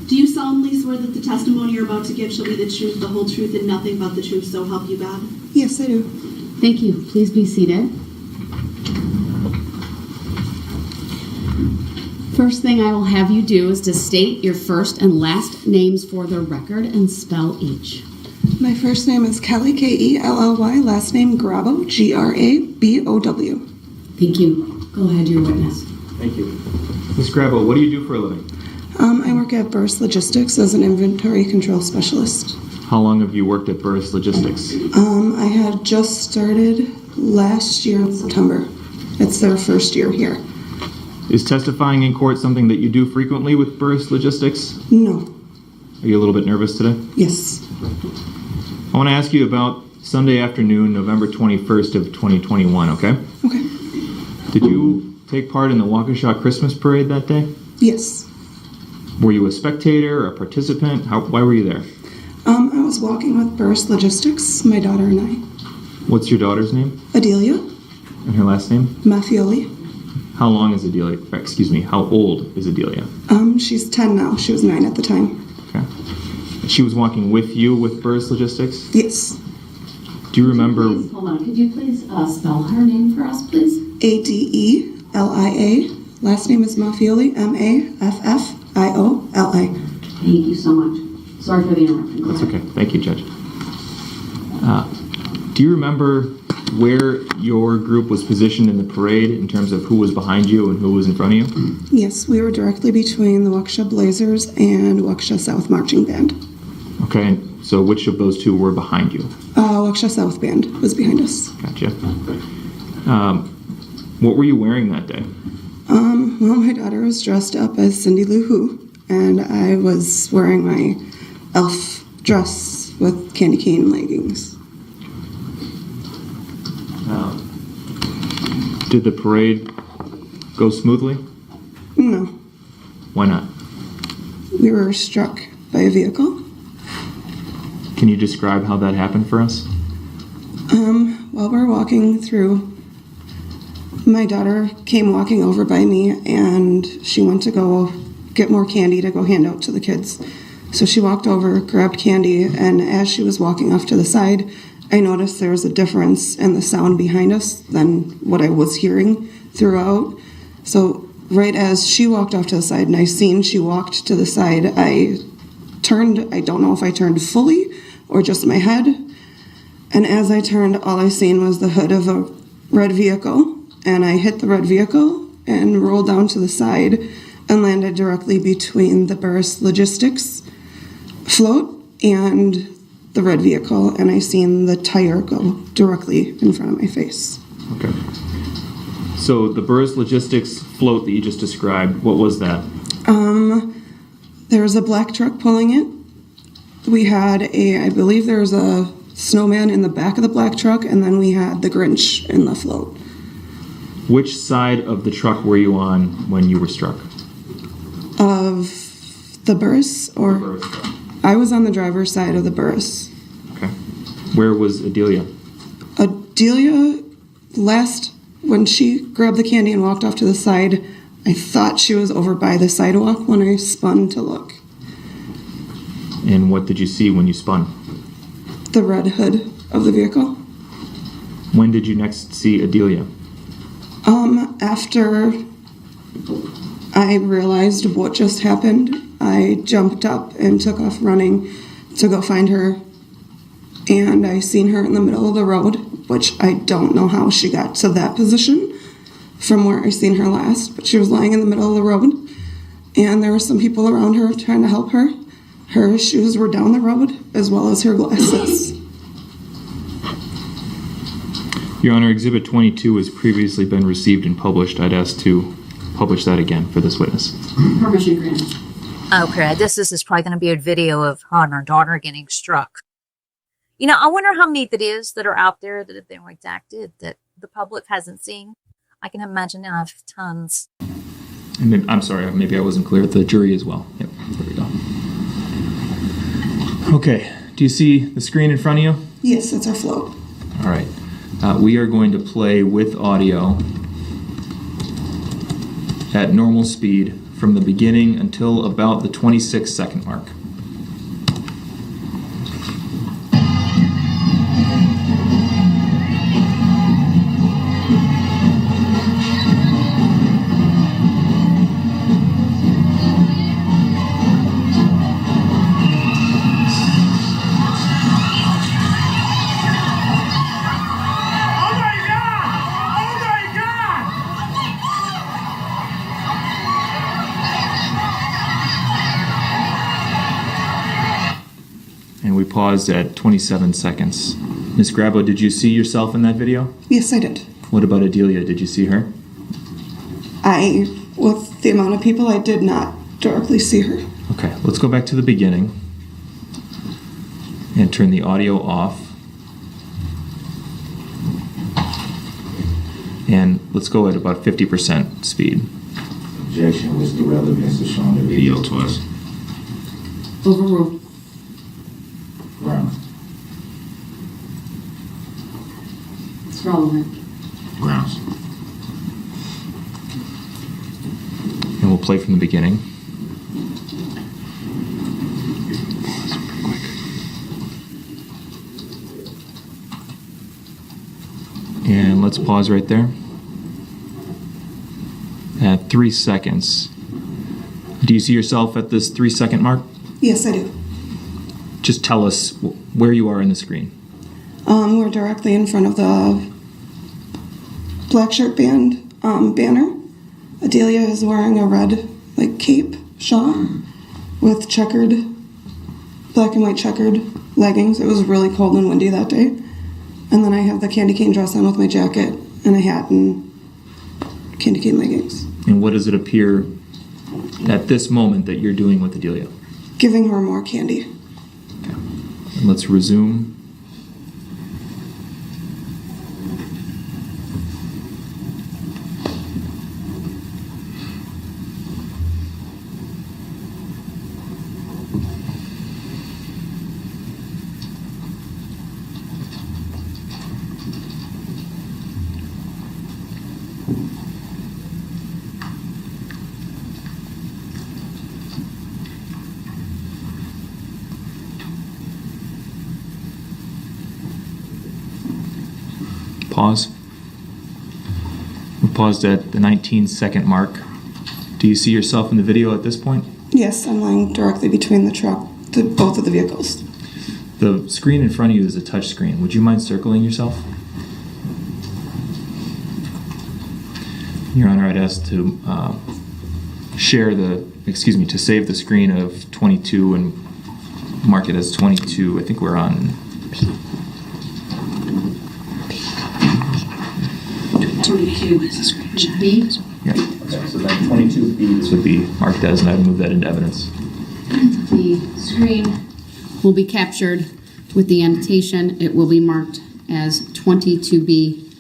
Do you solemnly swear that the testimony you're about to give shall be the truth, the whole truth, and nothing but the truth, so help you God? Yes, I do. Thank you. Please be seated. First thing I will have you do is to state your first and last names for the record and spell each. My first name is Kelly, Kelly, last name Grabow, Grabow. Thank you. Go ahead, your witness. Thank you. Ms. Grabow, what do you do for a living? I work at Burst Logistics as an inventory control specialist. How long have you worked at Burris Logistics? I had just started last year in September. It's their first year here. Is testifying in court something that you do frequently with Burris Logistics? No. Are you a little bit nervous today? Yes. I want to ask you about Sunday afternoon, November 21st of 2021, okay? Okay. Did you take part in the Waukesha Christmas parade that day? Yes. Were you a spectator or a participant? Why were you there? I was walking with Burst Logistics, my daughter and I. What's your daughter's name? Adelia. And her last name? Maffioli. How long is Adelia? Excuse me, how old is Adelia? She's 10 now. She was 9 at the time. Okay. She was walking with you with Burris Logistics? Yes. Do you remember? Hold on. Could you please spell her name for us, please? Adelia. Last name is Maffioli, Maffioli. Thank you so much. Sorry for the interruption. That's okay. Thank you, Judge. Do you remember where your group was positioned in the parade in terms of who was behind you and who was in front of you? Yes, we were directly between the Waukesha Blazers and Waukesha South Marching Band. Okay, so which of those two were behind you? Waukesha South Band was behind us. Gotcha. What were you wearing that day? Well, my daughter was dressed up as Cindy Lou Who, and I was wearing my elf dress with candy cane leggings. Did the parade go smoothly? No, Why not? we were struck by a vehicle. Can you describe how that happened for us? While we're walking through, my daughter came walking over by me and she went to go get more candy to go hand out to the kids. So she walked over, grabbed candy, and as she was walking off to the side, I noticed there was a difference in the sound behind us than what I was hearing throughout. So right as she walked off to the side and I seen she walked to the side, I turned. I don't know if I turned fully or just in my head. And as I turned, all I seen was the hood of a red vehicle. And I hit the red vehicle and rolled down to the side and landed directly between the Burris Logistics float and the red vehicle. And I seen the tire go directly in front of my face. Okay. So the Burris Logistics float that you just described, what was that? There was a black truck pulling it. We had I believe there was a snowman in the back of the black truck, and then we had the Grinch in the float. Which side of the truck were you on when you were struck? Of the Burris, or? The Burris truck. I was on the driver's side of the Burris. Okay. Where was Adelia? Adelia, when she grabbed the candy and walked off to the side, I thought she was over by the sidewalk when I spun to look. And what did you see when you spun? The red hood of the vehicle. When did you next see Adelia? After I realized what just happened, I jumped up and took off running to go find her. And I seen her in the middle of the road, which I don't know how she got to that position from where I seen her last, but she was lying in the middle of the road. And there were some people around her trying to help her. Her shoes were down the road, as well as her glasses. Your Honor, Exhibit 22 has previously been received and published. I'd ask to publish that again for this witness. Permission granted. Okay, this is probably going to be a video of her and her daughter getting struck. You know, I wonder how many that is that are out there that have been redacted that the public hasn't seen. I can imagine I have tons. And then, I'm sorry, maybe I wasn't clear. The jury as well. Yep, there we go. Okay, do you see the screen in front of you? Yes, that's our float. All right. We are going to play with audio at normal speed from the beginning until about the 26-second mark. And we paused at 27 seconds. Ms. Grabow, did you see yourself in that video? Yes, I did. What about Adelia? Did you see her? With the amount of people, I did not directly see her. Okay, let's go back to the beginning and turn the audio off. And let's go at about 50% speed. Objection was the relevance of showing the video to us. Overruled. Grounds. It's relevant. Grounds. And we'll play from the beginning. And let's pause right there. At 3 seconds. Do you see yourself at this 3-second mark? Yes, I do. Just tell us where you are in the screen. We're directly in front of the Black Shirt Band banner. Adelia is wearing a red cape shawl with checkered, black and white checkered leggings. It was really cold and windy that day. And then I have the candy cane dress on with my jacket and a hat and candy cane leggings. And what does it appear at this moment that you're doing with Adelia? Giving her more candy. Let's resume. Pause. We paused at the 19-second mark. Do you see yourself in the video at this point? Yes, I'm lying directly between both of the vehicles. The screen in front of you is a touch screen. Would you mind circling yourself? Your Honor, I'd ask to to save the screen of 22 and mark it as 22. I think we're on P. 22 is a screen. B? Yeah. So then 22B, this would be marked as, and I would move that into evidence. The screen will be captured with the annotation. It will be marked as 22B,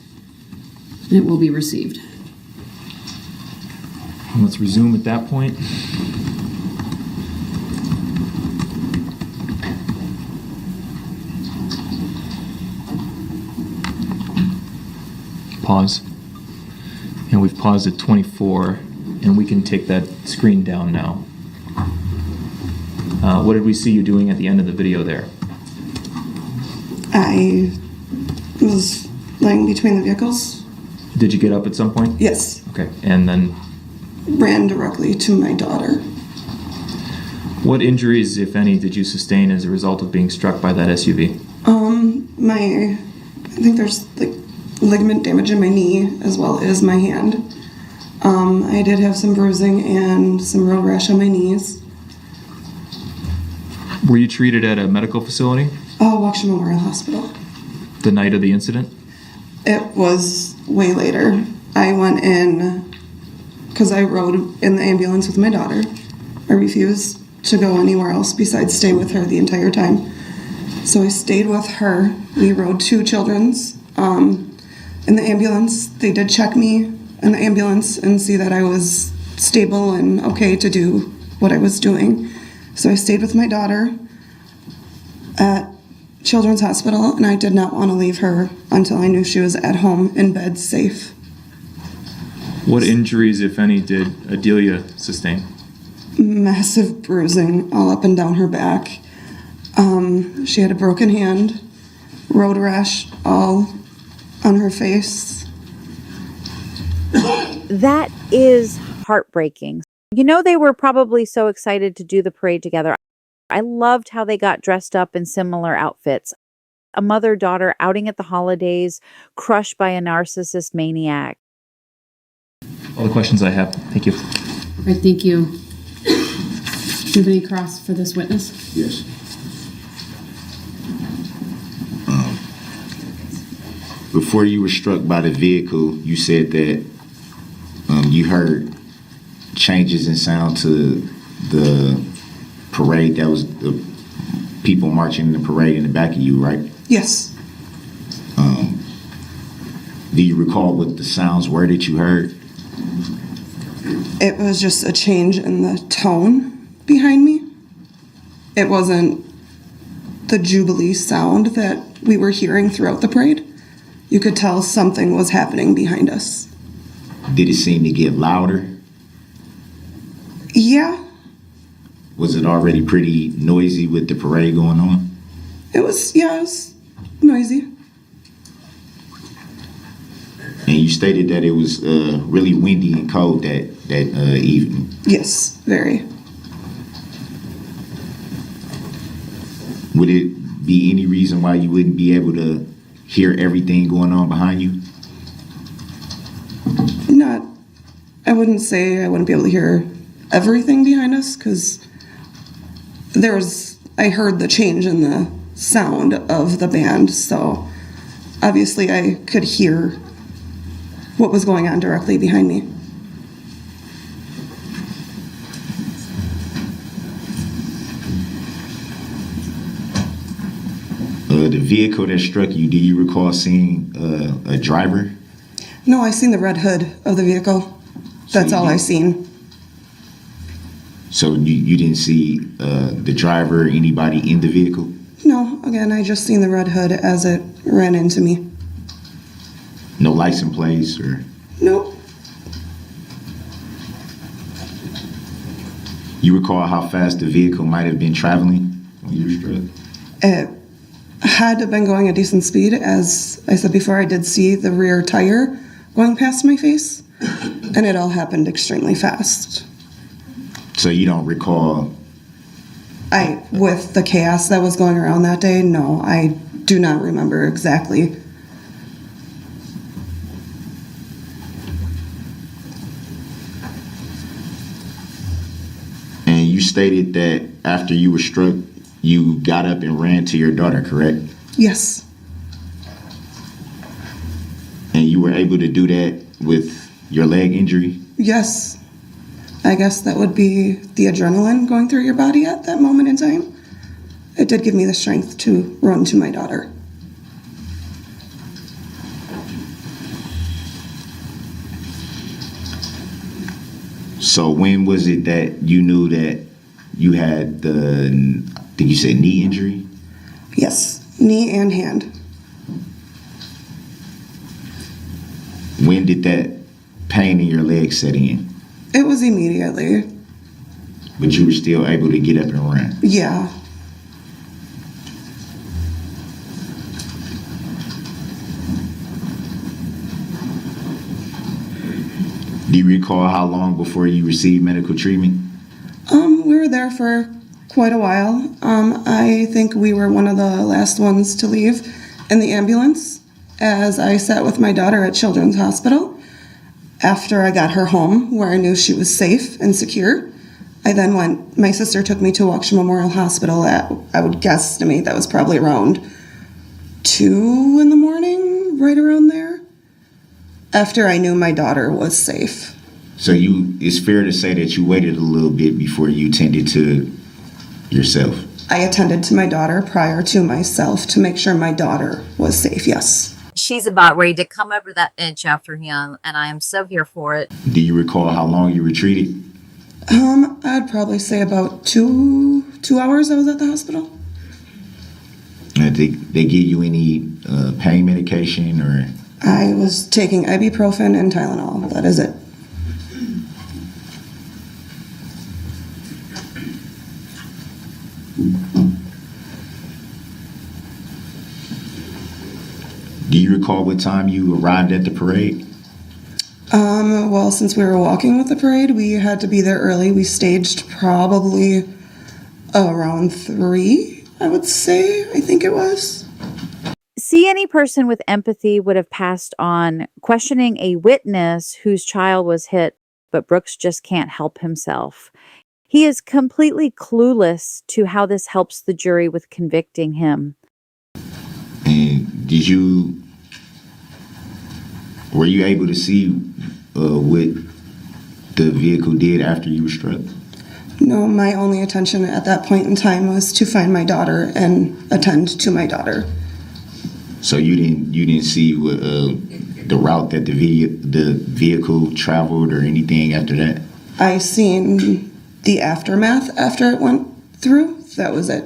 and it will be received. And let's resume at that point. Pause. And we've paused at 24, and we can take that screen down now. What did we see you doing at the end of the video there? I was lying between the vehicles. Did you get up at some point? Yes. Okay, and then? Ran directly to my daughter. What injuries, if any, did you sustain as a result of being struck by that SUV? I think there's like ligament damage in my knee as well as my hand. I did have some bruising and some road rash on my knees. Were you treated at a medical facility? Waukesha Memorial Hospital. The night of the incident? It was way later. I went in because I rode in the ambulance with my daughter. I refused to go anywhere else besides stay with her the entire time. So I stayed with her. We rode 2 children's. In the ambulance, they did check me in the ambulance and see that I was stable and okay to do what I was doing. So I stayed with my daughter at Children's Hospital, and I did not want to leave her until I knew she was at home in bed safe. What injuries, if any, did Adelia sustain? Massive bruising all up and down her back. She had a broken hand, road rash all on her face. That is heartbreaking. You know, they were probably so excited to do the parade together. I loved how they got dressed up in similar outfits. A mother-daughter outing at the holidays, crushed by a narcissist maniac. All the questions I have. Thank you. All right, thank you. Do you have any cross for this witness? Yes. Before you were struck by the vehicle, you said that you heard changes in sound to the parade. That was the people marching in the parade in the back of you, right? Yes. Do you recall what the sounds were that you heard? It was just a change in the tone behind me. It wasn't the Jubilee sound that we were hearing throughout the parade. You could tell something was happening behind us. Did it seem to get louder? Yeah. Was it already pretty noisy with the parade going on? It was noisy. And you stated that it was really windy and cold that evening. Yes, very. Would it be any reason why you wouldn't be able to hear everything going on behind you? I wouldn't say I wouldn't be able to hear everything behind us, because I heard the change in the sound of the band, so obviously I could hear what was going on directly behind me. vehicle that struck you, do you recall seeing a driver? No, I seen the red hood of the vehicle. That's all I seen. So you didn't see the driver or anybody in the vehicle? No, again, I just seen the red hood as it ran into me. No license plates or? Nope. You recall how fast the vehicle might have been traveling when you were struck? It had to have been going at decent speed. As I said before, I did see the rear tire going past my face, and it all happened extremely fast. So you don't recall? With the chaos that was going around that day, no, I do not remember exactly. And you stated that after you were struck, you got up and ran to your daughter, correct? Yes. And you were able to do that with your leg injury? Yes. I guess that would be the adrenaline going through your body at that moment in time. It did give me the strength to run to my daughter. So when was it that you knew that you had did you say knee injury? Yes, knee and hand. When did that pain in your leg set in? It was immediately. But you were still able to get up and run? Yeah. Do you recall how long before you received medical treatment? We were there for quite a while. I think we were one of the last ones to leave in the ambulance as I sat with my daughter at Children's Hospital. After I got her home, where I knew she was safe and secure, I then my sister took me to Waukesha Memorial Hospital at, I would guesstimate that was probably around 2 in the morning, right around there, after I knew my daughter was safe. So it's fair to say that you waited a little bit before you tended to yourself? I attended to my daughter prior to myself to make sure my daughter was safe, yes. She's about ready to come over that edge after him, and I am so here for it. Do you recall how long you were treated? I'd probably say about 2 hours I was at the hospital. Did they give you any pain medication or? I was taking ibuprofen and Tylenol. That is it. Do you recall what time you arrived at the parade? Well, since we were walking with the parade, we had to be there early. We staged probably around 3, I would say. I think it was. See, any person with empathy would have passed on questioning a witness whose child was hit, but Brooks just can't help himself. He is completely clueless to how this helps the jury with convicting him. And were you able to see what the vehicle did after you were struck? No, my only attention at that point in time was to find my daughter and attend to my daughter. So you didn't see the route that the vehicle traveled or anything after that? I seen the aftermath after it went through. That was it.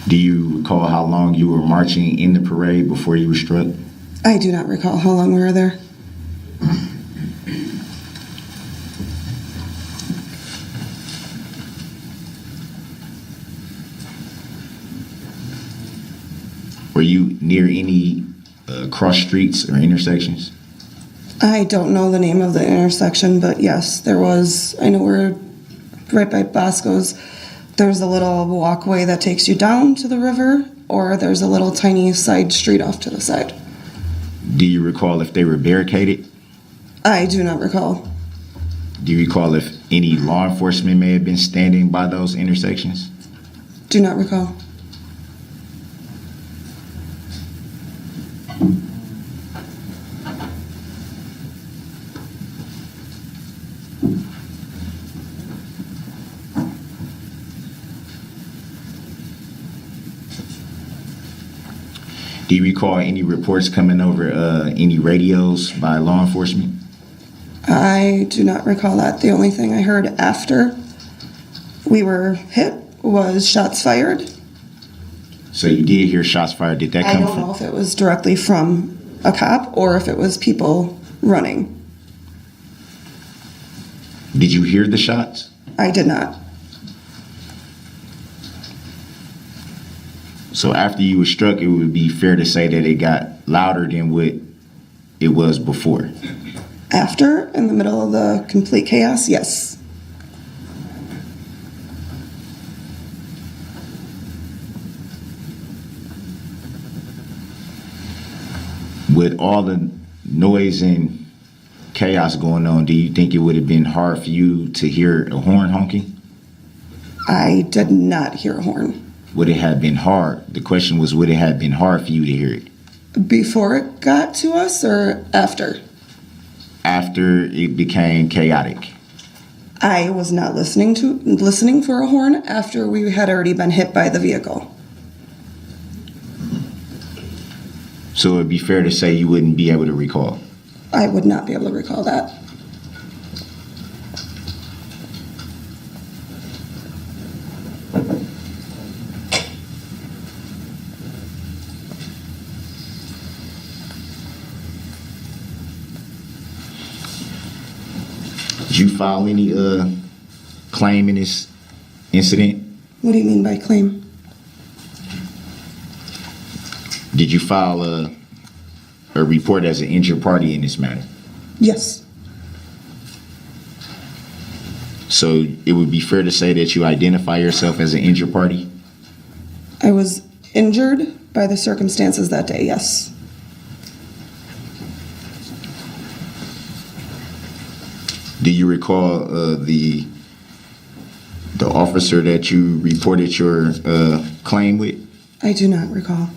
Do you recall how long you were marching in the parade before you were struck? I do not recall how long we were there. Were you near any cross streets or intersections? I don't know the name of the intersection, but yes, there was. I know we're right by Bosco's. There's a little walkway that takes you down to the river, or there's a little tiny side street off to the side. Do you recall if they were barricaded? I do not recall. Do you recall if any law enforcement may have been standing by those intersections? Do not recall. Do you recall any reports coming over any radios by law enforcement? I do not recall that. The only thing I heard after we were hit was shots fired. So you did hear shots fired. Did that I come don't from? know if it was directly from a cop or if it was people running. Did you hear the shots? I did not. So after you were struck, it would be fair to say that it got louder than what it was before. After, in the middle of the complete chaos, yes. With all the noise and chaos going on, do you think it would have been hard for you to hear a horn honking? I did not hear a horn. Would it have been hard? The question was, would it have been hard for you to hear it? Before it got to us or after? After it became chaotic. I was not listening for a horn after we had already been hit by the vehicle. So it'd be fair to say you wouldn't be able to recall. I would not be able to recall that. Did you file any claim in this incident? What do you mean by claim? Did you file a report as an injured party in this matter? Yes. So it would be fair to say that you identify yourself as an injured party? I was injured by the circumstances that day, yes. Do you recall the officer that you reported your claim with? I do not recall.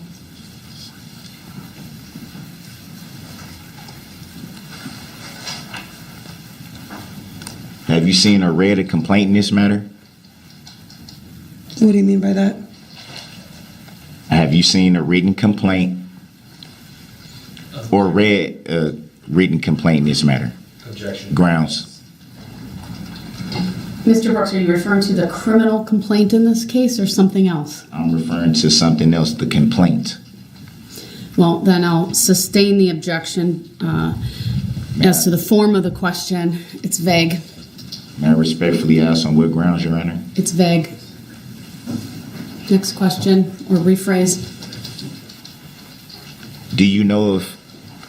Have you seen or read a complaint in this matter? What do you mean by that? Have you seen a written complaint or read a written complaint in this matter? Objection. Grounds. Mr. Brooks, are you referring to the criminal complaint in this case or something else? I'm referring to something else, the complaint. Well, then I'll sustain the objection. As to the form of the question, it's vague. May I respectfully ask on what grounds, Your Honor? It's vague. Next question, or rephrase. Do you know of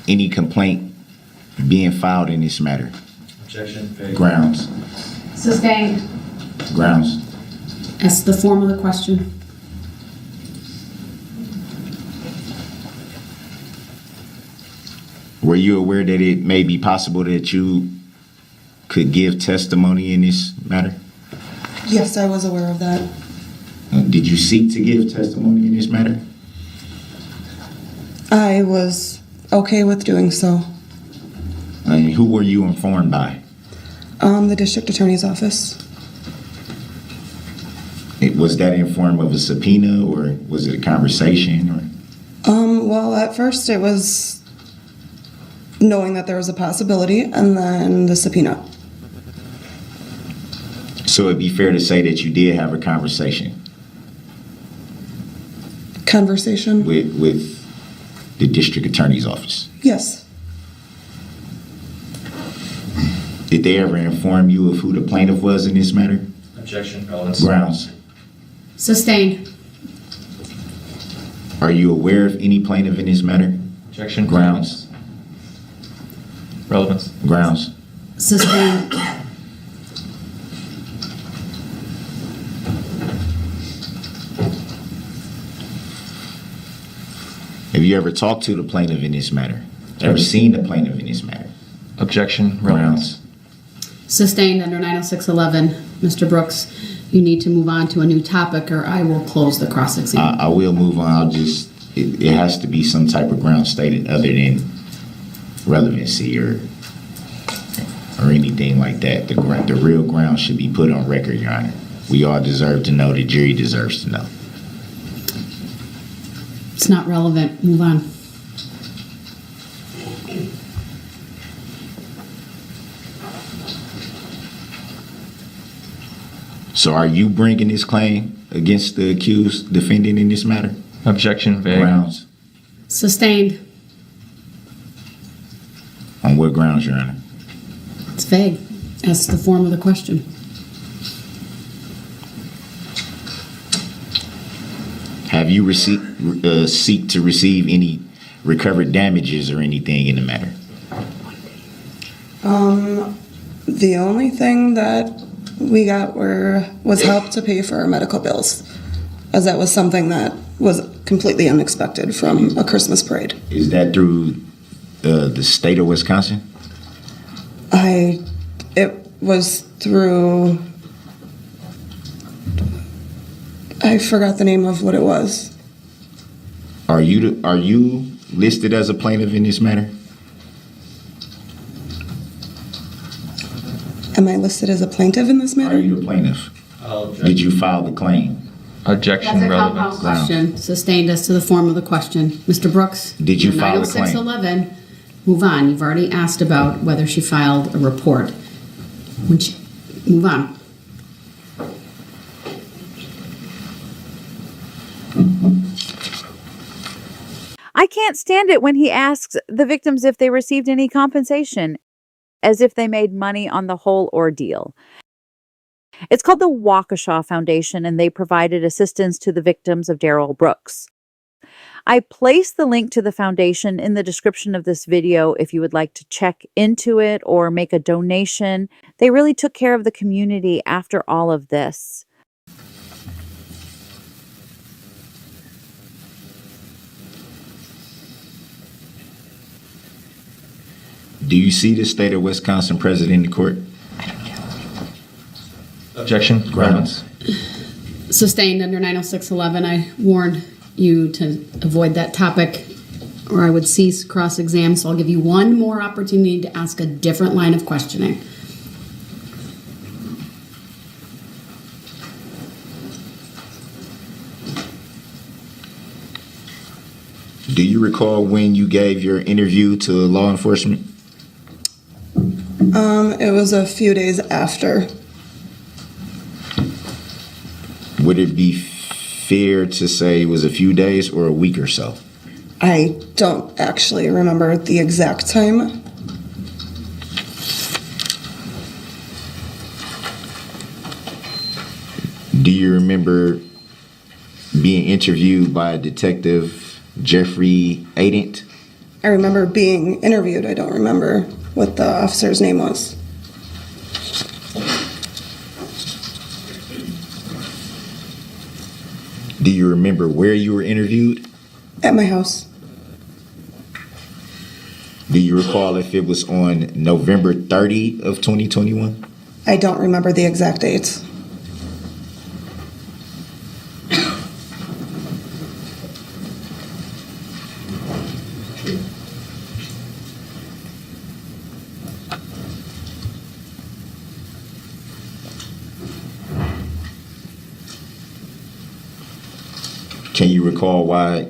any complaint being filed in this matter? Objection. Vague. Grounds. Sustained. Grounds. As to the form of the question. Were you aware that it may be possible that you could give testimony in this matter? Yes, I was aware of that. Did you seek to give testimony in this matter? I was okay with doing so. And who were you informed by? The district attorney's office. Was that in form of a subpoena or was it a conversation? Well, at first it was knowing that there was a possibility and then the subpoena. So it'd be fair to say that you did have a conversation Conversation? with the district attorney's office. Yes. Did they ever inform you of who the plaintiff was in this matter? Objection. Relevance. Grounds. Sustained. Are you aware of any plaintiff in this matter? Objection. Grounds. Relevance. Grounds. Sustained. Have you ever talked to the plaintiff in this matter? Ever seen the plaintiff in this matter? Objection. Relevance. Grounds. Sustained under 906.11. Mr. Brooks, You need to move on to a new topic or I will close the cross-exam. I will move on. It has to be some type of ground stated other than relevancy or anything like that. The real ground should be put on record, Your Honor. We all deserve to know. The jury deserves to know. It's not relevant. Move on. So are you bringing this claim against the accused defendant in this matter? Objection, vague. Grounds? Sustained. On what grounds, Your Honor? It's vague. That's the form of the question. Have you seek to receive any recovered damages or anything in the matter? The only thing that we got was help to pay for our medical bills, as that was something that was completely unexpected from a Christmas parade. Is that through the state of Wisconsin? It was through, I forgot the name of what it was. Are you listed as a plaintiff in this matter? Am I listed as a plaintiff in this matter? Are you a plaintiff? Did you file the claim? Objection, That's a relevant. compound question. Sustained as to the form of the question. Mr. Brooks? Did you file the claim? 90611. Move on. You've already asked about whether she filed a report. Move on. I can't stand it when he asks the victims if they received any compensation, as if they made money on the whole ordeal. It's called the Waukesha Foundation, and they provided assistance to the victims of Darrell Brooks. I placed the link to the foundation in the description of this video if you would like to check into it or make a donation. They really took care of the community after all of this. Do you see the state of Wisconsin president in court? Objection, grounds. Sustained under 90611. I warned you to avoid that topic or I would cease cross-exam, so I'll give you one more opportunity to ask a different line of questioning. Do you recall when you gave your interview to law enforcement? It was a few days after. Would it be fair to say it was a few days or a week or so? I don't actually remember the exact time. Do you remember being interviewed by Detective Jeffrey Adent? I remember being interviewed. I don't remember what the officer's name was. Do you remember where you were interviewed? At my house. Do you recall if it was on November 30 of 2021? I don't remember the exact dates. Can you recall why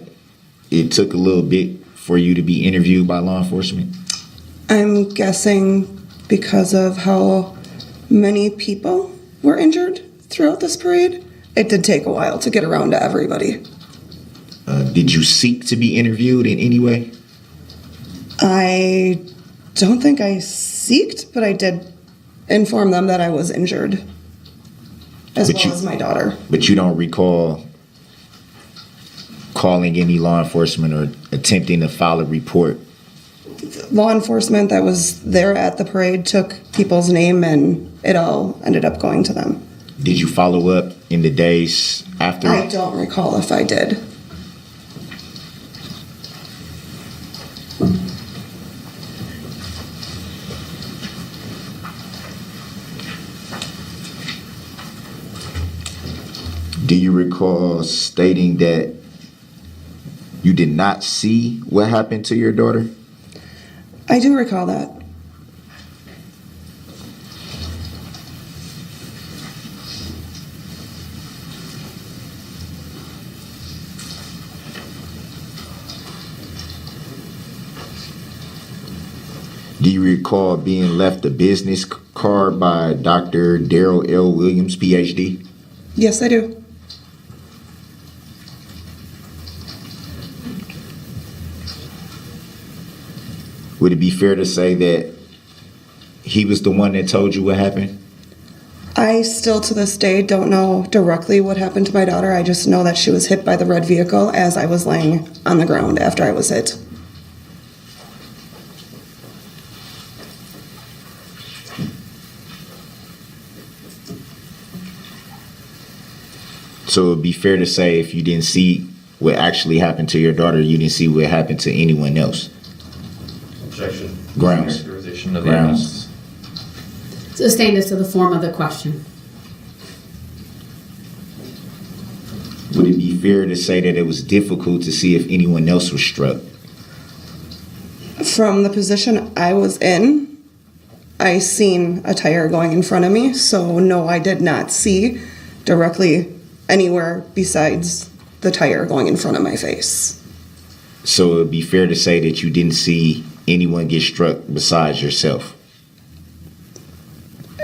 it took a little bit for you to be interviewed by law enforcement? I'm guessing because of how many people were injured throughout this parade. It did take a while to get around to everybody. Did you seek to be interviewed in any way? I don't think I seeked, but I did inform them that I was injured, as well as my daughter. But you don't recall calling any law enforcement or attempting to file a report? Law enforcement that was there at the parade took people's name and it all ended up going to them. Did you follow up in the days after? I don't recall if I did. recall stating that you did not see what happened to your daughter? I do recall that. Do you recall being left a business card by Dr. Darrell L. Williams, PhD? Yes, I do. Would it be fair to say that he was the one that told you what happened? I still to this day don't know directly what happened to my daughter. I just know that she was hit by the red vehicle as I was laying on the ground after I was hit. So it would be fair to say if you didn't see what actually happened to your daughter, you didn't see what happened to anyone else. Objection. Grounds. Characterization of the Grounds. Sustained as to the form of the question. Would it be fair to say that it was difficult to see if anyone else was struck? From the position I was in, I seen a tire going in front of me, so no, I did not see directly anywhere besides the tire going in front of my face. So it would be fair to say that you didn't see anyone get struck besides yourself?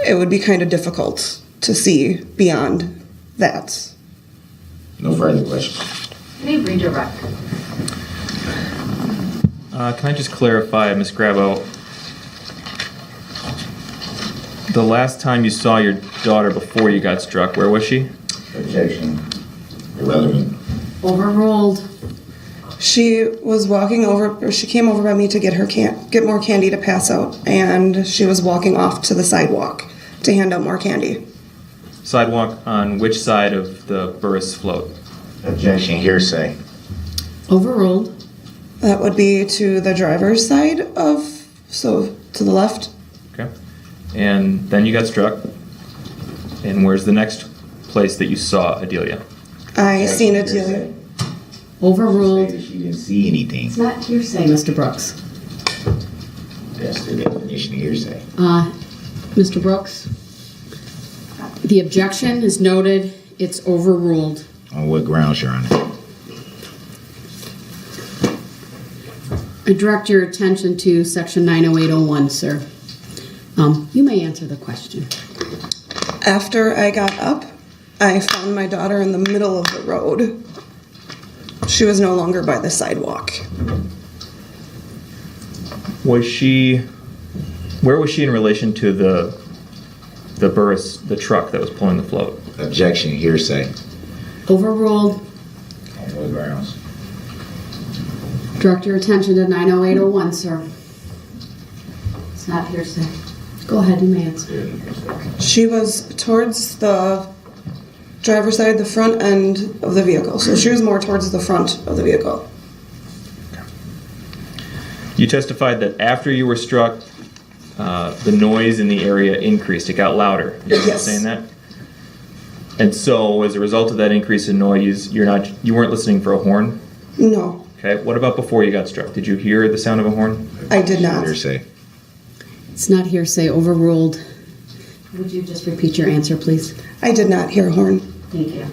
It would be kind of difficult to see beyond that. No further questions. Can you redirect? Can I just clarify, Ms. Grabow? The last time you saw your daughter before you got struck, where was she? Objection. Irrelevant. Overruled. She was walking over, or she came over by me to get more candy to pass out, and she was walking off to the sidewalk to hand out more candy. Sidewalk on which side of the Burris float? Objection. Hearsay. Overruled. That would be to the driver's side so to the left. Okay. And then you got struck. And where's the next place that you saw Adelia? I seen Adelia. Overruled. She didn't see anything. It's not hearsay, Mr. Brooks. That's the definition of hearsay. Mr. Brooks, the objection is noted. It's overruled. On what grounds, Your Honor? I direct your attention to section 90801, sir. You may answer the question. After I got up, I found my daughter in the middle of the road. She was no longer by the sidewalk. Where was she in relation to the Burris, the truck that was pulling the float? Objection. Hearsay. Overruled. On what grounds? Direct your attention to 90801, sir. It's not hearsay. Go ahead, you may answer. She was towards the driver's side, the front end of the vehicle. So she was more towards the front of the vehicle. You testified that after you were struck, the noise in the area increased. It got louder. Yes. Saying that? And so, as a result of that increase in noise, you weren't listening for a horn? No, Okay. What about before you got struck? Did you hear the sound of a horn? I did not. Hearsay. It's not hearsay. Overruled. Would you just repeat your answer, please? I did not hear a horn. Thank you.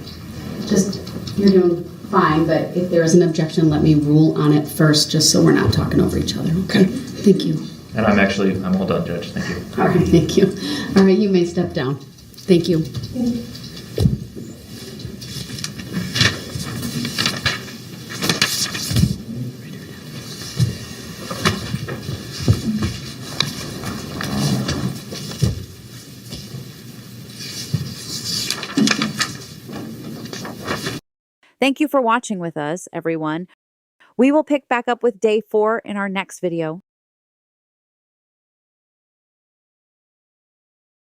You're doing fine, but if there is an objection, let me rule on it first, just so we're not talking over each other, okay? Thank you. And I'm all done, Judge. Thank you. All right, thank you. All right, you may step down. Thank you. Thank you for watching with us, everyone. We will pick back up with day 4 in our next video.